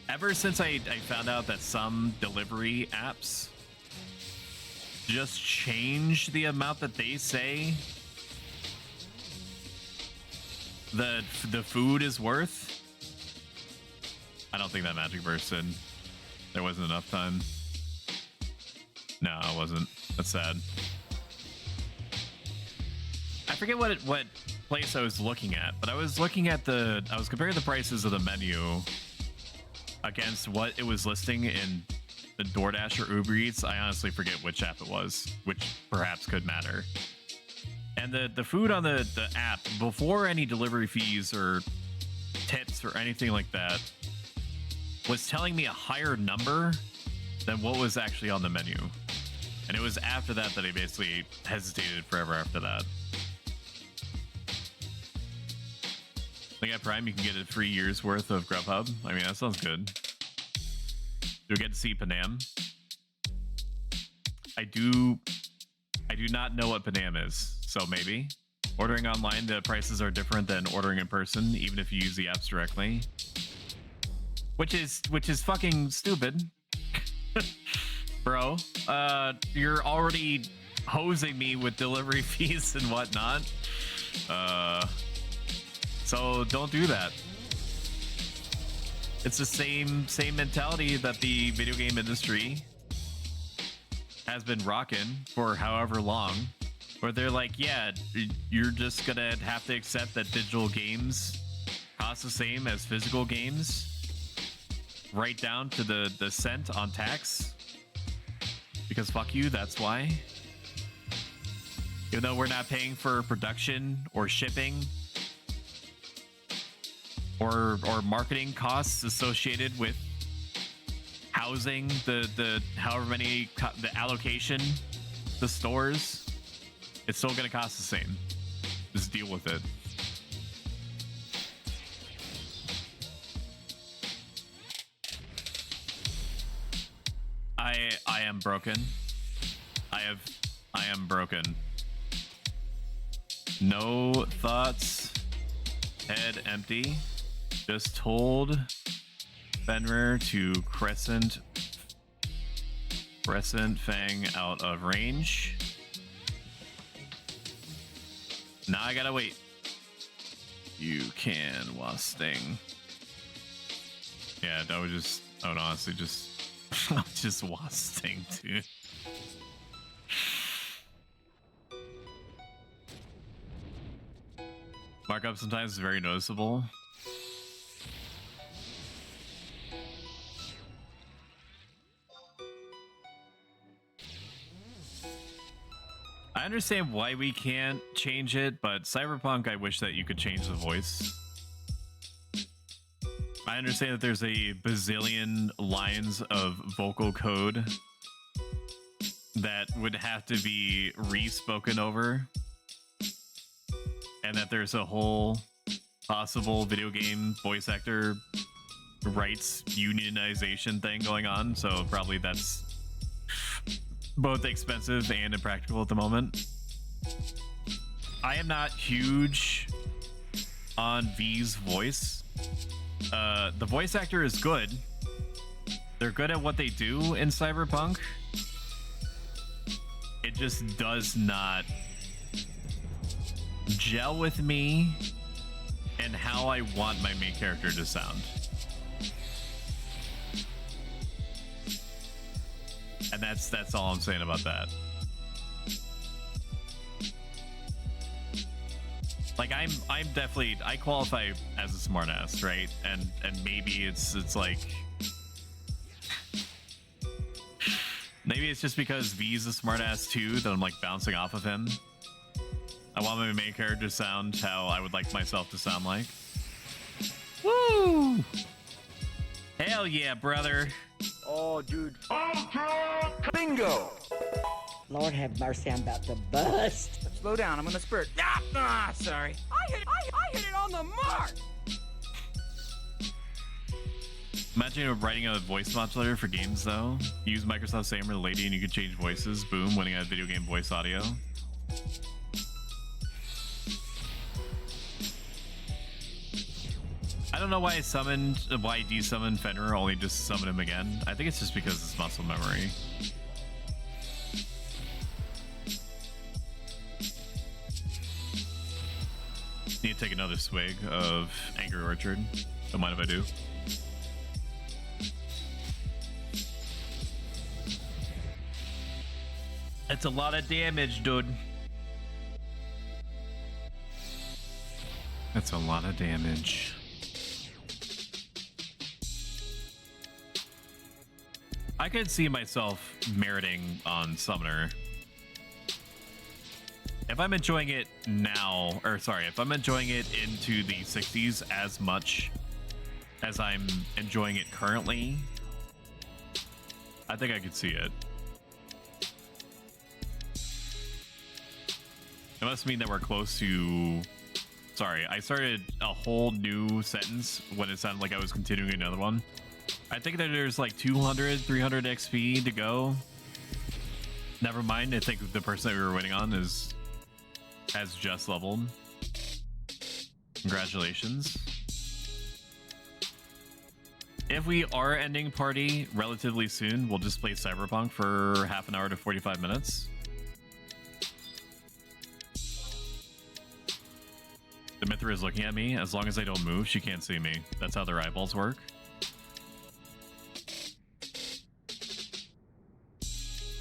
Ever since I found out that some delivery apps just change the amount that they say the food is worth, I don't think that magic burst in. There wasn't enough time. No, it wasn't. That's sad. I forget what place I was looking at, but I was looking at I was comparing the prices of the menu against what it was listing in the DoorDash or Uber Eats. I honestly forget which app it was, which perhaps could matter. And the food on the app, before any delivery fees or tips or anything like that, was telling me a higher number than what was actually on the menu. And it was after that I basically hesitated forever after that. I think at Prime you can get a 3 years worth of Grubhub. I mean, that sounds good. Do we get to see Panam? I do not know what Panam is, so maybe. Ordering online, the prices are different than ordering in person, even if you use the apps directly. Which is fucking stupid. Bro, you're already hosing me with delivery fees and whatnot. So don't do that. It's the same mentality that the video game industry has been rocking for however long, where they're like, yeah, you're just gonna have to accept that digital games cost the same as physical games, right down to the cent on tax, because fuck you, that's why. Even though we're not paying for production or shipping or marketing costs associated with housing the however many the allocation, the stores, it's still going to cost the same. Just deal with it. I am broken. I am broken. No thoughts. Head empty. Just told Fenrir to crescent Crescent Fang out of range. Now I gotta wait. You can Wasting. Yeah, I would just, I would honestly just, just Wasting, dude. Markup sometimes is very noticeable. I understand why we can't change it, but Cyberpunk, I wish that you could change the voice. I understand that there's a bazillion lines of vocal code that would have to be re-spoken over, and that there's a whole possible video game voice actor rights unionization thing going on, so probably that's both expensive and impractical at the moment. I am not huge on V's voice. The voice actor is good. They're good at what they do in Cyberpunk. It just does not gel with me and how I want my main character to sound. And that's all I'm saying about that. Like I'm definitely, I qualify as a smartass, right? And maybe it's like, maybe it's just because V's a smartass too that I'm like bouncing off of him. I want my main character to sound how I would like myself to sound like. Woo! Hell yeah, brother. Oh, dude. Bingo! Lord have mercy, I'm about to bust. Slow down, I'm gonna spurt. Sorry. I hit it on the mark! Imagine writing a voice modulator for games though. Use Microsoft Sam or the lady and you could change voices. Boom, winning a video game voice audio. I don't know why I desummoned Fenrir, only just summon him again. I think it's just because it's muscle memory. Need to take another swig of Angry Orchard. Don't mind if I do. That's a lot of damage, dude. That's a lot of damage. I could see myself meriting on Summoner. If I'm enjoying it now, or sorry, if I'm enjoying it into the 60s as much as I'm enjoying it currently, I think I could see it. It must mean that we're close to... Sorry, I started a whole new sentence when it sounded like I was continuing another one. I think that there's like 200, 300 XP to go. Never mind, I think the person that we were waiting on has just leveled. Congratulations. If we are ending party relatively soon, we'll just play Cyberpunk for half an hour to 45 minutes. The Mithra is looking at me. As long as I don't move, she can't see me. That's how their eyeballs work.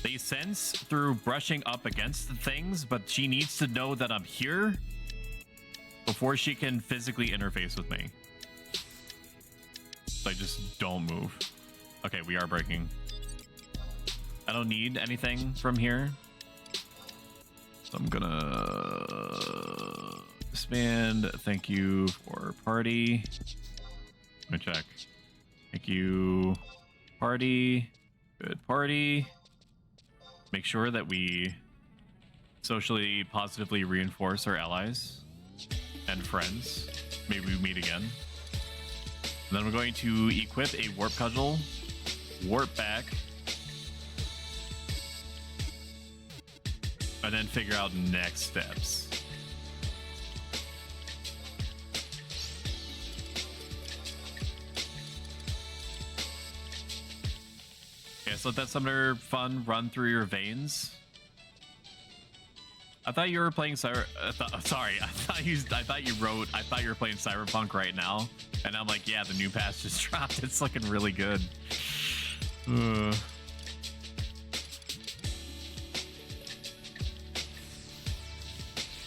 They sense through brushing up against the things, but she needs to know that I'm here before she can physically interface with me. So I just don't move. Okay, we are breaking. I don't need anything from here. So I'm gonna disband. Thank you for party. Let me check. Thank you. Party. Good party. Make sure that we socially positively reinforce our allies and friends. Maybe we meet again. And then we're going to equip a warp cudgel, warp back, and then figure out next steps. Yeah, Just let that summoner fun run through your veins. I thought you were playing sorry, I thought you were playing Cyberpunk right now, and I'm like, yeah, the new patch just dropped. It's looking really good.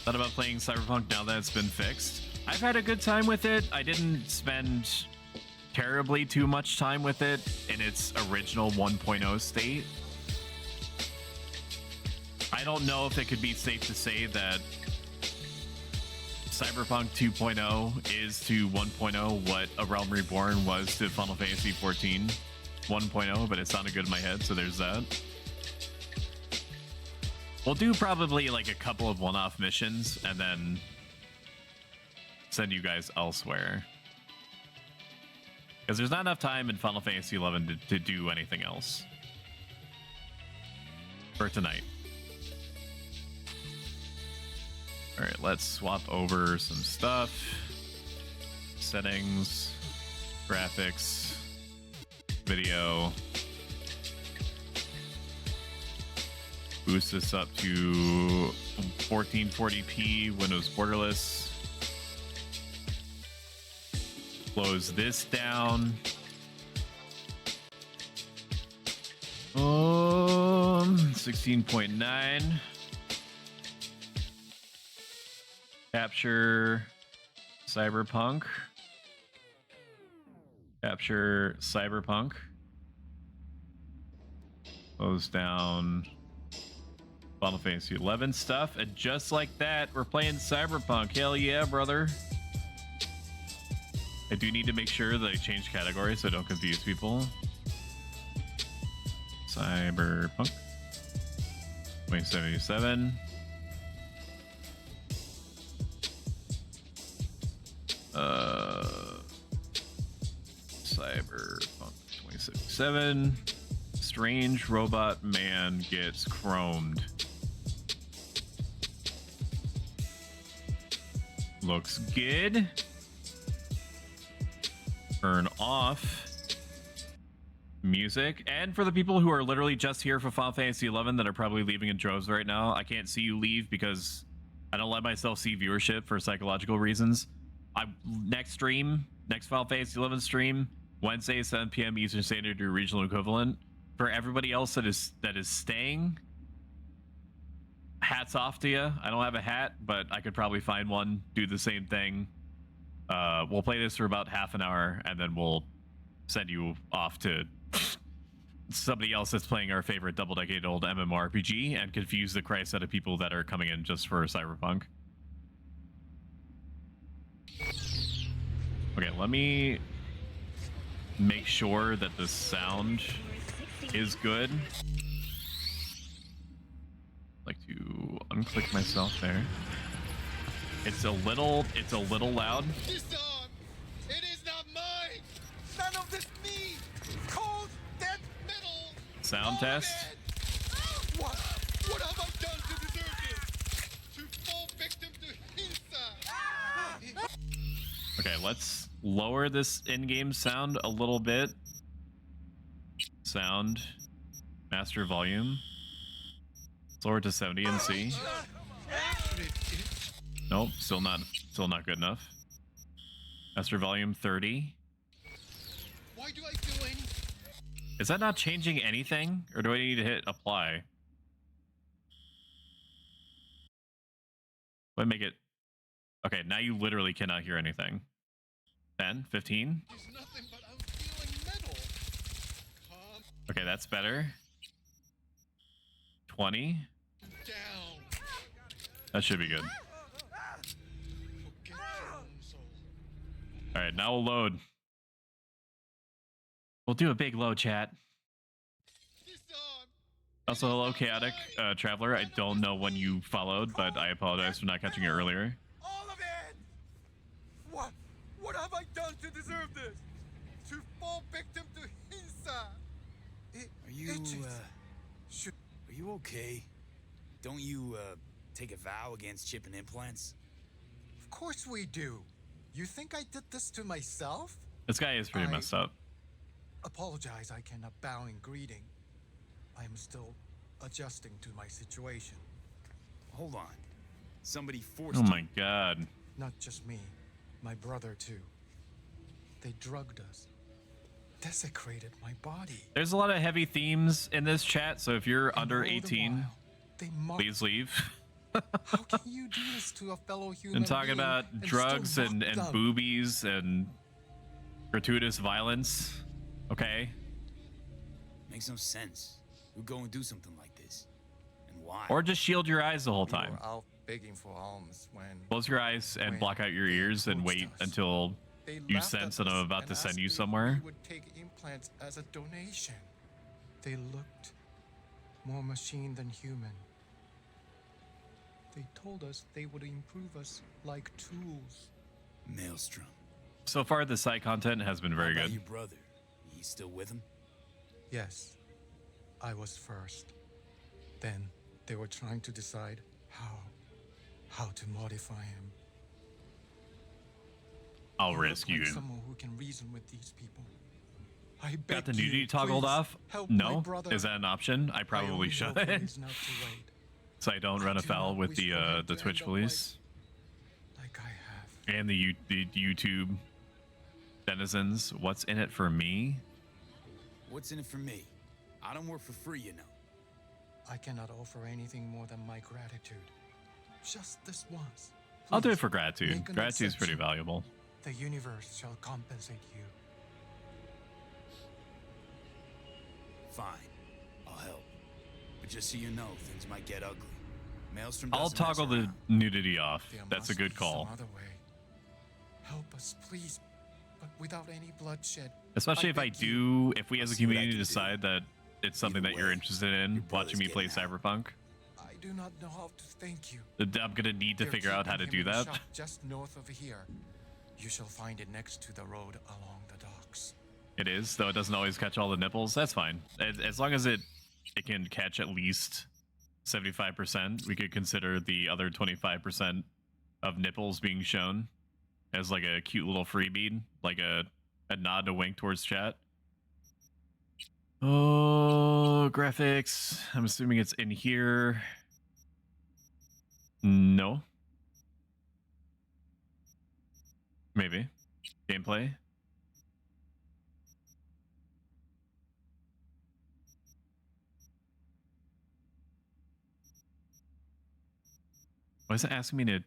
Thought about playing Cyberpunk now that it's been fixed. I've had a good time with it. I didn't spend terribly too much time with it in its original 1.0 state. I don't know if it could be safe to say that Cyberpunk 2.0 is to 1.0 what A Realm Reborn was to Final Fantasy 14 1.0, but it sounded good in my head, so there's that. We'll do probably like a couple of one-off missions and then send you guys elsewhere. Because there's not enough time in Final Fantasy 11 to do anything else for tonight. All right, let's swap over some stuff. Settings, graphics, video. Boost this up to 1440p, Windows borderless. Close this down. 16.9. Capture Cyberpunk. Capture Cyberpunk. Close down Final Fantasy 11 stuff. And just like that, we're playing Cyberpunk. Hell yeah, brother. I do need to make sure that I change categories so I don't confuse people. Cyberpunk 2077. Cyberpunk 2077. Strange robot man gets chromed. Looks good. Turn off music. And for the people who are literally just here for Final Fantasy 11 that are probably leaving in droves right now, I can't see you leave because I don't let myself see viewership for psychological reasons. Next Final Fantasy 11 stream, Wednesday, 7 p.m. Eastern Standard or regional equivalent. For everybody else that is staying, hats off to you. I don't have a hat, but I could probably find one, do the same thing. We'll play this for about half an hour, and then we'll send you off to somebody else that's playing our favorite double-decade-old MMORPG and confuse the Christ out of people that are coming in just for Cyberpunk. Okay, let me make sure that the sound is good. Like to unclick myself there. It's a little loud. Disarm! It is not mine! None of this me! Cold, dead metal! Sound test. What have I done to deserve this? To fall victim to Hinsa! Okay, let's lower this in-game sound a little bit. Sound. Master volume. Let's lower it to 70 and see. Nope, still not good enough. Master volume 30. Why do I do anything? Is that not changing anything? Or do I need to hit apply? Let me make it... Okay, now you literally cannot hear anything. 10, 15. There's nothing but I'm feeling metal. Calm Okay, that's better. 20. down. That should be good. Forget your own soul. Alright, now we'll load. We'll do a big load, chat. Disarm! Also, hello, Chaotic Traveler. I don't know when you followed, but I apologize for not catching it earlier. All of it! What have I done to deserve this? To fall victim to Hinsa! Are you okay? Don't you, take a vow against chipping implants? Of course we do. You think I did this to myself? This guy is pretty messed up. Apologize, I cannot bow in greeting. I'm still adjusting to my situation. Hold on. Somebody forced Oh you. my god. Not just me, my brother too. They drugged us, desecrated my body. There's a lot of heavy themes in this chat, so if you're And under all the 18, while, they mocked please leave. How can you do this to a fellow human And talking being about and drugs still and mock them? boobies and gratuitous violence. Okay. Makes no sense. Who'd go and do something like this? And why? Or just shield your eyes the whole We time. were out begging for alms when Close your eyes and when block out your they ears and approached wait us. until they you laughed sense at that I'm us about and to send asked you if somewhere. we would take implants as a donation. They looked more machine than human. They told us they would improve us like tools. Maelstrom. So far, the side content has been very How about good. your brother? He's still with him? Yes, I was first. Then they were trying to decide how to modify him. I'll You look risk like you. someone who can reason with these people. I beg Got the you, nudity toggled please off? help my No? brother. Is that an option? I I probably only should. hope it is not too late. So I don't I run do afoul not with wish the for him the to Twitch end up police like I have. and the YouTube denizens. What's in it for me? What's in it for me? I don't work for free, you know. I cannot offer anything more than my gratitude. Just this once. I'll do it Please, for gratitude. make an Gratitude is pretty exception. valuable. The universe shall compensate you. Fine. I'll help. But just so you know, things might get ugly. Maelstrom I'll doesn't mess toggle the around. nudity off. There That's a must good be call. Some other way. Help us, please, but without any bloodshed. Especially if I beg you. do, if we as a see what I community can do. decide that it's something Either that you're way, interested in, your brother's watching me play getting out. Cyberpunk, I do not know how to thank you. I'm gonna need to They're figure out how to keeping do him in a that. shop just north of here. You shall find it next to the road along the docks. It is, though it doesn't always catch all the nipples. That's fine. As long as it can catch at least 75%, we could consider the other 25% of nipples being shown as like a cute little freebie, like a nod to wink towards chat. Oh, graphics. I'm assuming it's in here. No. Maybe. Gameplay. Why is it asking me to...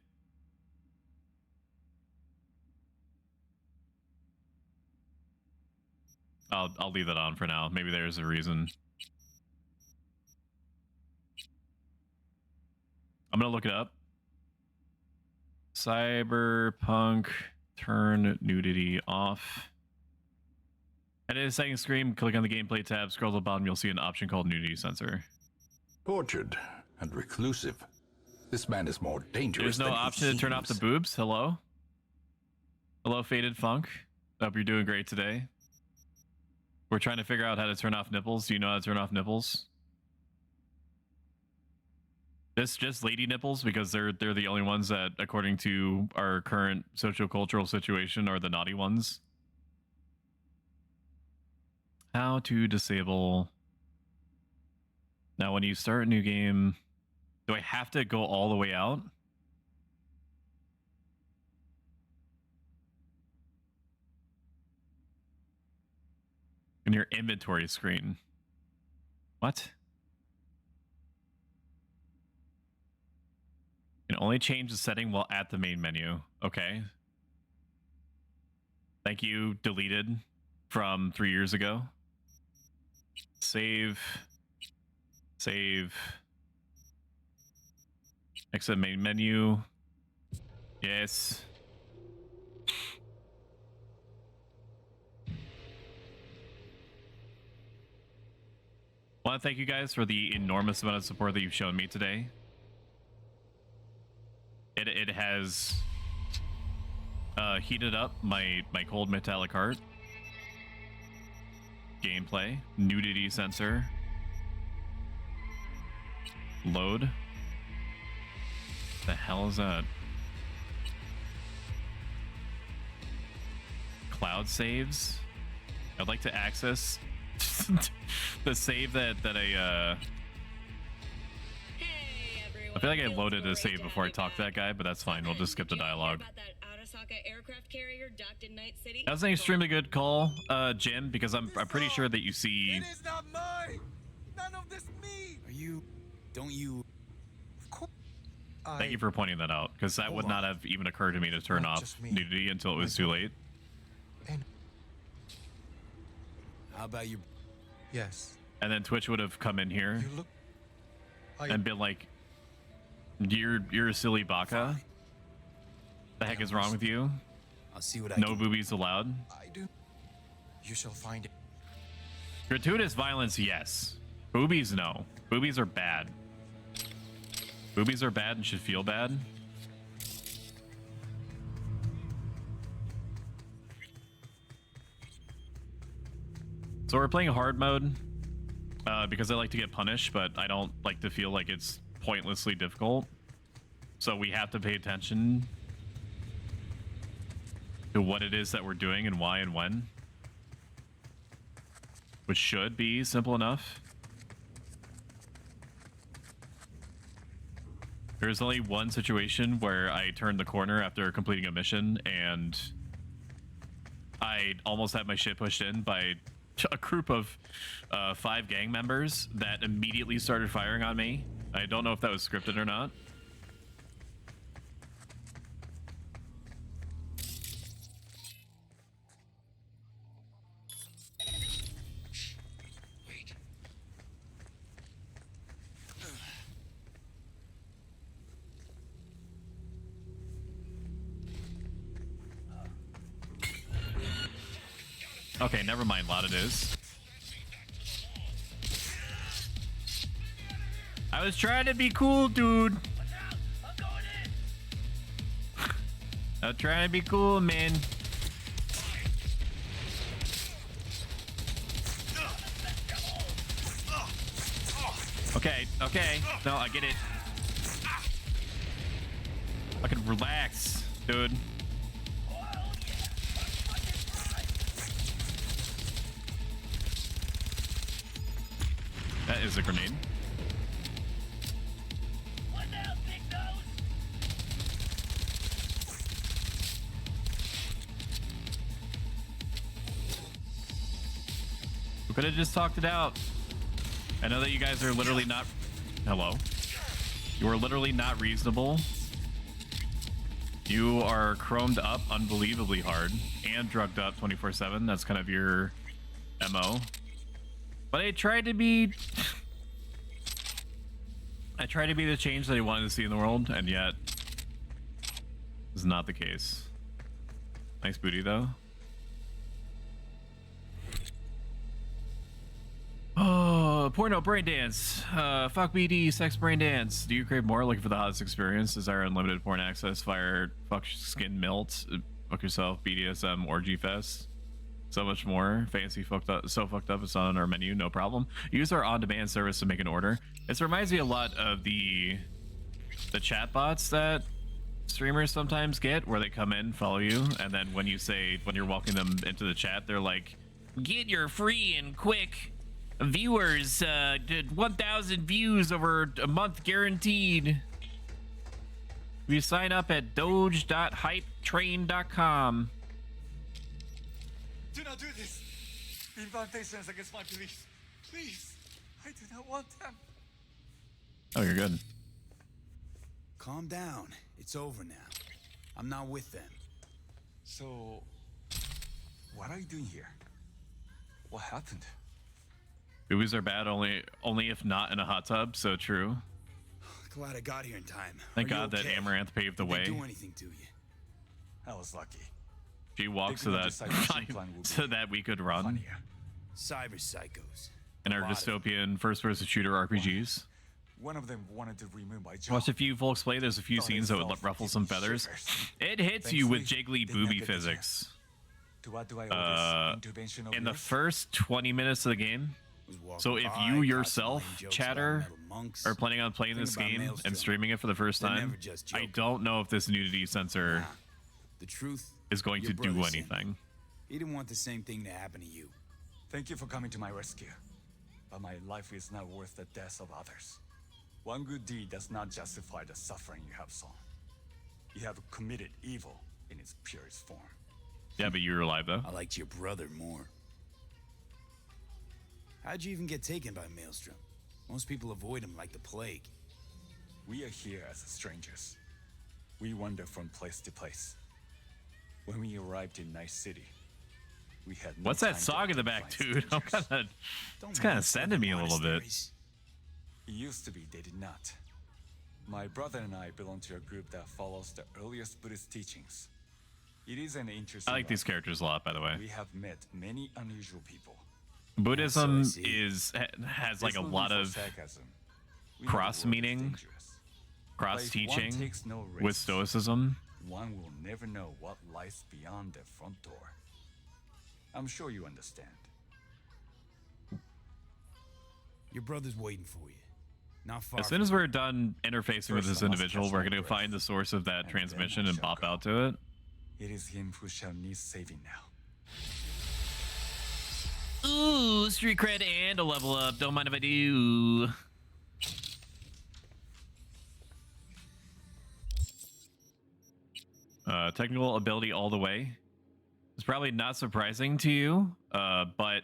I'll leave that on for now. Maybe there's a reason. I'm gonna look it up. Cyberpunk turn nudity off. Edit a second screen, click on the gameplay tab, scroll to the bottom, you'll see an option called nudity sensor. Tortured and reclusive. This man is more dangerous There's no than he option to turn off the seems. boobs. Hello? Hello, Faded Funk. Hope you're doing great today. We're trying to figure out how to turn off nipples. Do you know how to turn off nipples? This just lady nipples, because they're the only ones that, according to our current socio-cultural situation, are the naughty ones. How to disable. Now, when you start a new game, do I have to go all the way out? In your inventory screen. What? You can only change the setting while at the main menu. Okay. Thank you, deleted from 3 years ago. Save. Save. Exit main menu. Yes. I want to thank you guys for the enormous amount of support that you've shown me today. It has heated up my cold metallic heart. Gameplay, nudity sensor, load. The hell is that? Cloud saves. I'd like to access the save that I feel like I loaded a save before I talked to that guy, but that's fine. We'll just skip the dialogue. That was an extremely good call, Jim, because I'm pretty sure that you see. It is not mine. None of this me. Are you? Don't you? Of course. Thank you for pointing that out, because that would not have even occurred to me to turn Not off just me. nudity until it was too late. And How about you? yes, And then Twitch would have come in here you look. and been like, "You're a silly baka. The heck is wrong with you? I'll see what I No can. boobies allowed." I do. You shall find it. Gratuitous violence, yes. Boobies, no. Boobies are bad. Boobies are bad and should feel bad. So we're playing hard mode because I like to get punished, but I don't like to feel like it's pointlessly difficult. So we have to pay attention to what it is that we're doing and why and when. Which should be simple enough. There's only one situation where I turned the corner after completing a mission and I almost had my shit pushed in by a group of 5 gang members that immediately started firing on me. I don't know if that was scripted or not. Okay, never mind, lot it is. I was trying to be cool, dude. I'm trying to be cool, man. Okay, okay. No, I get it. Fucking relax, dude. That is a grenade. We could have just talked it out. I know that you guys are literally not... Hello? You are literally not reasonable. You are chromed up unbelievably hard and drugged up 24/7. That's kind of your MO. But I tried to be... I tried to be the change that I wanted to see in the world, and yet... this is not the case. Nice booty, though. Oh, porno brain dance. Fuck BD, sex brain dance. Do you crave more? Looking for the hottest experience? Desire unlimited porn access? Fire, fuck skin melt? Fuck yourself, BDSM, orgy fest? So much more. Fancy fucked up, so fucked up it's on our menu, no problem. Use our on-demand service to make an order. It reminds me a lot of the chat bots that streamers sometimes get, where they come in, follow you, and then when you say, when you're walking them into the chat, they're like, get your free and quick viewers, 1,000 views over a month guaranteed. You sign up at doge.hypetrain.com. Do not do this. The incantation is against my beliefs. Please, I do not want them. Oh, you're good. Calm down. It's over now. I'm not with them. So, what are you doing here? What happened? Boobies are bad only if not in a hot tub, so true. Glad I got here in time. Thank Are you God that okay? Amaranth paved the Did they way. do anything to you? I was lucky. She walked so They that couldn't decide which plan would be so that we could run funnier. Cyber psychos. in our A lot of them. dystopian first-person shooter RPGs. One of them wanted to remove my jaw. Watched a few folks play. There's a few Thought scenes it that would felt ruffle like some it feathers. shivers. It hits you with Thankfully, jiggly did not booby get the physics. To what do I owe this intervention of In the yours? first 20 minutes of the game. Was walking So if by, you caught yourself, some lame jokes chatter, about metal monks. are planning on playing Thing this about game males, and too. streaming it for the first They're time, never just I joking. don't know if this nudity sensor Nah. The truth is going your to do brother sent me. anything. He didn't want the same thing to happen to you. Thank you for coming to my rescue. But my life is not worth the deaths of others. One good deed does not justify the suffering you have sown. You have committed evil in its purest form. Yeah, but you were alive though. I liked your brother more. How'd you even get taken by Maelstrom? Most people avoid him like the plague. We are here as strangers. We wander from place to place. When we arrived in Night City, we had no What's that time song to in the back, identify dude? I'm strangers. kind of. Don't It's kind mind of sending me a little bit. monasteries. It used to be they did not. My brother and I belong to a group that follows the earliest Buddhist teachings. It is an interesting I like these life. characters a lot, by the way. We have met many unusual people. Buddhism So I see. has like a There's no lot need for of sarcasm. We know the cross world is meaning, dangerous. cross But if one teaching takes no with risks, stoicism. one will never know what lies beyond the front door. I'm sure you understand. Your brother's waiting for you. Not far. As soon from as we're done interfacing with First, this I must individual, catch we're my going to breath, find the source of that and transmission then I and shall pop go. out to it. It is him who shall need saving now. Ooh, street cred and a level up. Don't mind if I do. Technical ability all the way. It's probably not surprising to you, but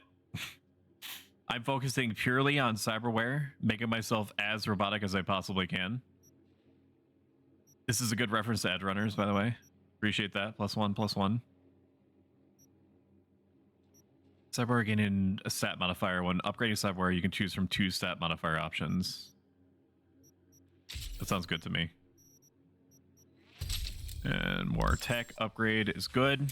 I'm focusing purely on cyberware, making myself as robotic as I possibly can. This is a good reference to Edge Runners, by the way. Appreciate that. +1, +1. Cyberware gaining a stat modifier. When upgrading cyberware, you can choose from 2 stat modifier options. That sounds good to me. And more tech upgrade is good.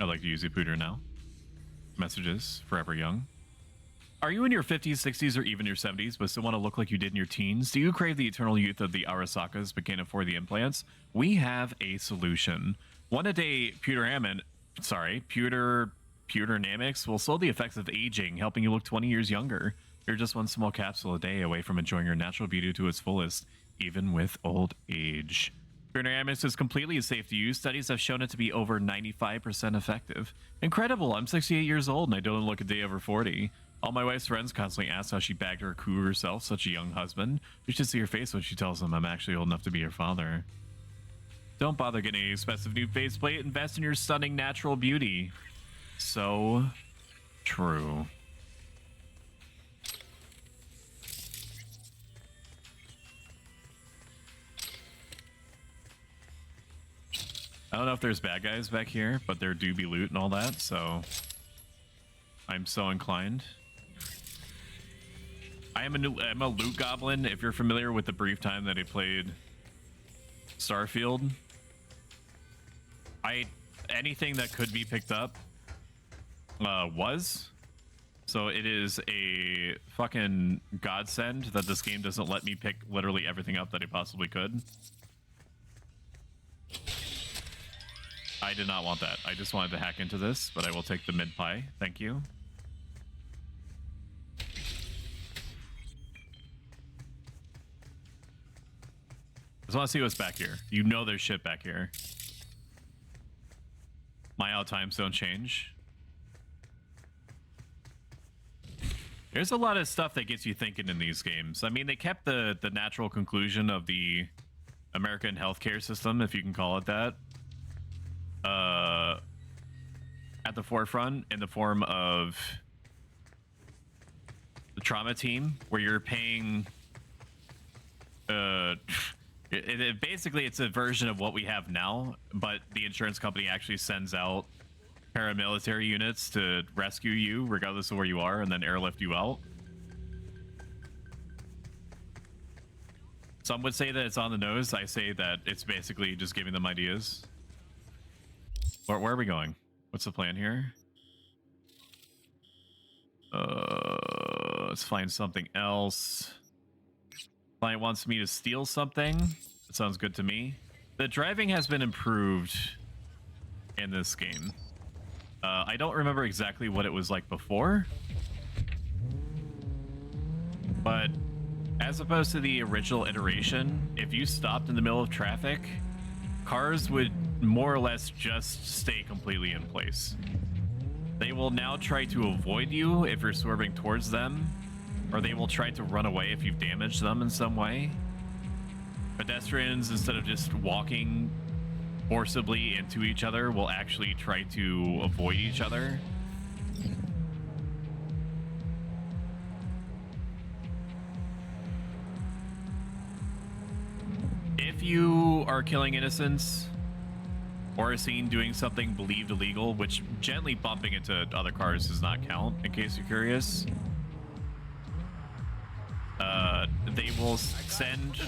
I'd like to use Zaputer now. Messages, forever young. Are you in your 50s, 60s, or even your 70s, but still want to look like you did in your teens? Do you crave the eternal youth of the Arasakas, but can't afford the implants? We have a solution. One a day Pewterdynamics will slow the effects of aging, helping you look 20 years younger. You're just one small capsule a day away from enjoying your natural beauty to its fullest, even with old age. Pewterdynamics is completely safe to use. Studies have shown it to be over 95% effective. Incredible! I'm 68 years old and I don't look a day over 40. All my wife's friends constantly ask how she bagged her coup herself, such a young husband. You should see her face when she tells them I'm actually old enough to be her father. Don't bother getting an expensive new faceplate. Invest in your stunning natural beauty. So true. I don't know if there's bad guys back here, but there do be loot and all that, so I'm so inclined. I'm a loot goblin. If you're familiar with the brief time that I played Starfield, anything that could be picked up was. So it is a fucking godsend that this game doesn't let me pick literally everything up that I possibly could. I did not want that. I just wanted to hack into this, but I will take the mid pie. Thank you. Just want to see what's back here. You know there's shit back here. My out times don't change. There's a lot of stuff that gets you thinking in these games. I mean, they kept the natural conclusion of the American healthcare system, if you can call it that, at the forefront in the form of the trauma team, where you're paying basically it's a version of what we have now, but the insurance company actually sends out paramilitary units to rescue you regardless of where you are and then airlift you out. Some would say that it's on the nose. I say that it's basically just giving them ideas. Where are we going? What's the plan here? Let's find something else. Client wants me to steal something. That sounds good to me. The driving has been improved in this game. I don't remember exactly what it was like before, but as opposed to the original iteration, if you stopped in the middle of traffic, cars would more or less just stay completely in place. They will now try to avoid you if you're swerving towards them, or they will try to run away if you've damaged them in some way. Pedestrians, instead of just walking forcibly into each other, will actually try to avoid each other. If you are killing innocents or are seen doing something believed illegal, which gently bumping into other cars does not count, in case you're curious, they will send...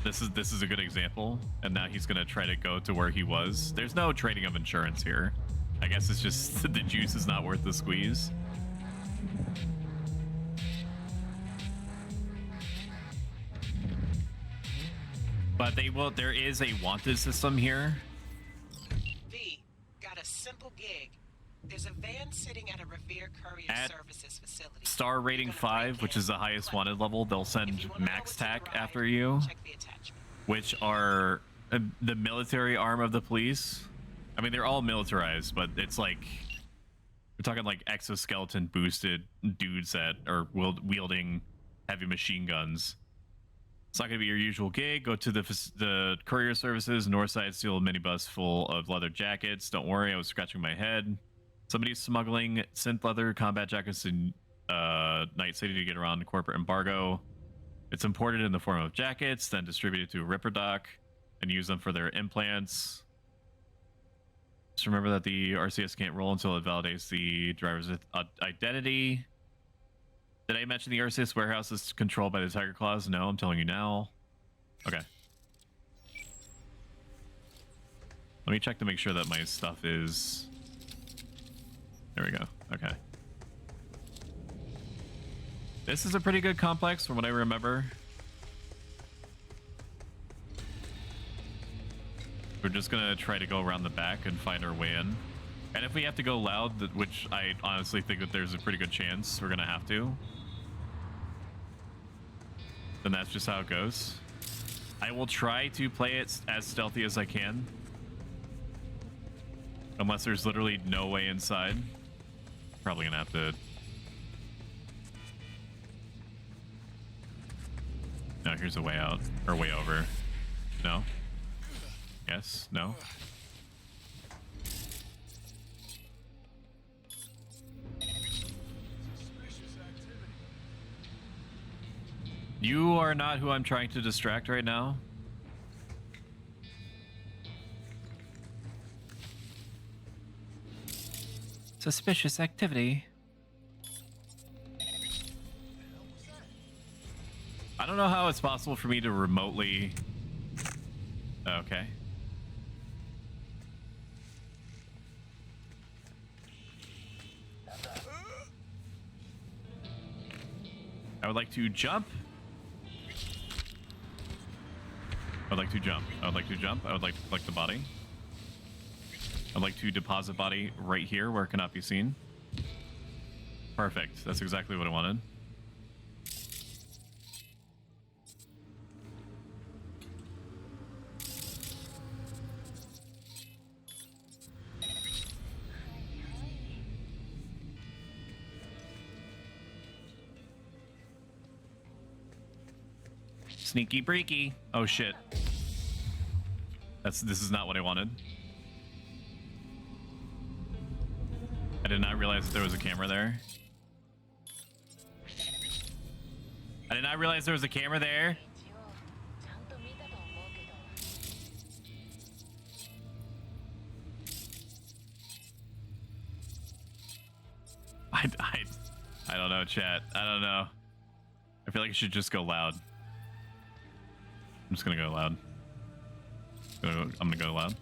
This is a good example, and now he's gonna try to go to where he was. There's no trading of insurance here. I guess it's just the juice is not worth the squeeze. But they will. There is a wanted system here. V, got a simple gig. There's a van sitting at a Revere Courier Services facility. Star rating 5, which is the highest wanted level, they'll send Max Tac after you, which are the military arm of the police. I mean, they're all militarized, but it's like we're talking like exoskeleton boosted dudes that are wielding heavy machine guns. It's not going to be your usual gig. Go to the courier services, north side, steal a minibus full of leather jackets. Don't worry, I was scratching my head. Somebody's smuggling synth leather combat jackets in Night City to get around the corporate embargo. It's imported in the form of jackets, then distributed to a Ripper Doc and use them for their implants. Just remember that the RCS can't roll until it validates the driver's identity. Did I mention the RCS warehouse is controlled by the Tiger Claws? No, I'm telling you now. Okay. Let me check to make sure that my stuff is... There we go. Okay. This is a pretty good complex from what I remember. We're just gonna try to go around the back and find our way in. And if we have to go loud, which I honestly think that there's a pretty good chance we're gonna have to, then that's just how it goes. I will try to play it as stealthy as I can. Unless there's literally no way inside. Probably gonna have to... No, here's a way out. Or way over. No? Yes? No? You are not who I'm trying to distract right now. Suspicious activity. I don't know how it's possible for me to remotely... Okay. I would like to jump. I would like to jump. I would like to jump. I would like to collect the body. I'd like to deposit body right here where it cannot be seen. Perfect. That's exactly what I wanted. Sneaky breaky. Oh shit. This is not what I wanted. I did not realize that there was a camera there. I did not realize there was a camera there. I don't know, chat. I don't know. I feel like I should just go loud. I'm just gonna go loud. I'm gonna go loud.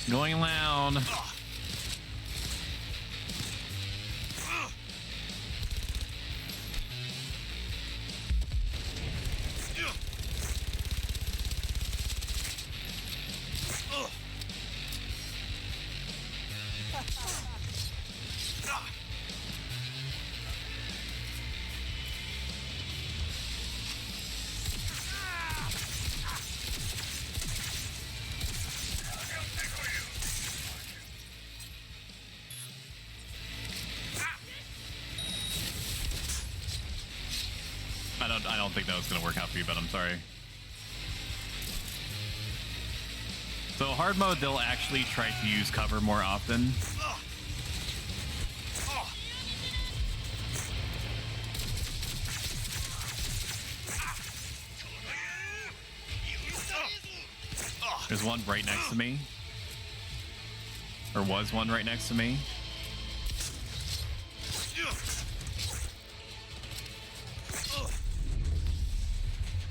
Going loud. don't think that was gonna work out for you, but I'm sorry. So hard mode, they'll actually try to use cover more often. There's one right next to me. Or was one right next to me.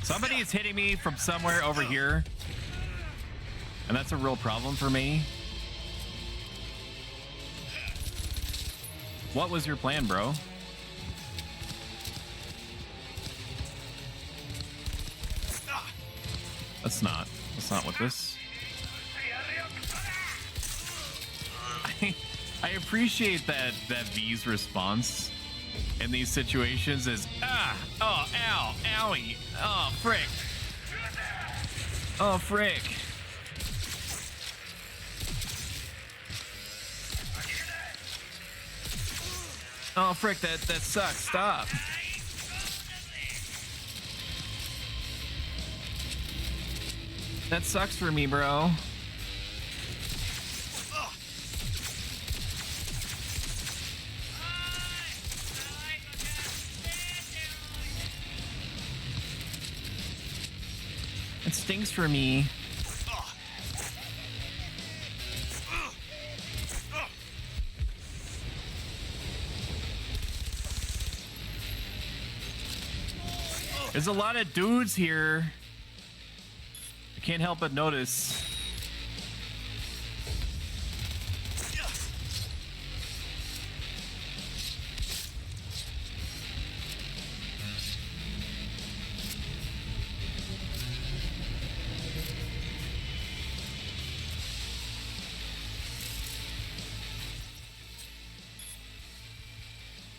Somebody is hitting me from somewhere over here. And that's a real problem for me. What was your plan, bro? That's not what this. I appreciate that V's response in these situations is oh, ow, owie, oh, frick. Oh, frick. Oh, frick, that sucks. Stop. That sucks for me, bro. It stinks for me. There's a lot of dudes here. I can't help but notice.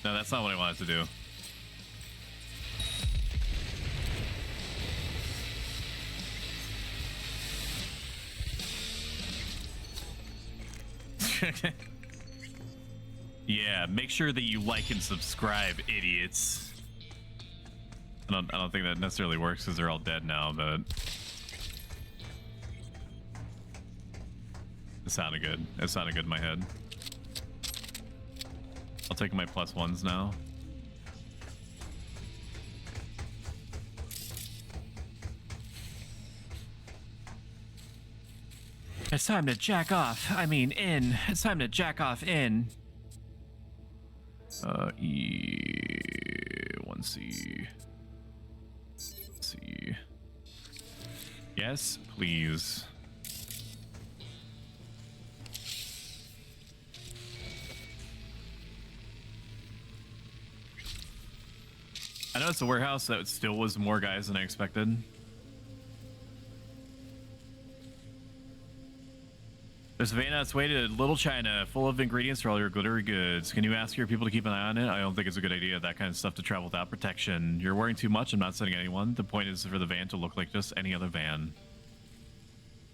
No, that's not what I wanted to do. Yeah, make sure that you like and subscribe, idiots. I don't think that necessarily works because they're all dead now, but it sounded good. It sounded good in my head. I'll take my +1s now. It's time to jack off. I mean, in. It's time to jack off in. E1C. C. Yes, please. I know it's a warehouse that still was more guys than I expected. There's a van on its way to Little China, full of ingredients for all your glittery goods. Can you ask your people to keep an eye on it? I don't think it's a good idea, that kind of stuff, to travel without protection. You're worrying too much. I'm not sending anyone. The point is for the van to look like just any other van.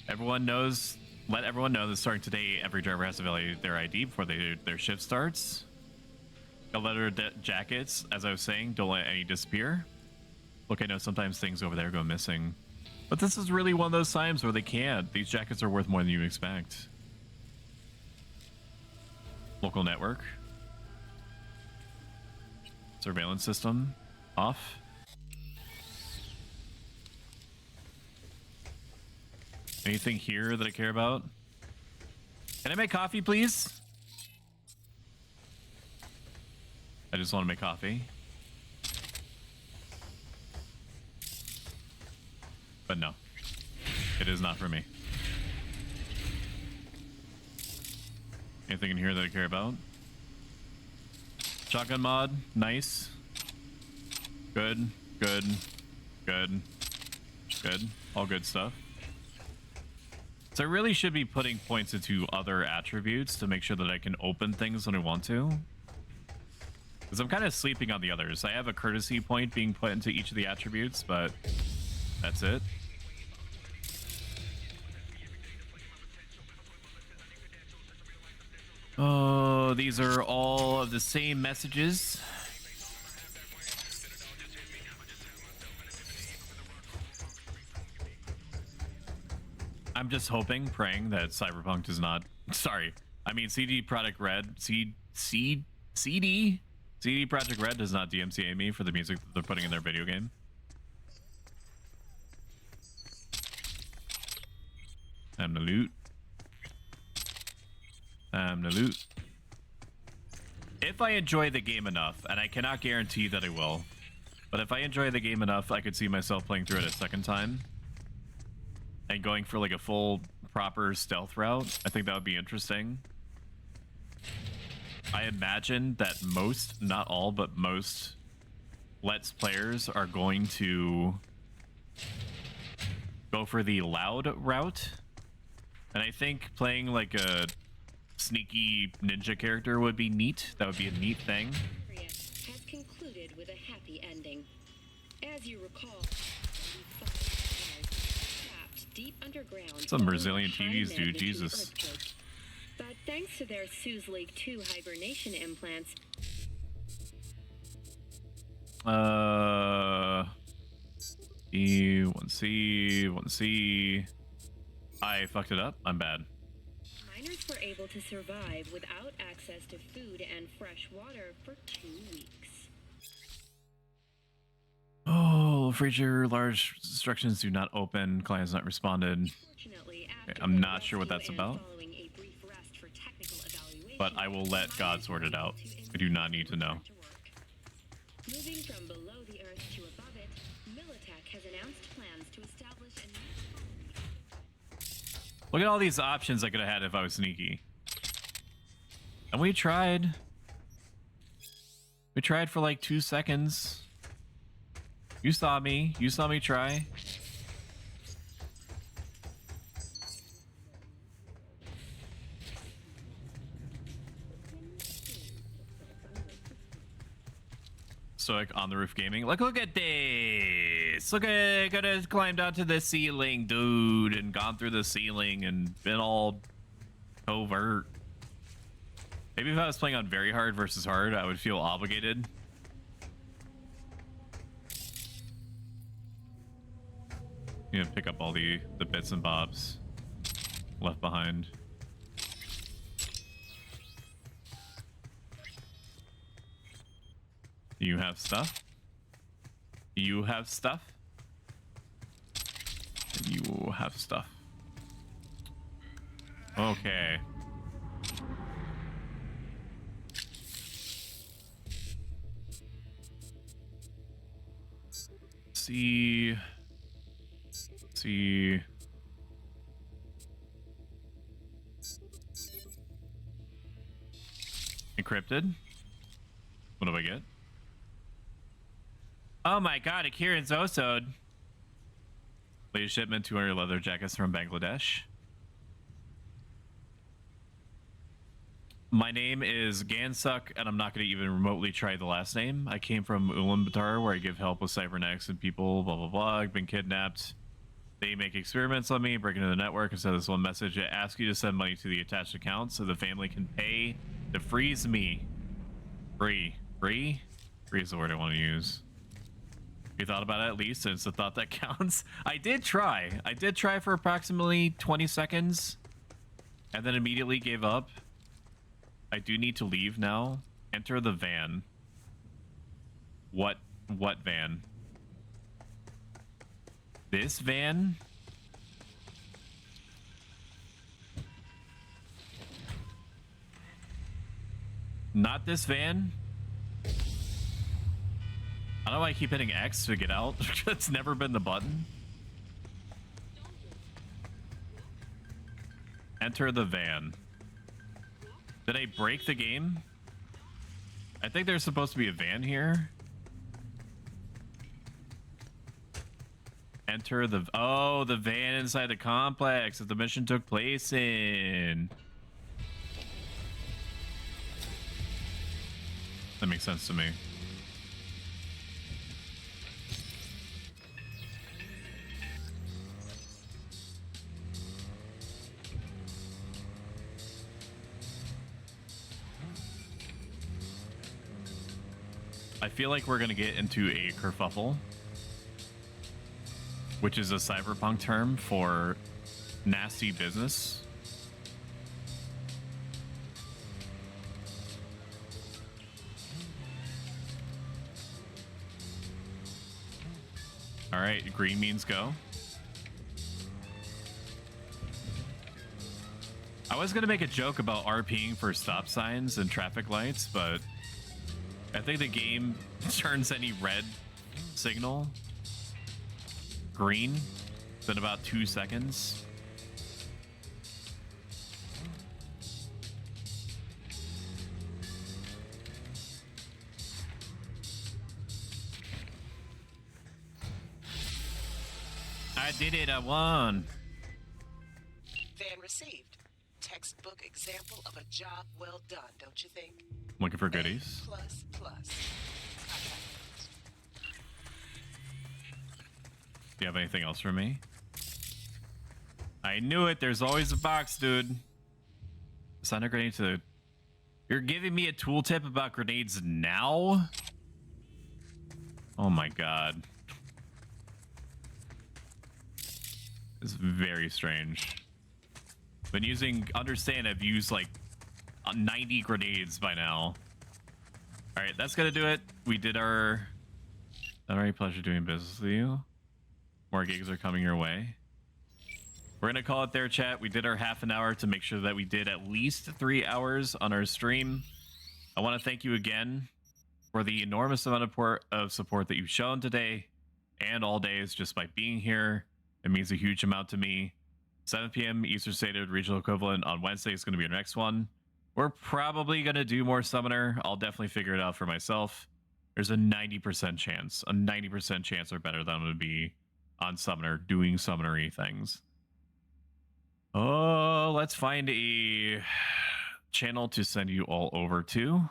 Everyone knows. Let everyone know that starting today, every driver has to validate their ID before their shift starts. Leather jackets, as I was saying, don't let any disappear. Look, I know sometimes things over there go missing, but this is really one of those times where they can't. These jackets are worth more than you expect. Local network. Surveillance system off. Anything here that I care about? Can I make coffee, please? I just want to make coffee. But no, it is not for me. Anything in here that I care about? Shotgun mod, nice. Good, good, good, good. All good stuff. So I really should be putting points into other attributes to make sure that I can open things when I want to. Because I'm kind of sleeping on the others. I have a courtesy point being put into each of the attributes, but that's it. Oh, these are all of the same messages. I'm just hoping, praying that Cyberpunk does not. Sorry, I mean CD Projekt Red. CD Projekt Red does not DMCA me for the music that they're putting in their video game. I'm the loot. I'm the loot. If I enjoy the game enough, and I cannot guarantee that I will, but if I enjoy the game enough, I could see myself playing through it a second time and going for like a full proper stealth route. I think that would be interesting. I imagine that most, not all, but most Let's Players are going to go for the loud route. And I think playing like a sneaky ninja character would be neat. That would be a neat thing. Has concluded with a happy ending. As you recall, trapped deep underground. Some Brazilian TVs, dude. Jesus. But thanks to their Suze League 2 hibernation implants. E1C. I fucked it up. I'm bad. Miners were able to survive without access to food and fresh water for 2 weeks. Oh, Fraser, large instructions do not open. Client's not responded. Okay, I'm not sure what that's about. But I will let God sort it out. I do not need to know. Moving from below the earth to above it, Militech has announced plans to establish a new... Look at all these options I could have had if I was sneaky. And we tried. We tried for like 2 seconds. You saw me. You saw me try. Stoic on the roof gaming. Like, look at this. Look at, could have climbed onto the ceiling, dude, and gone through the ceiling and been all covert. Maybe if I was playing on very hard versus hard, I would feel obligated. You know, pick up all the bits and bobs left behind. You have stuff. You have stuff. And you have stuff. Okay. See. Encrypted. What do I get? Oh my god, a Kieran's Osode. Latest shipment, 200 leather jackets from Bangladesh. My name is Gansuk, and I'm not going to even remotely try the last name. I came from Ulaanbaatar, where I give help with cybernetics and people, blah, blah, blah. I've been kidnapped. They make experiments on me, break into the network, and send this one message. I ask you to send money to the attached account so the family can pay to freeze me. Free. Free? Free is the word I want to use. You thought about it at least, and it's the thought that counts. I did try. I did try for approximately 20 seconds, and then immediately gave up. I do need to leave now. Enter the van. What van? This van? Not this van? I don't know why I keep hitting X to get out. It's never been the button. Enter the van. Did I break the game? I think there's supposed to be a van here. Enter the... Oh, the van inside the complex that the mission took place in. That makes sense to me. I feel like we're gonna get into a kerfuffle, which is a cyberpunk term for nasty business. All right, green means go. I was gonna make a joke about RPing for stop signs and traffic lights, but I think the game turns any red signal green in about 2 seconds. I did it, I won. Van received. Textbook example of a job well done, don't you think? Looking for goodies. Plus, plus. Do you have anything else for me? I knew it. There's always a box, dude. Assign a grenade to... You're giving me a tooltip about grenades now? Oh my god. It's very strange. Been using... Understand, I've used like 90 grenades by now. Alright, that's gonna do it. We did our... Alright, pleasure doing business with you. More gigs are coming your way. We're gonna call it there, chat. We did our half an hour to make sure that we did at least 3 hours on our stream. I want to thank you again for the enormous amount of support that you've shown today and all days just by being here. It means a huge amount to me. 7 p.m. Eastern Standard Regional Equivalent on Wednesday is going to be our next one. We're probably going to do more Summoner. I'll definitely figure it out for myself. There's a 90% chance or better that I'm going to be on Summoner doing Summoner-y things. Oh, let's find a channel to send you all over to.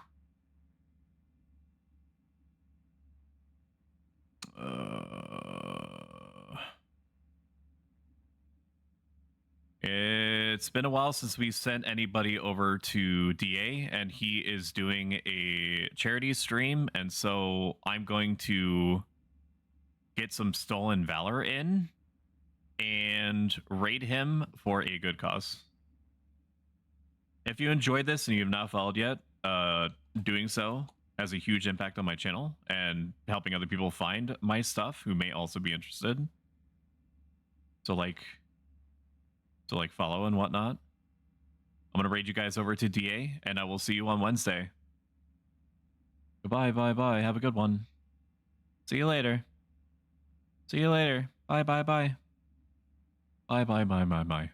It's been a while since we sent anybody over to DA, and he is doing a charity stream, and so I'm going to get some Stolen Valor in and raid him for a good cause. If you enjoyed this and you have not followed yet, doing so has a huge impact on my channel and helping other people find my stuff who may also be interested. So like follow and whatnot. I'm gonna raid you guys over to DA, and I will see you on Wednesday. Goodbye, bye, bye. Have a good one. See you later. See you later. Bye, bye, bye. Bye, bye, bye, bye, bye.